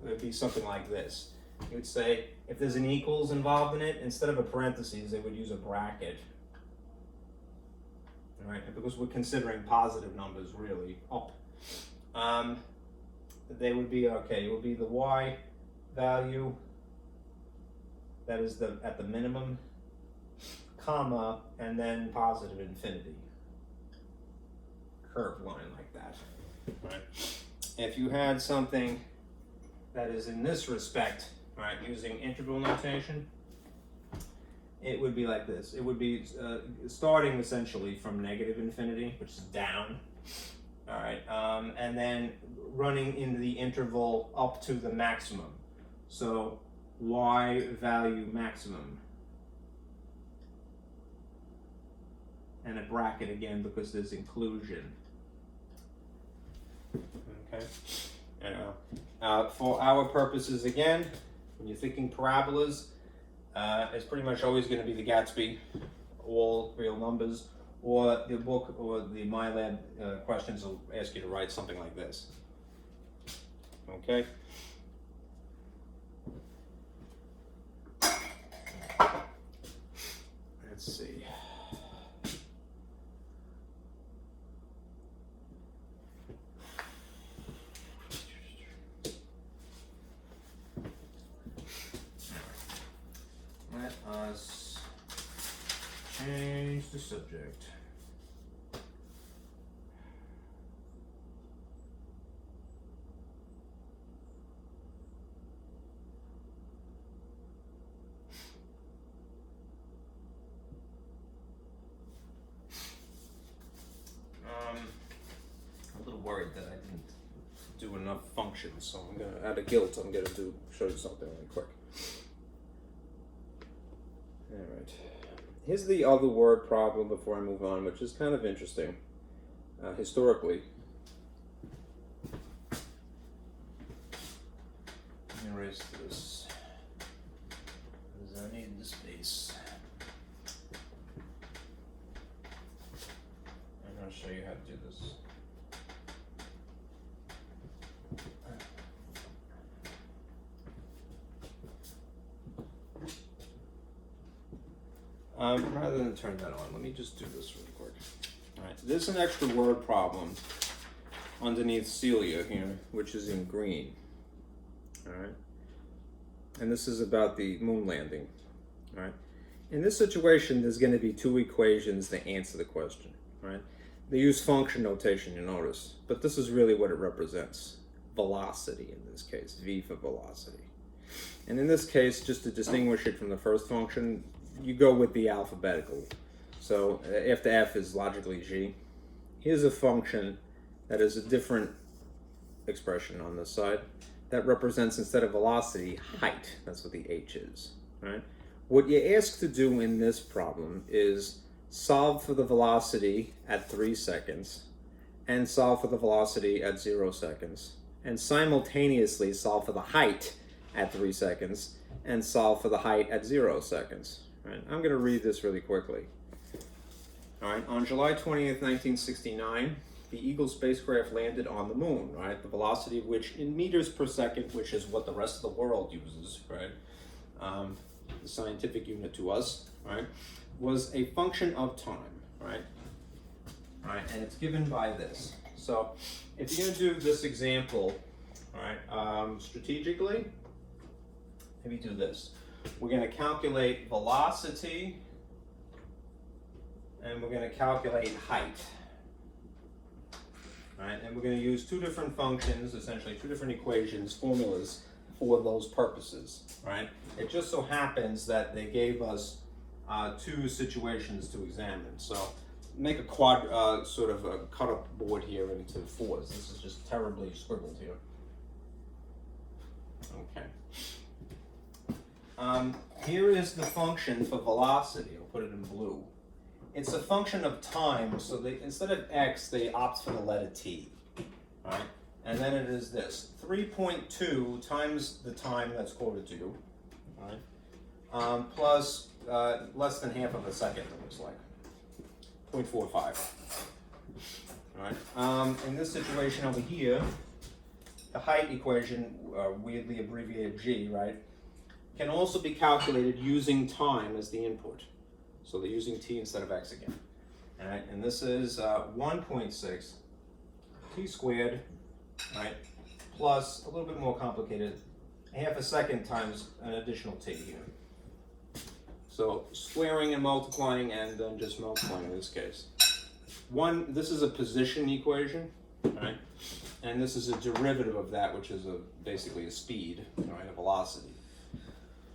would be something like this. You would say, if there's an equals involved in it, instead of a parentheses, they would use a bracket. All right, because we're considering positive numbers really up. They would be, okay, it would be the y value, that is at the minimum, comma, and then positive infinity. Curved line like that. Right. If you had something that is in this respect, right, using interval notation, it would be like this. It would be starting essentially from negative infinity, which is down, all right, and then running into the interval up to the maximum. So y value maximum, and a bracket again because there's inclusion. Okay. For our purposes again, when you're thinking parabolas, it's pretty much always going to be the Gatsby, all real numbers, or the book or the MyLab questions will ask you to write something like this. Okay? Let's see. Let us change the subject. I'm a little worried that I didn't do enough functions, so I'm gonna, out of guilt, I'm gonna show you something really quick. All right. Here's the other word problem before I move on, which is kind of interesting historically. Let me erase this because I need the space. I'm going to show you how to do this. Rather than turn that on, let me just do this really quick. All right, there's an extra word problem underneath Celia here, which is in green. All right, and this is about the moon landing. All right, in this situation, there's going to be two equations that answer the question. Right, they use function notation, you notice, but this is really what it represents: velocity in this case, v for velocity. And in this case, just to distinguish it from the first function, you go with the alphabetical. So after f is logically g. Here's a function that is a different expression on this side that represents, instead of velocity, height. That's what the h is, right? What you're asked to do in this problem is solve for the velocity at 3 seconds and solve for the velocity at 0 seconds, and simultaneously solve for the height at 3 seconds and solve for the height at 0 seconds. Right, I'm going to read this really quickly. All right, on July 20th, 1969, the Eagle spacecraft landed on the moon, right? The velocity of which in meters per second, which is what the rest of the world uses, right? the scientific unit to us, right, was a function of time, right? All right, and it's given by this. So if you're going to do this example, all right, strategically, maybe do this. We're going to calculate velocity, and we're going to calculate height. All right, and we're going to use two different functions, essentially two different equations, formulas for those purposes. Right? It just so happens that they gave us two situations to examine. So make a sort of a cut-up board here into fours. This is just terribly scribbled here. Okay. Here is the function for velocity. I'll put it in blue. It's a function of time, so instead of x, they opt for the letter t. Right? And then it is this, 3.2 times the time that's quoted to you, right? Plus less than half of a second, it looks like, 0.45. Right? In this situation over here, the height equation, weirdly abbreviated g, right, can also be calculated using time as the input. So they're using t instead of x again. All right, and this is 1.6 t squared, right, plus a little bit more complicated, half a second times an additional t here. So squaring and multiplying, and then just multiplying in this case. This is a position equation, right, and this is a derivative of that, which is basically a speed, right, a velocity.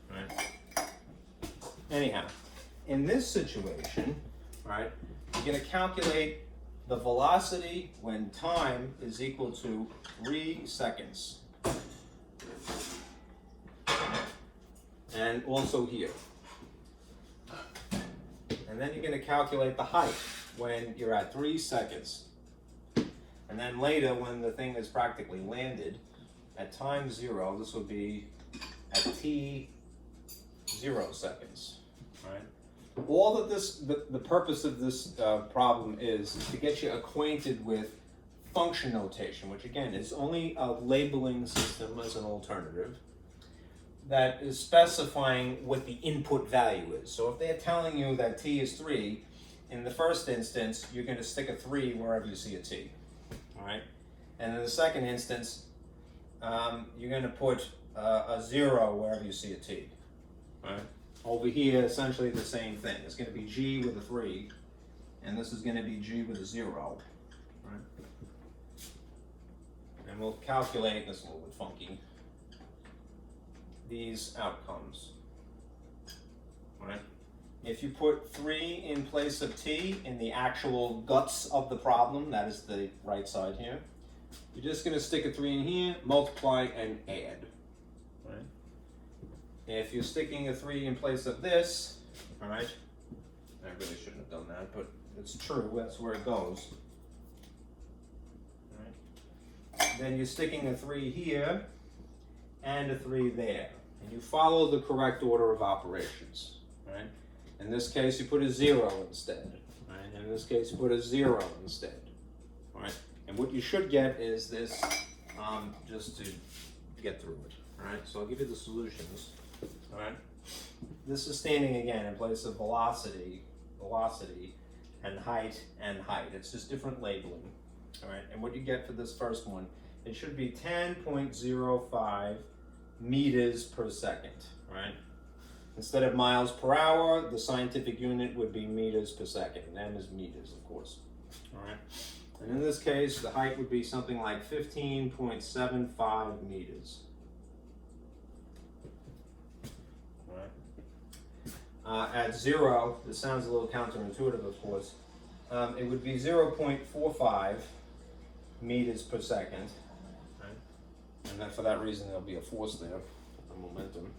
Right. Anyhow, in this situation, right, you're going to calculate the velocity when time is equal to 3 seconds. And also here. And then you're going to calculate the height when you're at 3 seconds. And then later, when the thing is practically landed, at time 0, this would be at t 0 seconds. Right? All of this, the purpose of this problem is to get you acquainted with function notation, which again is only a labeling system as an alternative that is specifying what the input value is. So if they're telling you that t is 3, in the first instance, you're going to stick a 3 wherever you see a t. All right? And in the second instance, you're going to put a 0 wherever you see a t. All right? Over here, essentially the same thing. It's going to be g with a 3, and this is going to be g with a 0. Right? And we'll calculate, this is a little bit funky, these outcomes. Right? If you put 3 in place of t in the actual guts of the problem, that is the right side here, you're just going to stick a 3 in here, multiply, and add. Right? If you're sticking a 3 in place of this, all right, I really shouldn't have done that, but it's true, that's where it goes. All right. Then you're sticking a 3 here and a 3 there. And you follow the correct order of operations. Right? In this case, you put a 0 instead. Right? And in this case, you put a 0 instead. All right? And what you should get is this, just to get through it. All right? So I'll give you the solutions. All right. This is standing again in place of velocity, and height. It's just different labeling. All right. And what you get for this first one, it should be 10.05 meters per second. Right. Instead of miles per hour, the scientific unit would be meters per second. And M is meters, of course. All right. And in this case, the height would be something like 15.75 meters. At 0, this sounds a little counterintuitive, of course, it would be 0.45 meters per second. Right? And then for that reason, there'll be a force there, a momentum.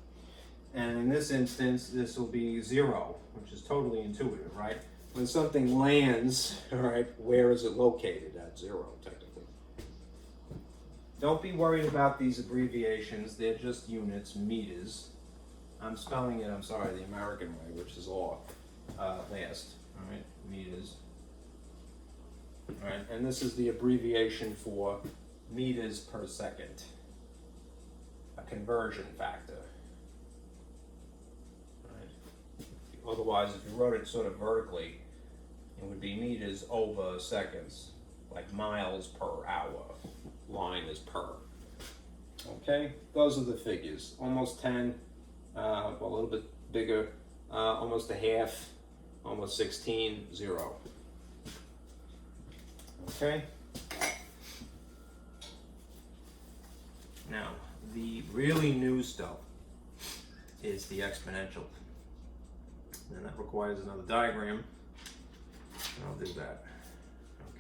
And in this instance, this will be 0, which is totally intuitive, right? When something lands, all right, where is it located? At 0, technically. Don't be worried about these abbreviations. They're just units, meters. I'm spelling it, I'm sorry, the American way, which is off last, all right, meters. All right, and this is the abbreviation for meters per second, a conversion factor. otherwise, if you wrote it sort of vertically, it would be meters over seconds, like miles per hour. Line is per. Okay, those are the figures. Almost 10, well, a little bit bigger, almost a half, almost 16, 0. Okay. Now, the really new stuff is the exponential. And that requires another diagram. And I'll do that.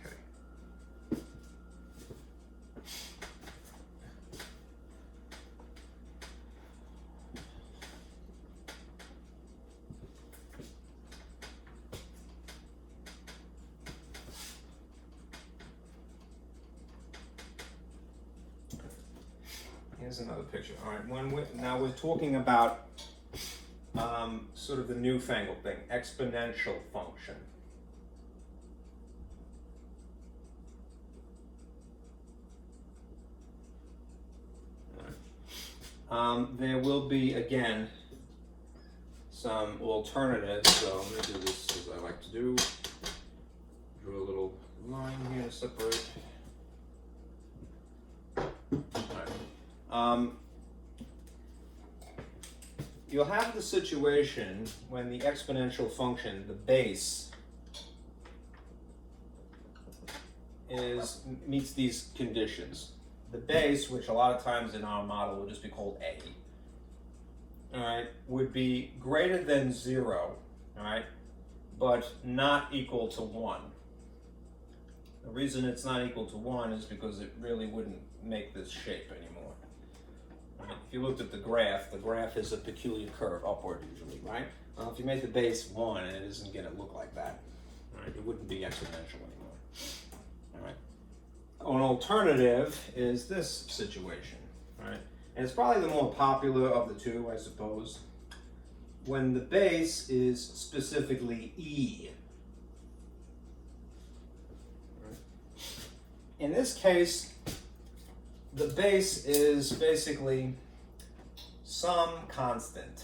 Okay. Here's another picture. All right, now we're talking about sort of the newfangled thing, exponential function. There will be, again, some alternatives, so I'm going to do this as I like to do. Draw a little line here to separate. All right. You'll have the situation when the exponential function, the base, meets these conditions. The base, which a lot of times in our model would just be called a, all right, would be greater than 0, all right, but not equal to 1. The reason it's not equal to 1 is because it really wouldn't make this shape anymore. Right? If you looked at the graph is a peculiar curve upward usually, right? Well, if you made the base 1, it isn't going to look like that. Right? It wouldn't be exponential anymore. All right. An alternative is this situation, right? And it's probably the more popular of the two, I suppose. When the base is specifically e. Right? In this case, the base is basically some constant,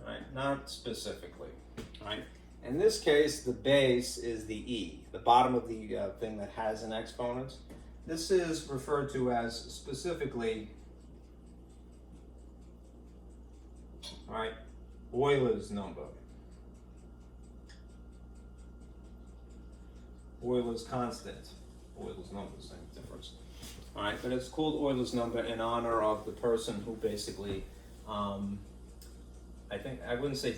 right? Not specifically, right? In this case, the base is the e, the bottom of the thing that has an exponent. This is referred to as specifically, right, Euler's number. Euler's constant. Euler's number, same difference. All right, but it's called Euler's number in honor of the person who basically, I wouldn't say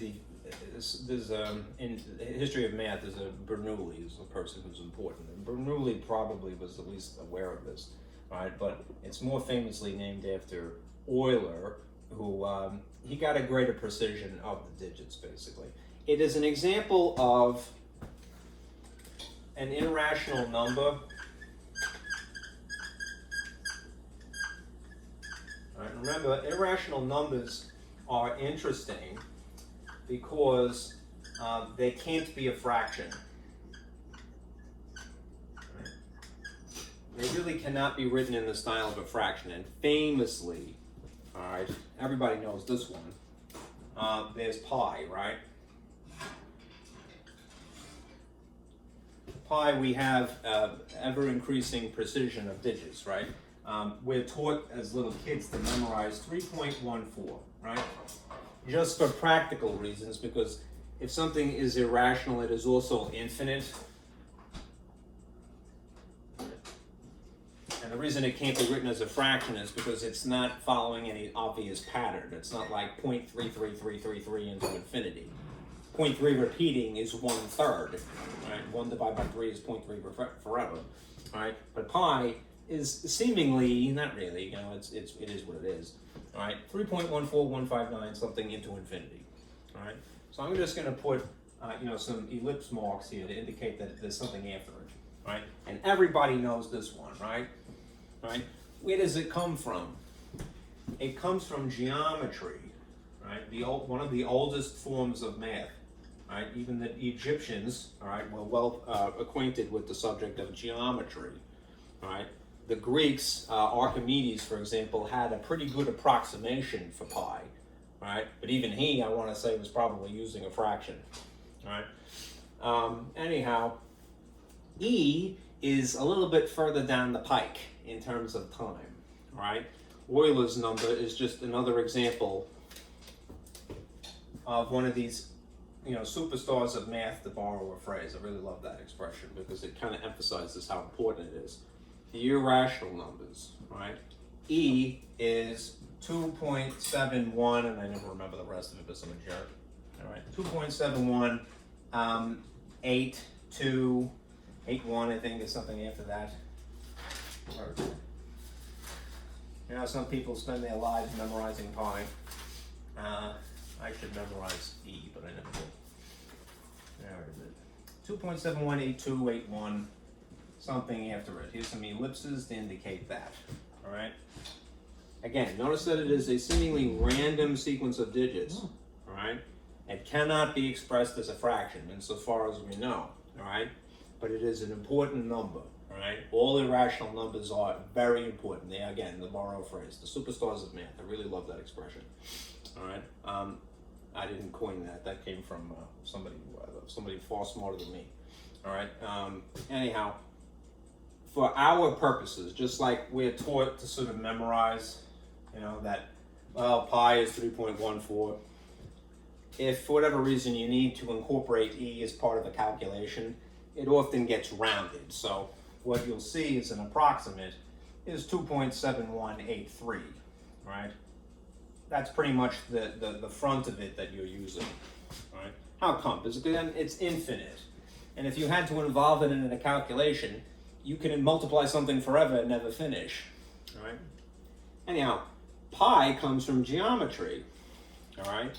there's in the history of math, there's a Bernoulli is a person who's important. And Bernoulli probably was the least aware of this, right? But it's more famously named after Euler, who he got a greater precision of the digits, basically. It is an example of an irrational number. All right, remember, irrational numbers are interesting because they can't be a fraction. Right? They really cannot be written in the style of a fraction. And famously, all right, everybody knows this one. There's pi, right? Pi, we have ever-increasing precision of digits, right? We're taught as little kids to memorize 3.14, right? Just for practical reasons, because if something is irrational, it is also infinite. And the reason it can't be written as a fraction is because it's not following any obvious pattern. It's not like 0.33333 into infinity. 0.3 repeating is 1/3, right? 1 divided by 3 is 0.3 forever, right? But pi is seemingly, not really, you know, it is what it is, all right? 3.14159 something into infinity, all right? So I'm just going to put, you know, some ellipse marks here to indicate that there's something after it, right? And everybody knows this one, right? Right? Where does it come from? It comes from geometry, right? One of the oldest forms of math, right? Even the Egyptians, all right, were well acquainted with the subject of geometry, all right? The Greeks, Archimedes, for example, had a pretty good approximation for pi, right? But even he, I want to say, was probably using a fraction, right? Anyhow, E is a little bit further down the pike in terms of time, right? Euler's number is just another example of one of these, superstars of math, to borrow a phrase. I really love that expression because it kind of emphasizes how important it is. The irrational numbers, right? E is 2.71, and I never remember the rest of it because I'm a jerk. All right, 2.71, 8.2, 8.1, I think, is something after that. Some people spend their lives memorizing pi. I should memorize E, but I never did. There it is. 2.718281, something after it. Here's some ellipses to indicate that. All right. Again, notice that it is a seemingly random sequence of digits. All right. It cannot be expressed as a fraction, insofar as we know. All right. But it is an important number. All right. All irrational numbers are very important. They, again, the borrow phrase, the superstars of math. I really love that expression. All right. I didn't coin that. That came from somebody far smarter than me. All right. Anyhow, for our purposes, just like we're taught to sort of memorize, that, pi is 3.14. If for whatever reason you need to incorporate E as part of a calculation, it often gets rounded. So what you'll see is an approximate is 2.7183, right? That's pretty much the front of it that you're using, right? How come? Because again, it's infinite. And if you had to involve it in a calculation, you can multiply something forever and never finish, all right? Anyhow, pi comes from geometry, all right?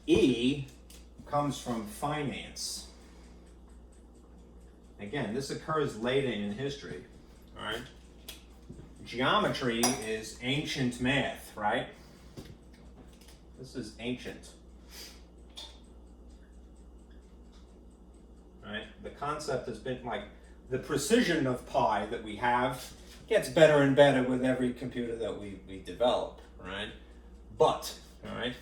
E comes from finance. Again, this occurs later in history, all right? Geometry is ancient math, right? This is ancient. Right? The concept has been the precision of pi that we have gets better and better with every computer that we develop, right? But, all right,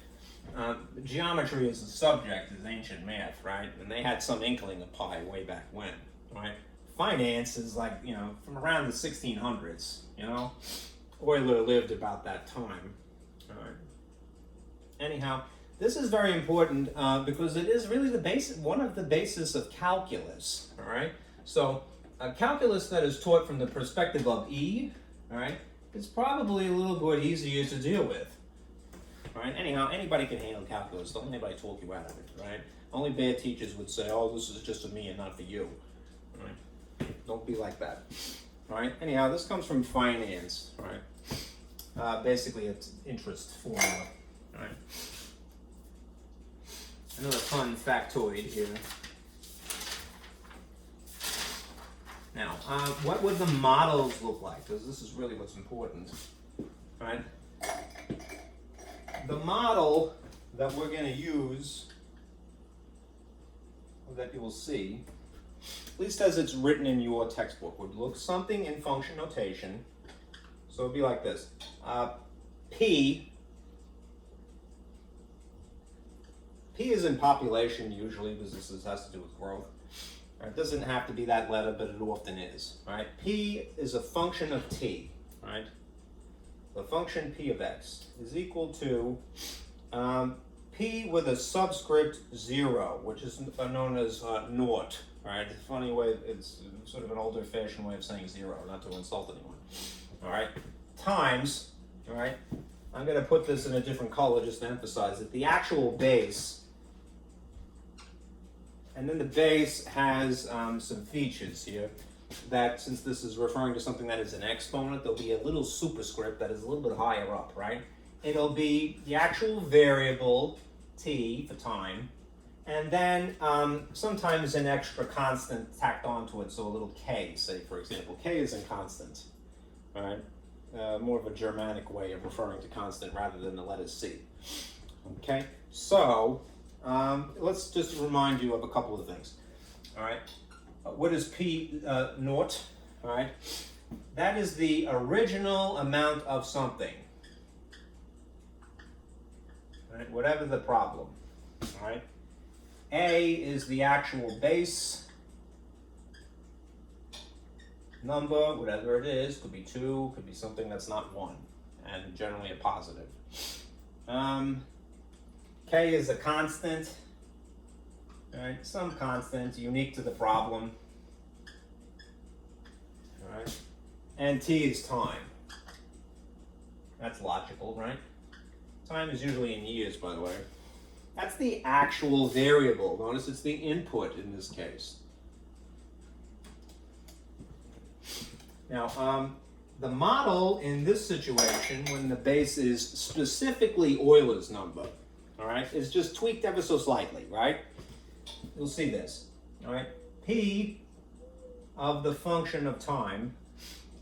geometry as a subject is ancient math, right? And they had some inkling of pi way back when, right? Finance is from around the 1600s, Euler lived about that time, all right? Anyhow, this is very important because it is really one of the basis of calculus, all right? So a calculus that is taught from the perspective of E, all right, is probably a little bit easier to deal with, all right? Anyhow, anybody can handle calculus. Don't let anybody talk you out of it, right? Only bad teachers would say, oh, this is just for me and not for you, all right? Don't be like that, all right? Anyhow, this comes from finance, all right? Basically, it's interest formula. All right. Another fun factoid here. Now, what would the models look like? Because this is really what's important, right? The model that we're going to use, that you will see, at least as it's written in your textbook, would look something in function notation. So it'd be like this. P is in population usually because this has to do with growth. It doesn't have to be that letter, but it often is. Right? P is a function of t. Right? The function p of x is equal to p with a subscript 0, which is known as naught. Right? It's a funny way. It's sort of an older-fashioned way of saying 0, not to insult anyone. All right. Times. All right. I'm going to put this in a different color just to emphasize that the actual base. And then the base has some features here that, since this is referring to something that is an exponent, there'll be a little superscript that is a little bit higher up, right? It'll be the actual variable, t, for time, and then sometimes an extra constant tacked onto it, so a little k, say, for example. K is a constant, all right? More of a Germanic way of referring to constant rather than the letter C. Okay, so let's just remind you of a couple of things. All right, what is P naught? All right, that is the original amount of something. All right? Whatever the problem, all right? A is the actual base number, whatever it is. Could be 2, could be something that's not 1, and generally a positive. K is a constant, all right? Some constant unique to the problem, all right? And T is time. That's logical, right? Time is usually in years, by the way. That's the actual variable. Notice it's the input in this case. Now, the model in this situation, when the base is specifically Euler's number, all right, is just tweaked ever so slightly, right? You'll see this, all right? P of the function of time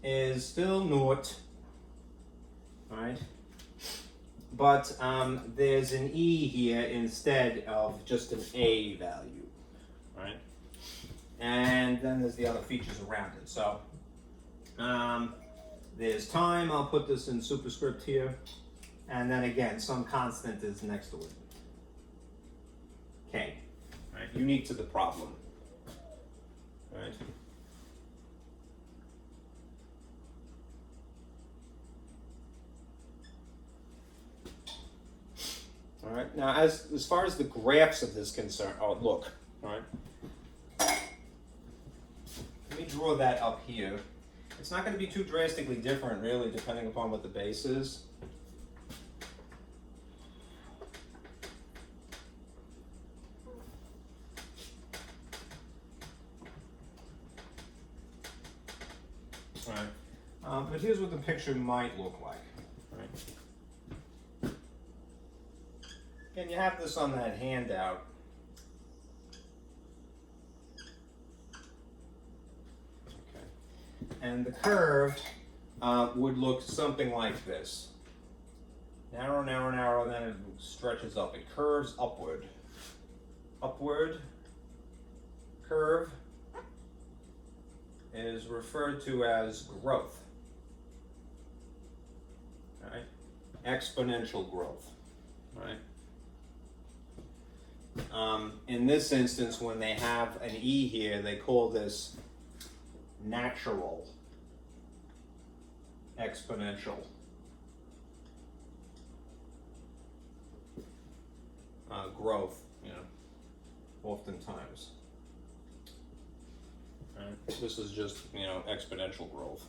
is still naught, all right? But there's an E here instead of just an A value, right? And then there's the other features around it. So there's time, I'll put this in superscript here. And then again, some constant is next to it. K, right? Unique to the problem, right? All right. Now, as far as the graphs of this concern, look. All right. Let me draw that up here. It's not going to be too drastically different, really, depending upon what the base is. All right. But here's what the picture might look like. All right. And you have this on that handout. Okay. And the curve would look something like this. Narrow, narrow, narrow, and then it stretches up. It curves upward. Upward curve is referred to as growth. All right? Exponential growth. All right? In this instance, when they have an E here, they call this natural exponential growth, you know, oftentimes. Right? This is just, you know, exponential growth.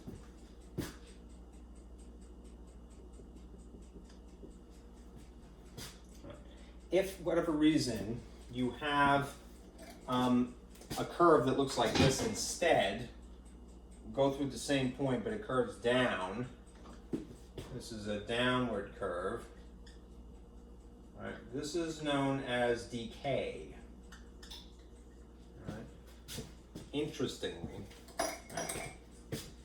If, for whatever reason, you have a curve that looks like this instead, go through the same point, but it curves down. This is a downward curve. All right. This is known as decay. All right. Interestingly,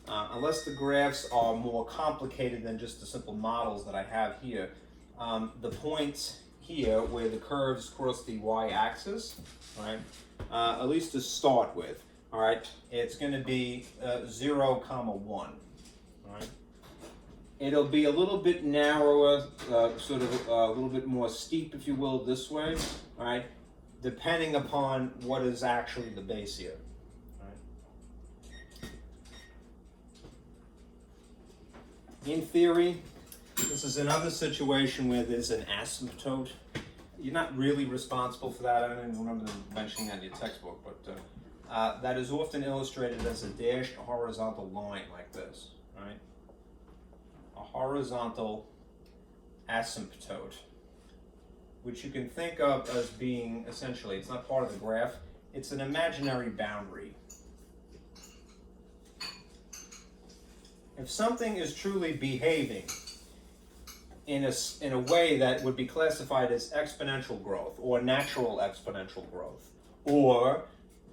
unless the graphs are more complicated than just the simple models that I have here, the point here where the curves cross the y-axis, right? At least to start with, all right, it's going to be 0, 1. All right. It'll be a little bit narrower, sort of a little bit more steep, if you will, this way, all right, depending upon what is actually the base here. All right. In theory, this is another situation where there's an asymptote. You're not really responsible for that. I don't even remember them mentioning that in your textbook, but that is often illustrated as a dashed horizontal line like this, right? A horizontal asymptote, which you can think of as being essentially, it's not part of the graph, it's an imaginary boundary. If something is truly behaving in a way that would be classified as exponential growth or natural exponential growth or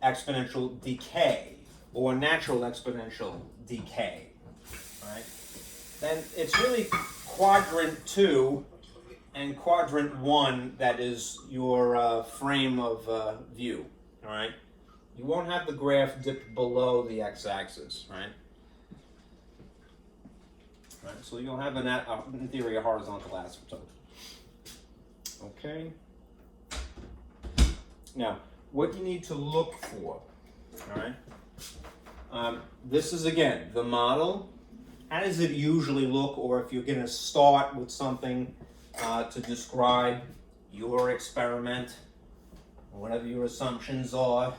exponential decay or natural exponential decay, right? Then it's really quadrant 2 and quadrant 1 that is your frame of view, all right? You won't have the graph dip below the x-axis, right? Right, so you'll have, in theory, a horizontal asymptote. Okay. Now, what you need to look for, all right? This is, again, the model. How does it usually look, or if you're going to start with something to describe your experiment, or whatever your assumptions are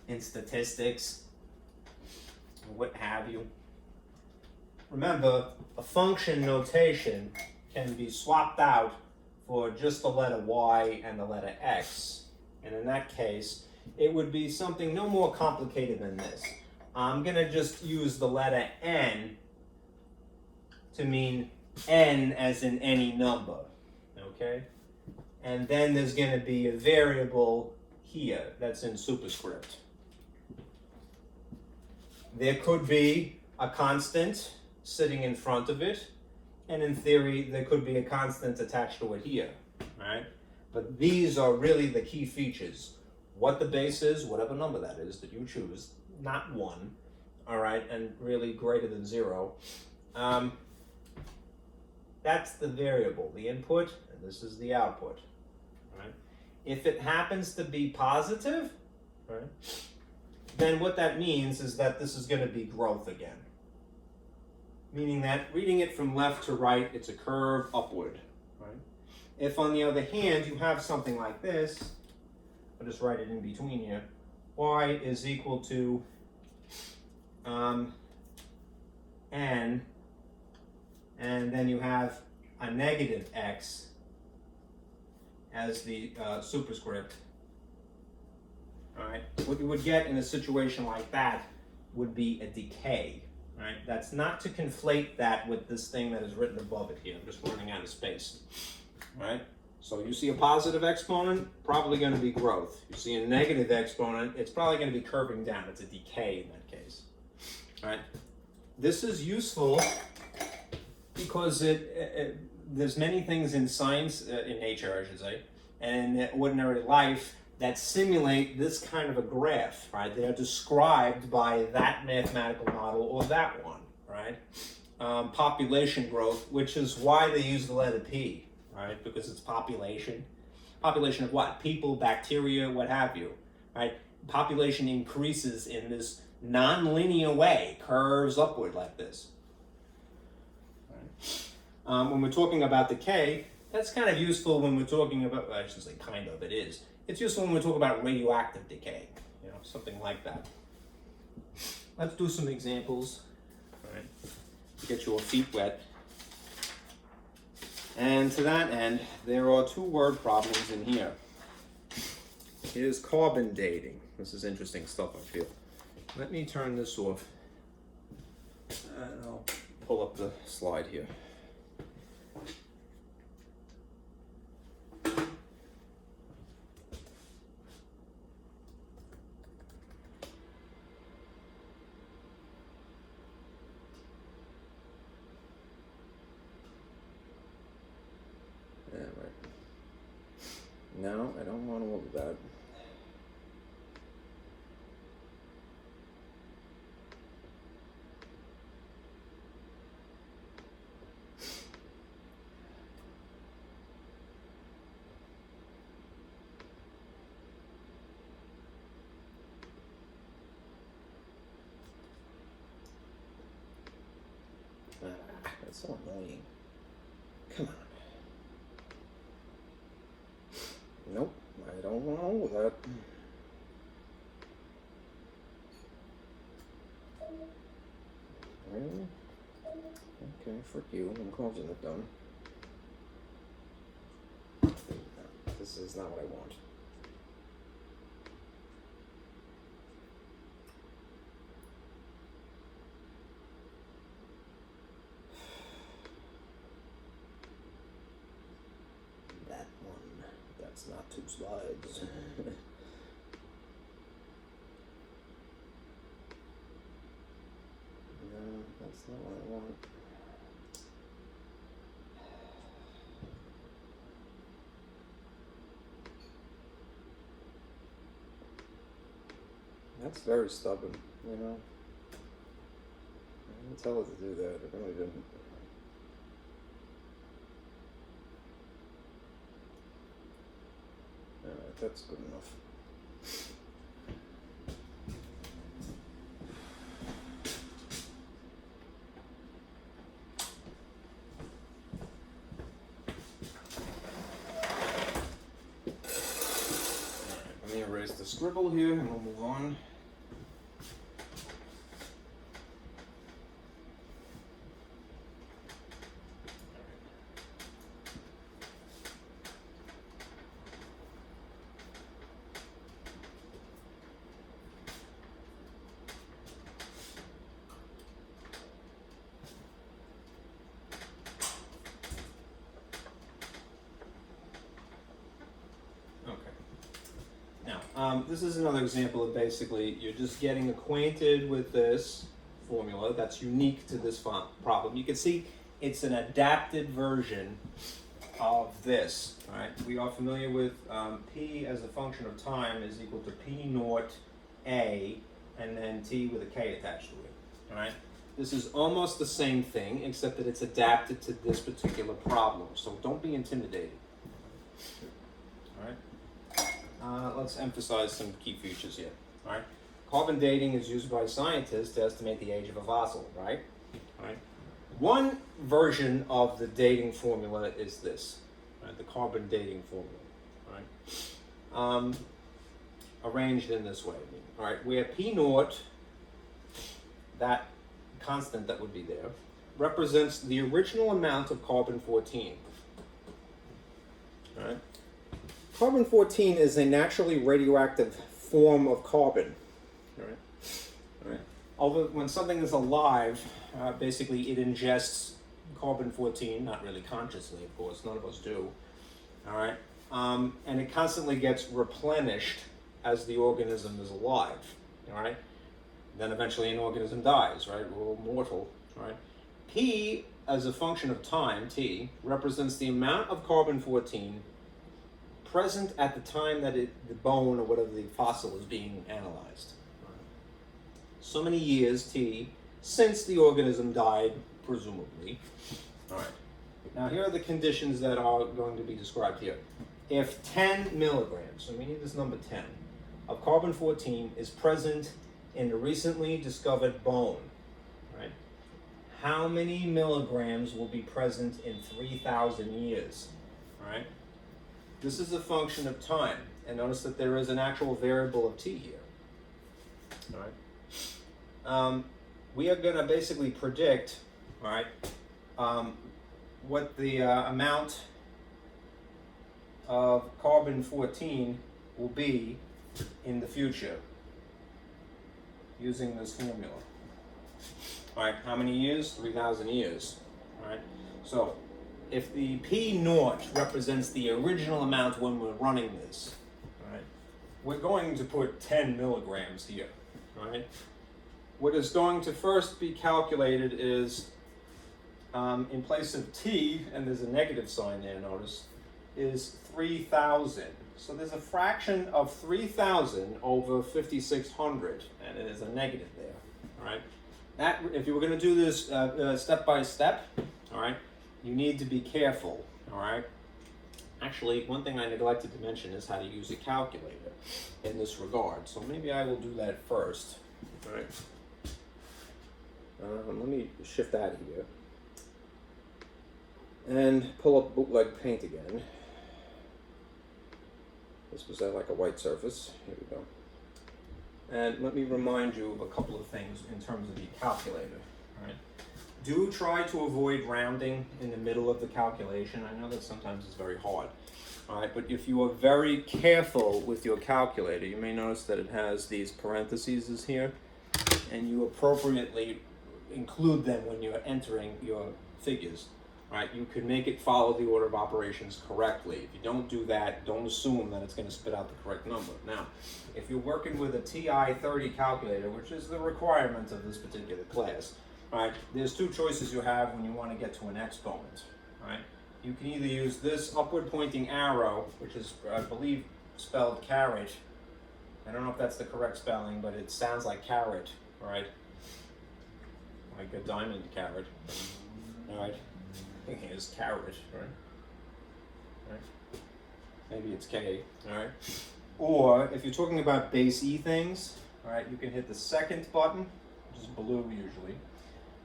in statistics, or what have you. Remember, a function notation can be swapped out for just the letter y and the letter x. And in that case, it would be something no more complicated than this. I'm going to just use the letter n to mean n as in any number, okay? And then there's going to be a variable here that's in superscript. There could be a constant sitting in front of it, and in theory, there could be a constant attached to it here, right? But these are really the key features. What the base is, whatever number that is that you choose, not 1, all right, and really greater than 0. That's the variable, the input, and this is the output, right? If it happens to be positive, right, then what that means is that this is going to be growth again. Meaning that reading it from left to right, it's a curve upward, right? If on the other hand, you have something like this, I'll just write it in between here, y is equal to n, and then you have a negative x as the superscript. All right, what you would get in a situation like that would be a decay, right? That's not to conflate that with this thing that is written above it here. I'm just running out of space, right? So you see a positive exponent, probably going to be growth. You see a negative exponent, it's probably going to be curving down. It's a decay in that case, all right? This is useful because there's many things in science, in nature, I should say, and in ordinary life that simulate this kind of a graph, right? They are described by that mathematical model or that one, right? Population growth, which is why they use the letter P, right? Because it's population. Population of what? People, bacteria, what have you, right? Population increases in this non-linear way, curves upward like this. Right? When we're talking about decay, that's kind of useful when we're talking about, I shouldn't say kind of, it is. It's useful when we talk about radioactive decay, you know, something like that. Let's do some examples, all right, to get your feet wet. And to that end, there are 2 word problems in here. Here's carbon dating. This is interesting stuff, I feel. Let me turn this off, and I'll pull up the slide here. No, I don't want all of that. That's so annoying. Come on. Nope, I don't want all of that. Really? Okay, frick you. I'm closing it down. No, this is not what I want. That one. That's not 2 slides. No, that's not what I want. That's very stubborn, you know. I didn't tell it to do that. It really didn't. that's good enough. Let me erase the scribble here and we'll move on. This is another example of basically you're just getting acquainted with this formula that's unique to this problem. You can see it's an adapted version of this. Right? We are familiar with P as a function of time is equal to P naught A and then T with a K attached to it. All right? This is almost the same thing except that it's adapted to this particular problem. So don't be intimidated. All right? Let's emphasize some key features here. All right, carbon dating is used by scientists to estimate the age of a fossil. Right. All right. One version of the dating formula is this, right? The carbon dating formula. Right. Arranged in this way. All right, where P naught, that constant that would be there, represents the original amount of carbon-14. All right. Carbon-14 is a naturally radioactive form of carbon. All right. Although when something is alive, basically it ingests carbon-14, not really consciously, of course, none of us do. All right. And it constantly gets replenished as the organism is alive. All right. Then eventually an organism dies, right? We're all mortal, right? P, as a function of time, T, represents the amount of carbon-14 present at the time that the bone or whatever the fossil is being analyzed. So many years, T, since the organism died, presumably. All right. Now here are the conditions that are going to be described here. If 10 milligrams, so we need this number 10, of carbon-14 is present in the recently discovered bone, right? How many milligrams will be present in 3,000 years, right? This is a function of time, and notice that there is an actual variable of t here. All right. We are going to basically predict, all right, what the amount of carbon-14 will be in the future using this formula. All right, how many years? 3,000 years. All right. So if the P naught represents the original amount when we're running this, right, we're going to put 10 milligrams here, right? What is going to first be calculated is, in place of T, and there's a negative sign there, notice, is 3,000. So there's a fraction of 3,000 over 5,600, and it is a negative there, all right? That, if you were going to do this step by step, all right, you need to be careful, all right? Actually, one thing I neglected to mention is how to use a calculator in this regard. So maybe I will do that first, all right? Let me shift out of here and pull up bootleg paint again. This was like a white surface. Here we go. And let me remind you of a couple of things in terms of the calculator, all right? Do try to avoid rounding in the middle of the calculation. I know that sometimes it's very hard, all right? But if you are very careful with your calculator, you may notice that it has these parentheses here, and you appropriately include them when you're entering your figures, right? You can make it follow the order of operations correctly. If you don't do that, don't assume that it's going to spit out the correct number. Now, if you're working with a TI-30 calculator, which is the requirement of this particular class, right, there's two choices you have when you want to get to an exponent, right? You can either use this upward pointing arrow, which is, I believe, spelled caret. I don't know if that's the correct spelling, but it sounds like carrot, right? Like a diamond carrot, all right? I think it's carrot, right? maybe it's K, all right? Or if you're talking about base E things, all right, you can hit the second button, which is blue usually,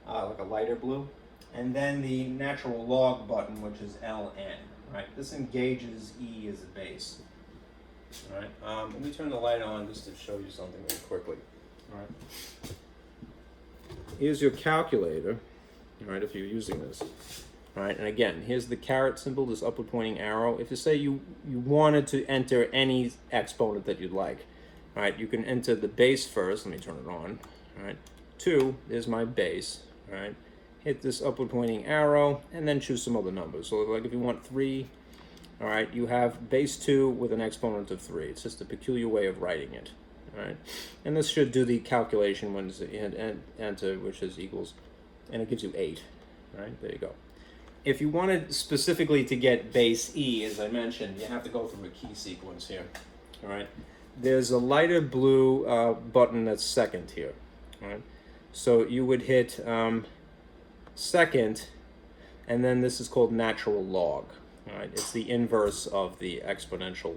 like a lighter blue, and then the natural log button, which is LN, right? This engages E as a base. All right, let me turn the light on just to show you something really quickly. All right. Here's your calculator, all right, if you're using this. All right, and again, here's the caret symbol, this upward pointing arrow. If you say you wanted to enter any exponent that you'd like, all right, you can enter the base first. Let me turn it on. All right, 2 is my base. All right, hit this upward pointing arrow and then choose some other numbers. So like if you want 3, all right, you have base 2 with an exponent of 3. It's just a peculiar way of writing it. All right, and this should do the calculation when it's enter, which is equals, and it gives you 8. All right, there you go. If you wanted specifically to get base E, as I mentioned, you have to go through a key sequence here. All right, there's a lighter blue button that's second here. All right, so you would hit second, and then this is called natural log. All right, it's the inverse of the exponential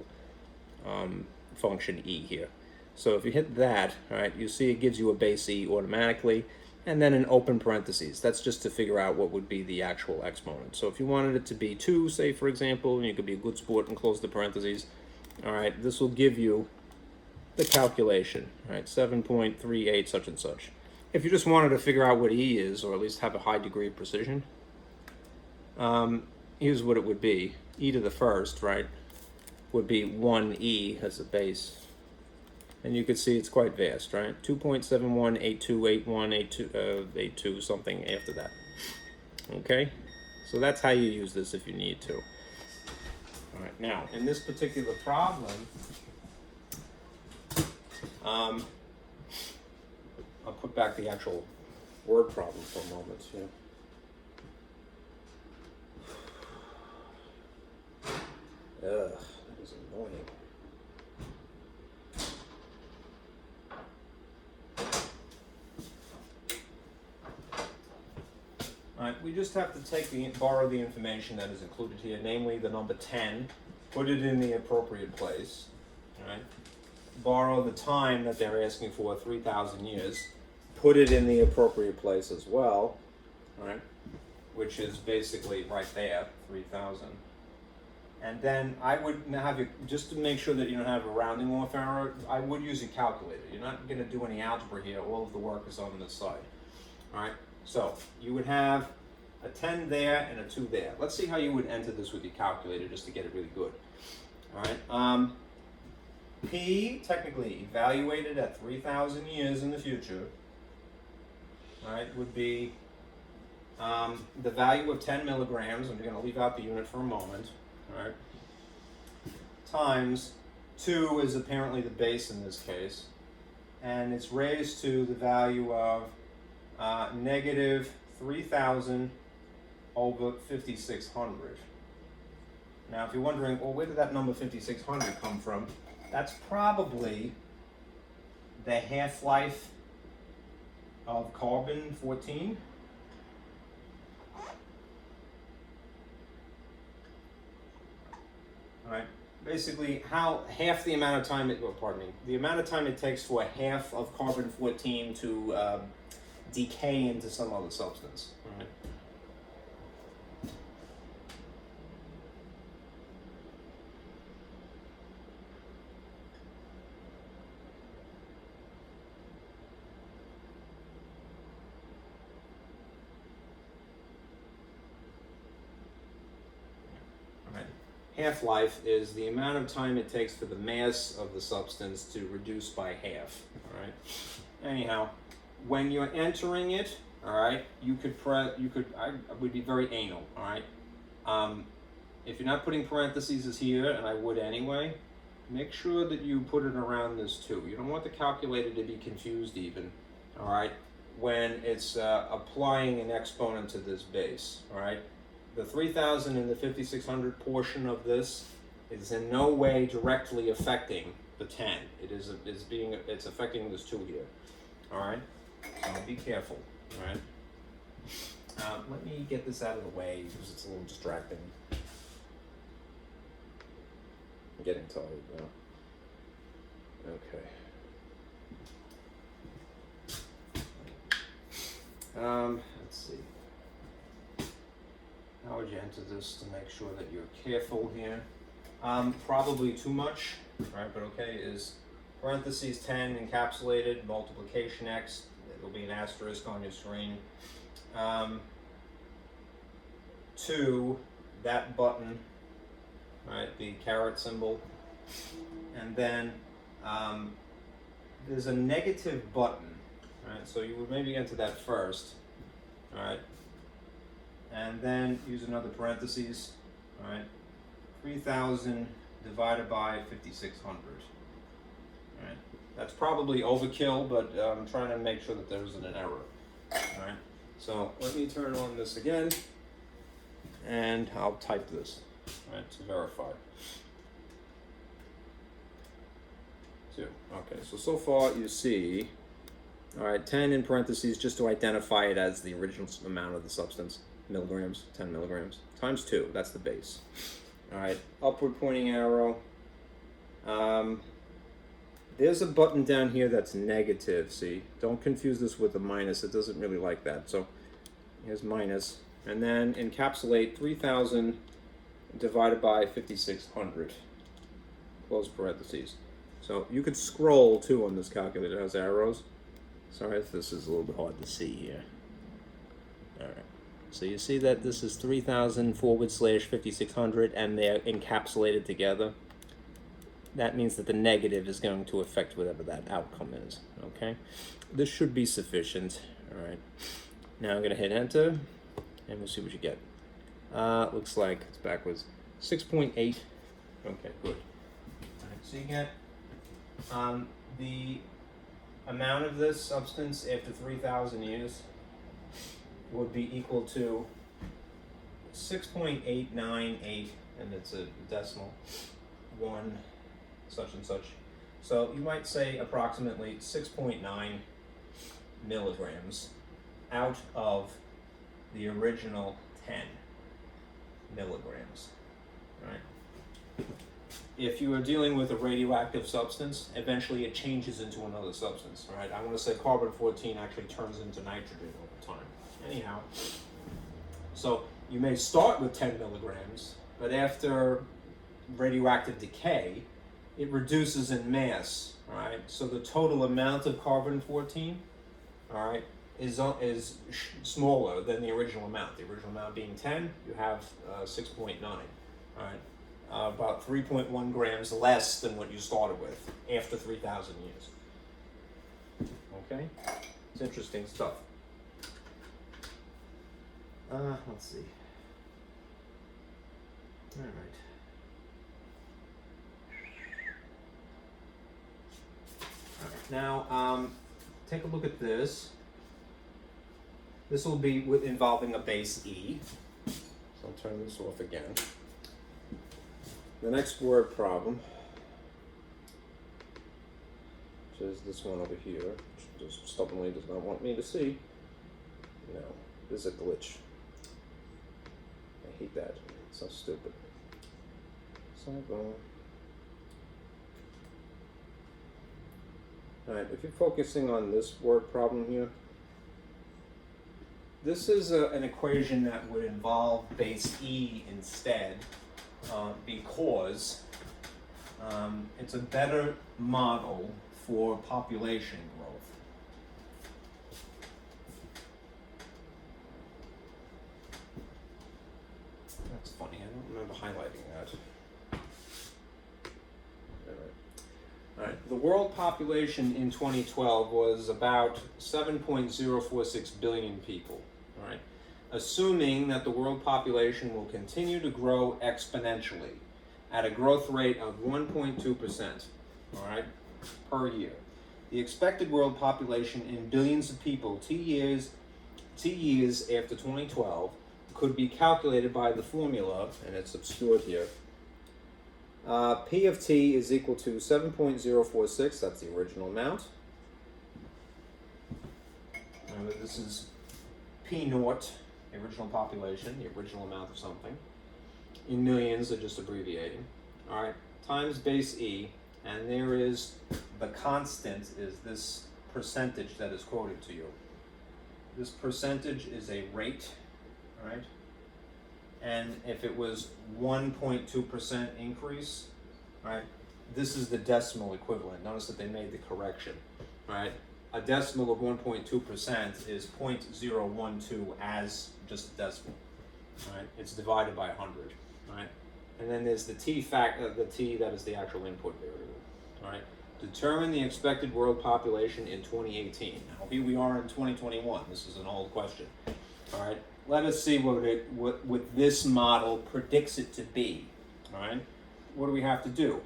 function E here. So if you hit that, all right, you see it gives you a base E automatically, and then an open parentheses. That's just to figure out what would be the actual exponent. So if you wanted it to be 2, say for example, and you could be a good sport and close the parentheses, all right, this will give you the calculation, all right, 7.38 such and such. If you just wanted to figure out what E is, or at least have a high degree of precision, here's what it would be. E to the first, right, would be 1E as a base. And you can see it's quite vast, right? 2.71, 82, 81, 82, something after that. Okay? So that's how you use this if you need to. All right, now, in this particular problem, I'll put back the actual word problem for a moment here. Ugh, that is annoying. All right, we just have to borrow the information that is included here, namely the number 10, put it in the appropriate place, all right? Borrow the time that they're asking for, 3,000 years, put it in the appropriate place as well, all right? Which is basically right there, 3,000. And then I would have you, just to make sure that you don't have a rounding off error, I would use a calculator. You're not going to do any algebra here. All of the work is on this side. All right. So you would have a 10 there and a 2 there. Let's see how you would enter this with your calculator just to get it really good. All right. P, technically evaluated at 3,000 years in the future, all right, would be the value of 10 milligrams, and you're going to leave out the unit for a moment, all right, times 2 is apparently the base in this case, and it's raised to the value of negative 3,000 over 5,600. Now, if you're wondering, well, where did that number 5,600 come from? That's probably the half-life of carbon-14. All right. Basically, half the amount of time the amount of time it takes for half of carbon-14 to decay into some other substance. All right. Half-life is the amount of time it takes for the mass of the substance to reduce by half. All right. Anyhow, when you're entering it, all right, I would be very anal. All right. If you're not putting parentheses here, and I would anyway, make sure that you put it around this 2. You don't want the calculator to be confused even. All right. When it's applying an exponent to this base. All right. The 3,000 and the 5,600 portion of this is in no way directly affecting the 10. It's affecting this 2 here. All right, so be careful. All right. Let me get this out of the way because it's a little distracting. getting tired now. Okay. Let's see. How would you enter this to make sure that you're careful here? Probably too much, right? But okay, is parentheses 10 encapsulated, multiplication x, it'll be an asterisk on your screen. 2, that button, right, the caret symbol, and then there's a negative button, right, so you would maybe enter that first, all right, and then use another parentheses, all right, 3,000 divided by 5,600, all right, that's probably overkill, but I'm trying to make sure that there isn't an error, all right, so let me turn on this again, and I'll type this, right, to verify. 2. Okay, so far you see, all right, 10 in parentheses just to identify it as the original amount of the substance, milligrams, 10 milligrams, times 2, that's the base. All right, upward pointing arrow. There's a button down here that's negative, see? Don't confuse this with a minus, it doesn't really like that. So here's minus, and then encapsulate 3,000 divided by 5,600, close parentheses. So you could scroll too on this calculator, it has arrows. Sorry if this is a little bit hard to see here. All right, so you see that this is 3,000 / 5,600 and they're encapsulated together. That means that the negative is going to affect whatever that outcome is, okay? This should be sufficient, all right? Now I'm gonna hit enter and we'll see what you get. Looks like it's backwards. 6.8, okay, good. All right, so you get the amount of this substance after 3,000 years would be equal to 6.898, and it's a decimal, 1 such and such. So you might say approximately 6.9 milligrams out of the original 10 milligrams, right? If you are dealing with a radioactive substance, eventually it changes into another substance, right? I want to say carbon-14 actually turns into nitrogen over time. Anyhow, so you may start with 10 milligrams, but after radioactive decay, it reduces in mass, right? So the total amount of carbon-14, all right, is smaller than the original amount. The original amount being 10, you have 6.9, all right? About 3.1 grams less than what you started with after 3,000 years. Okay, it's interesting stuff. Let's see. All right. Now, take a look at this. This will be involving a base E. So I'll turn this off again. The next word problem, which is this one over here, which just stubbornly does not want me to see. No, this is a glitch. I hate that. It's so stupid. Sidebar. Alright, if you're focusing on this word problem here, this is an equation that would involve base E instead, because it's a better model for population growth. That's funny, I don't remember highlighting that. Alright, the world population in 2012 was about 7.046 billion people, alright? Assuming that the world population will continue to grow exponentially at a growth rate of 1.2%, alright, per year. The expected world population in billions of people T years after 2012 could be calculated by the formula, and it's obscured here. P of t is equal to 7.046, that's the original amount. Remember, this is P naught, the original population, the original amount of something. In millions, they're just abbreviating. All right, times base E, and there is the constant is this percentage that is quoted to you. This percentage is a rate, right? And if it was 1.2% increase, right, this is the decimal equivalent. Notice that they made the correction, right? A decimal of 1.2% is 0.012 as just a decimal, right? It's divided by 100, right? And then there's the t the t that is the actual input variable, right? Determine the expected world population in 2018. Now here we are in 2021. This is an old question, all right? Let us see what this model predicts it to be, all right? What do we have to do?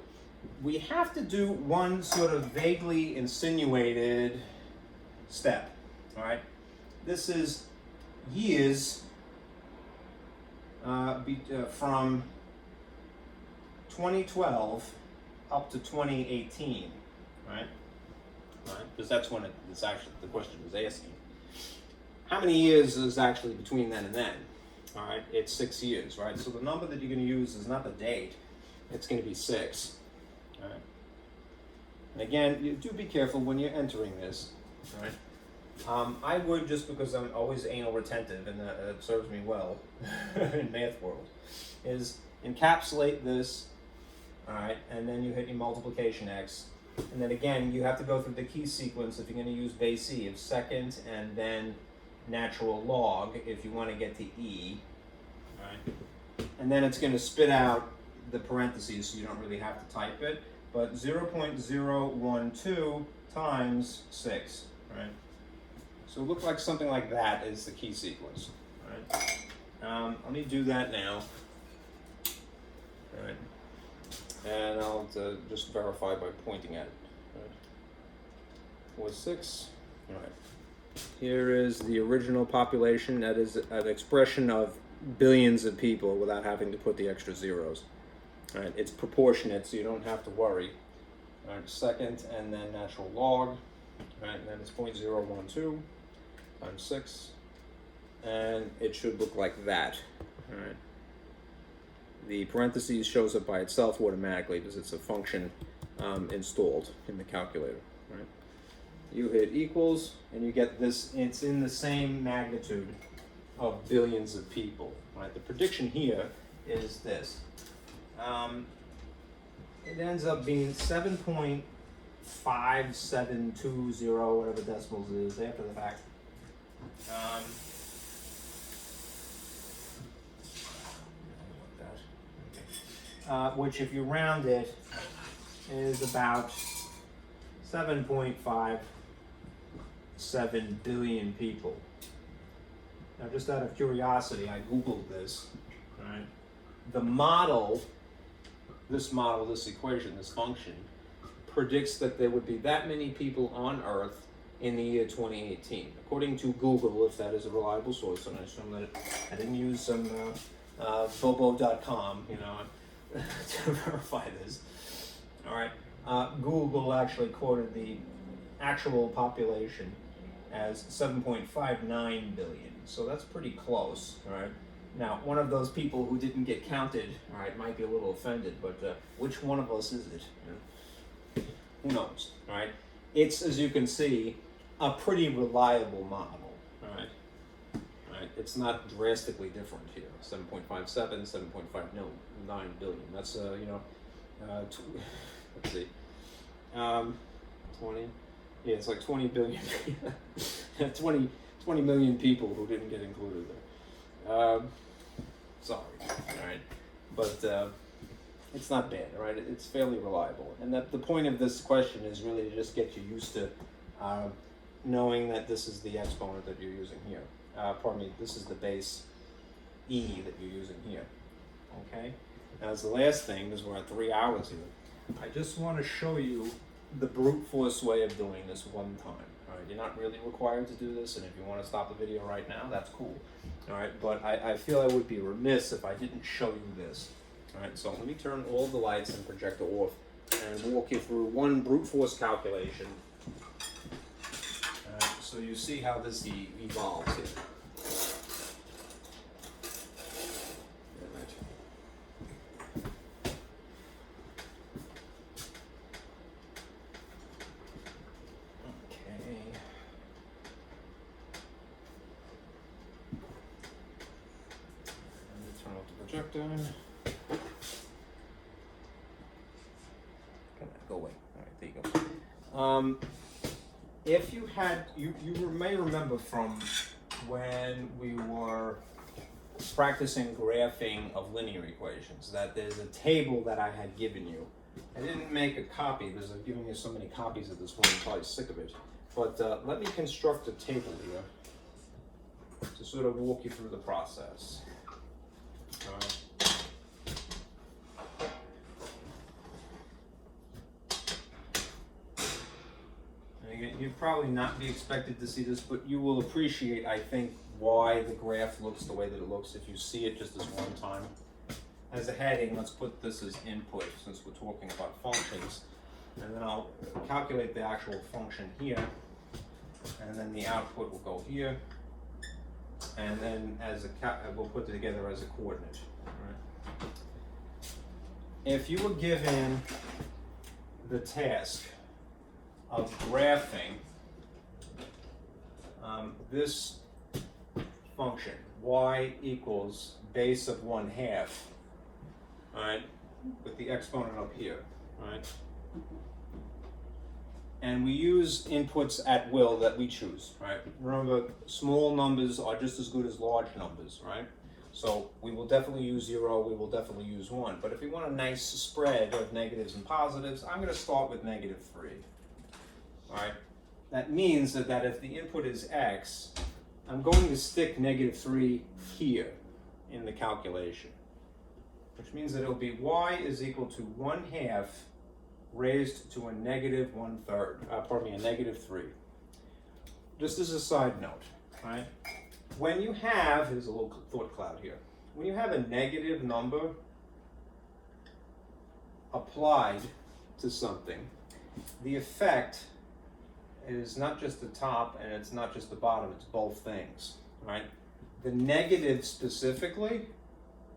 We have to do one sort of vaguely insinuated step, all right? This is years from 2012 up to 2018, right? Because that's when it's actually the question was asking. How many years is actually between then and then? All right, it's 6 years, right? So the number that you're going to use is not the date; it's going to be 6. All right. And again, you do be careful when you're entering this. All right. I would, just because I'm always anal retentive and it serves me well in math world, is encapsulate this. All right, and then you hit your multiplication x, and then again you have to go through the key sequence if you're going to use base e of second, and then natural log if you want to get to e. All right, and then it's going to spit out the parentheses, so you don't really have to type it. But 0.012 times 6, right? So it looks like something like that is the key sequence. Right? Let me do that now. All right. And I'll just verify by pointing at it. Right. 4, 6. All right. Here is the original population. That is an expression of billions of people without having to put the extra zeros. All right. It's proportionate, so you don't have to worry. All right. Second, and then natural log. All right. And then it's 0.012 times 6. And it should look like that. All right. The parentheses shows up by itself automatically because it's a function installed in the calculator. Right? You hit equals, and you get this. It's in the same magnitude of billions of people. Right? The prediction here is this. It ends up being 7.5720, whatever decimals it is after the fact. Which, if you round it, is about 7.57 billion people. Now, just out of curiosity, I Googled this. Right? The model, this equation, this function, predicts that there would be that many people on Earth in the year 2018. According to Google, if that is a reliable source, and I assume that I didn't use some bobo.com, to verify this. All right. Google actually quoted the actual population as 7.59 billion. So that's pretty close. All right. Now, one of those people who didn't get counted, all right, might be a little offended, but which one of us is it? Who knows? All right. It's, as you can see, a pretty reliable model. All right. It's not drastically different here. 7.57, 7.59 billion. That's let's see, 20. Yeah, it's like 20 billion. 20 million people who didn't get included there. Sorry. All right, but it's not bad. All right, it's fairly reliable. And that the point of this question is really to just get you used to knowing that this is the exponent that you're using here. Pardon me, this is the base E that you're using here. Okay? Now, as the last thing, because we're at 3 hours here, I just want to show you the brute force way of doing this one time. All right? You're not really required to do this, and if you want to stop the video right now, that's cool. All right? But I feel I would be remiss if I didn't show you this. All right? So let me turn all the lights and projector off and walk you through one brute force calculation. So you see how this evolves here. projector. Go away. All right, there you go. If you had, you may remember from when we were practicing graphing of linear equations that there's a table that I had given you. I didn't make a copy because I've given you so many copies of this one, I'm probably sick of it. But let me construct a table here to sort of walk you through the process. You'd probably not be expected to see this, but you will appreciate, I think, why the graph looks the way that it looks if you see it just as one time. As a heading, let's put this as input since we're talking about functions. And then I'll calculate the actual function here. And then the output will go here. And then as we'll put it together as a coordinate. Right? If you were given the task of graphing this function, y equals base of 1/2, right, with the exponent up here, right? And we use inputs at will that we choose, right? Remember, small numbers are just as good as large numbers, right? So we will definitely use 0, we will definitely use 1. But if we want a nice spread of negatives and positives, I'm going to start with -3. All right? That means that if the input is x, I'm going to stick -3 here in the calculation, which means that it'll be y is equal to 1/2 raised to a -1/3, a -3. Just as a side note, right? When you have, here's a little thought cloud here. When you have a negative number applied to something, the effect is not just the top and it's not just the bottom, it's both things, right? The negative specifically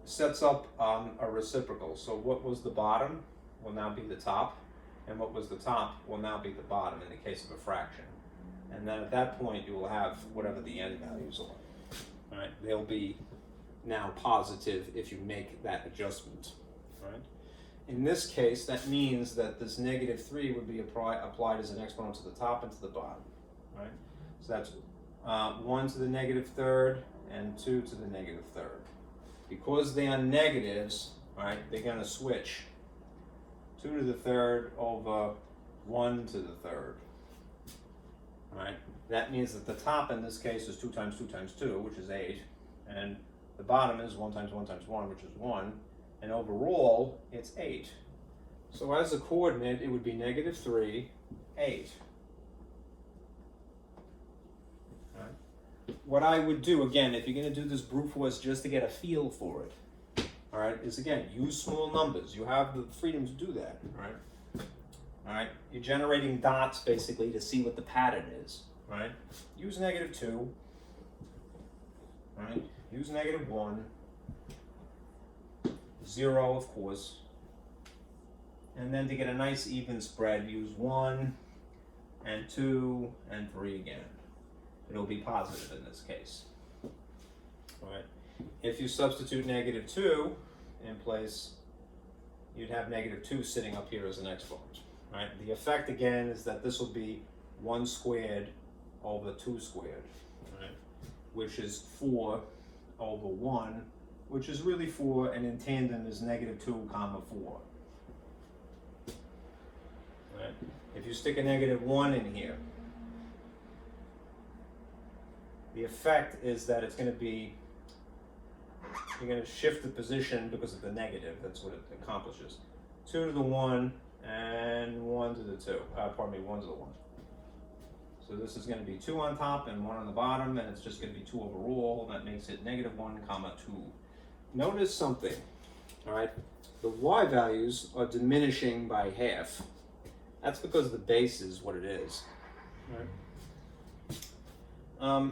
sets up a reciprocal. So what was the bottom will now be the top, and what was the top will now be the bottom in the case of a fraction. And then at that point you will have whatever the end values are, right? They'll be now positive if you make that adjustment, right? In this case, that means that this -3 would be applied as an exponent to the top and to the bottom, right? So that's 1 to the -3rd and 2 to the -3rd. Because they are negatives, right, they're going to switch 2 to the 3rd over 1 to the 3rd, right? That means that the top in this case is 2 times 2 times 2, which is 8, and the bottom is 1 times 1 times 1, which is 1. And overall, it's 8. So as a coordinate, it would be -3, 8. Right. What I would do, again, if you're going to do this brute force just to get a feel for it, all right, is again, use small numbers. You have the freedom to do that, right? All right, you're generating dots basically to see what the pattern is, right? Use -2, right? Use -1. 0, of course, and then to get a nice even spread, use 1 and 2 and 3 again. It'll be positive in this case. All right. If you substitute -2 in place, you'd have -2 sitting up here as an exponent. Right. The effect again is that this will be 1 squared over 2 squared, right? Which is 4 over 1. Which is really 4, and in tandem is -2, 4. Right? If you stick a -1 in here, the effect is that it's going to be, you're going to shift the position because of the negative. That's what it accomplishes. 2 to the 1 and 1 to the 2. 1 to the 1. So this is going to be 2 on top and 1 on the bottom, and it's just going to be 2 overall. That makes it -1, 2. Notice something, all right? The y values are diminishing by 1/2. That's because the base is what it is, right?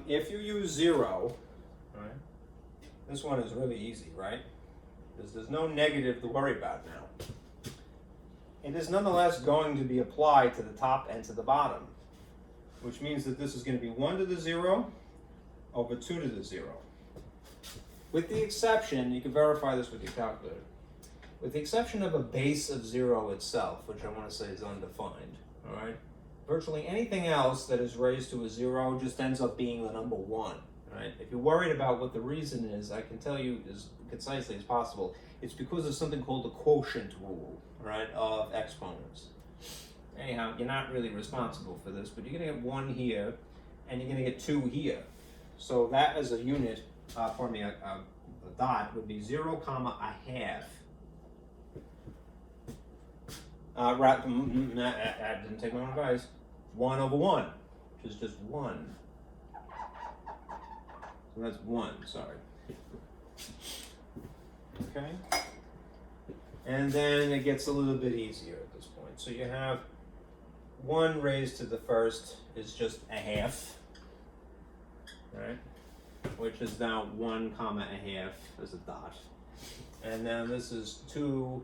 If you use 0, right, this one is really easy, right? There's no negative to worry about now. It is nonetheless going to be applied to the top and to the bottom, which means that this is going to be 1 to the 0 over 2 to the 0. With the exception, you can verify this with your calculator. With the exception of a base of 0 itself, which I want to say is undefined, all right? Virtually anything else that is raised to a 0 just ends up being the number 1, right? If you're worried about what the reason is, I can tell you as concisely as possible. It's because of something called the quotient rule, right, of exponents. Anyhow, you're not really responsible for this, but you're going to get 1 here, and you're going to get 2 here. So that as a unit, a dot would be 0, comma, a half. I didn't take my own advice. 1 over 1, which is just 1. So that's 1, sorry. Okay? And then it gets a little bit easier at this point. So you have 1 raised to the first is just a half, right? Which is now 1 comma a half as a dot. And then this is 2,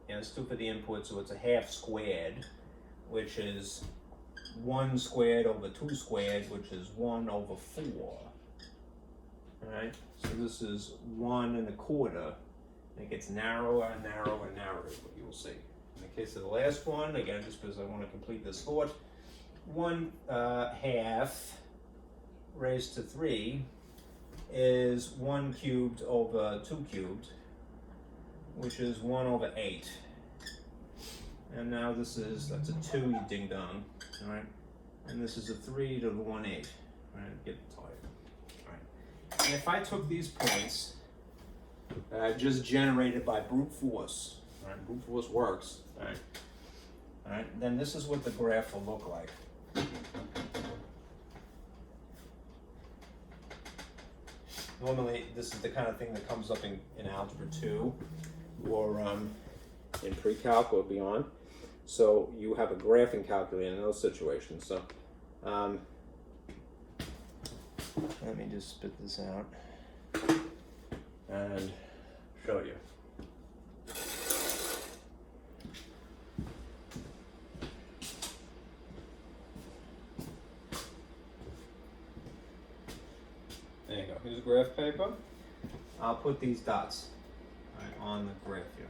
it's 2 for the input, so it's a half squared, which is 1 squared over 2 squared, which is 1 over 4. Alright, so this is 1 1/4. It gets narrower and narrower and narrower, what you will see. In the case of the last one, again, just because I want to complete this thought, 1 half raised to 3 is 1 cubed over 2 cubed, which is 1 over 8. And now that's a 2, you ding dong, all right? And this is a 3 to the 1/8, all right? Get tired, all right? And if I took these points that I just generated by brute force, all right? Brute force works, all right? All right, then this is what the graph will look like. Normally, this is the kind of thing that comes up in Algebra 2 or in pre-calc or beyond. So you have a graphing calculator in those situations. So let me just spit this out and show you. There you go. Here's a graph paper. I'll put these dots on the graph here.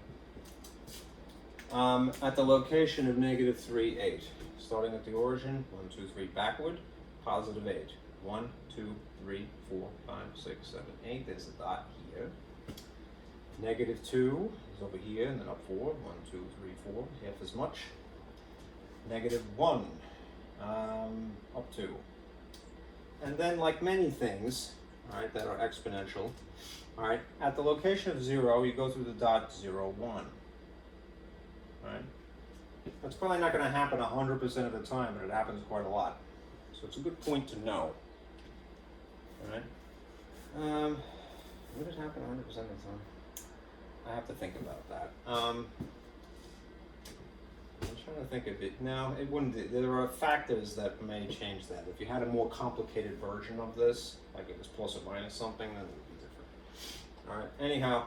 At the location of -3, 8. Starting at the origin, 1, 2, 3, backward, positive 8. 1, 2, 3, 4, 5, 6, 7, 8. There's a dot here. -2 is over here, and then up 4. 1, 2, 3, 4. Half as much. -1. Up 2. And then, like many things, all right, that are exponential, all right, at the location of 0, you go through the dot 0, 1. Right? That's probably not going to happen 100% of the time, but it happens quite a lot. So it's a good point to know. All right? Would it happen 100% of the time? I have to think about that. I'm trying to think of it. No, it wouldn't. There are factors that may change that. If you had a more complicated version of this, like it was plus or minus something, then it would be different. All right. Anyhow,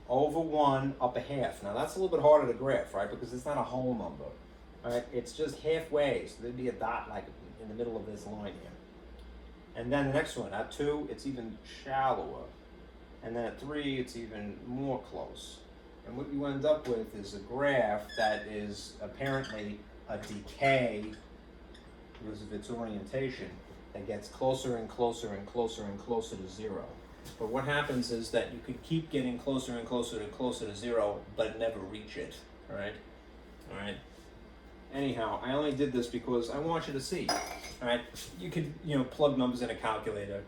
over 1 up a half. Now that's a little bit harder to graph, right? Because it's not a whole number. All right. It's just halfway. So there'd be a dot like in the middle of this line here. And then the next one, at 2, it's even shallower. And then at 3, it's even more close. And what you end up with is a graph that is apparently a decay because of its orientation that gets closer and closer and closer and closer to 0. But what happens is that you could keep getting closer and closer and closer to 0, but never reach it, all right? All right. Anyhow, I only did this because I want you to see, all right? You could, plug numbers in a calculator,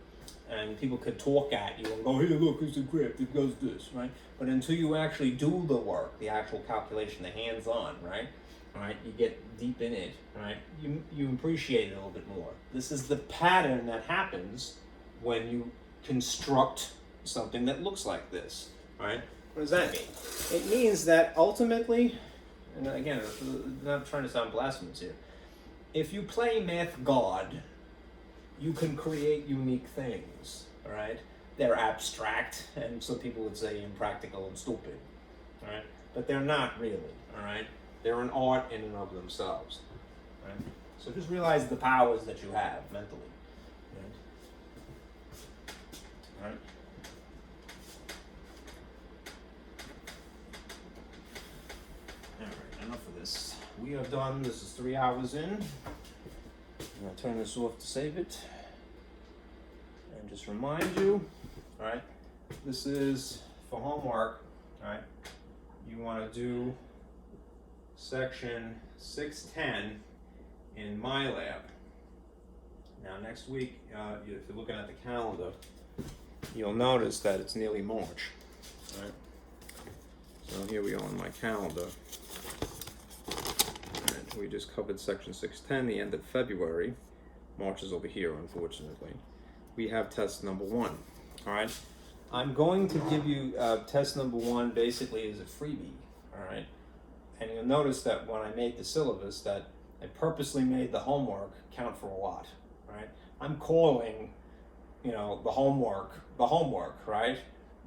and people could talk at you and go, hey, look, it's a graph, it goes this, right? But until you actually do the work, the actual calculation, the hands-on, right? All right, you get deep in it, right? You appreciate it a little bit more. This is the pattern that happens when you construct something that looks like this, all right? What does that mean? It means that ultimately, and again, I'm not trying to sound blasphemous here, if you play Math God, you can create unique things, all right? They're abstract, and some people would say impractical and stupid, all right? But they're not really, all right? They're an art in and of themselves, right? So just realize the powers that you have mentally, Alright. Alright, enough of this. We are done. This is 3 hours in. I'm gonna turn this off to save it. And just remind you, alright, this is for homework, alright, you wanna do section 610 in my lab. Now next week, if you're looking at the calendar, you'll notice that it's nearly March, right? So here we are on my calendar. And we just covered section 610, the end of February. March is over here, unfortunately. We have test number 1, all right? I'm going to give you test number 1 basically as a freebie, all right? And you'll notice that when I made the syllabus that I purposely made the homework count for a lot, right? I'm calling, you know, the homework, right?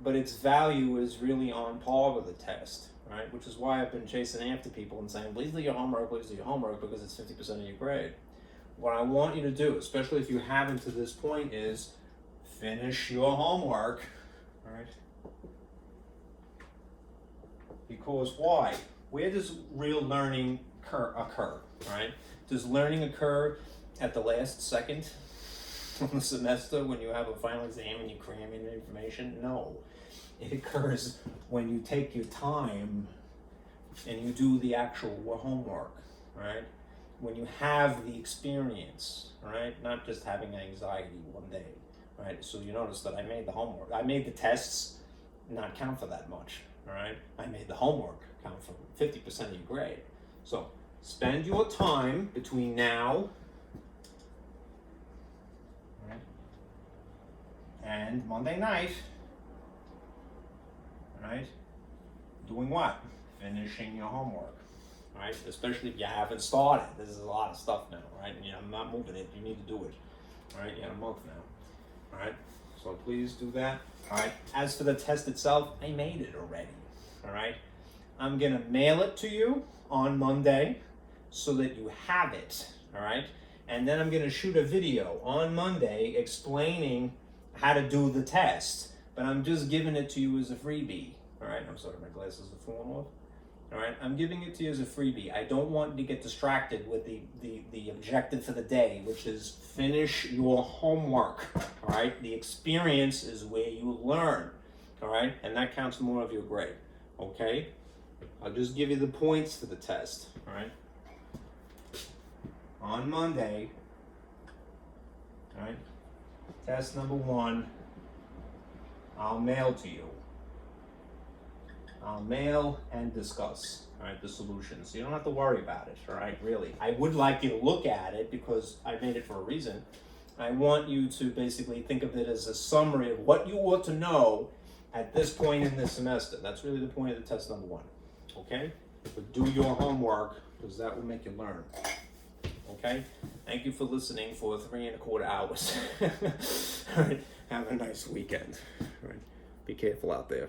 But its value is really on par with the test, right? Which is why I've been chasing after people and saying, please do your homework, because it's 50% of your grade. What I want you to do, especially if you haven't to this point, is finish your homework, all right? Because why? Where does real learning occur, right? Does learning occur at the last second of the semester when you have a final exam and you cram in information? No. It occurs when you take your time and you do the actual homework, right? When you have the experience, right? Not just having anxiety one day, right? So you notice that I made the homework. I made the tests not count for that much, all right? I made the homework count for 50% of your grade. So spend your time between now and Monday night, right? Doing what? Finishing your homework, right? Especially if you haven't started. This is a lot of stuff now, right? And I'm not moving it. You need to do it, all right? You have a month now, all right? So please do that, all right? As for the test itself, I made it already, all right? I'm gonna mail it to you on Monday so that you have it, all right? And then I'm gonna shoot a video on Monday explaining how to do the test, but I'm just giving it to you as a freebie, all right? I'm sorry, my glasses are falling off. All right, I'm giving it to you as a freebie. I don't want you to get distracted with the objective for the day, which is finish your homework, all right? The experience is where you learn, all right? And that counts more of your grade, okay? I'll just give you the points for the test, all right? On Monday, all right, test number 1, I'll mail to you. I'll mail and discuss, all right, the solutions. So you don't have to worry about it, all right, really. I would like you to look at it because I made it for a reason. I want you to basically think of it as a summary of what you ought to know at this point in the semester. That's really the point of the test number 1, okay? But do your homework because that will make you learn, okay? Thank you for listening for 3¼ hours. All right, have a nice weekend. All right, be careful out there.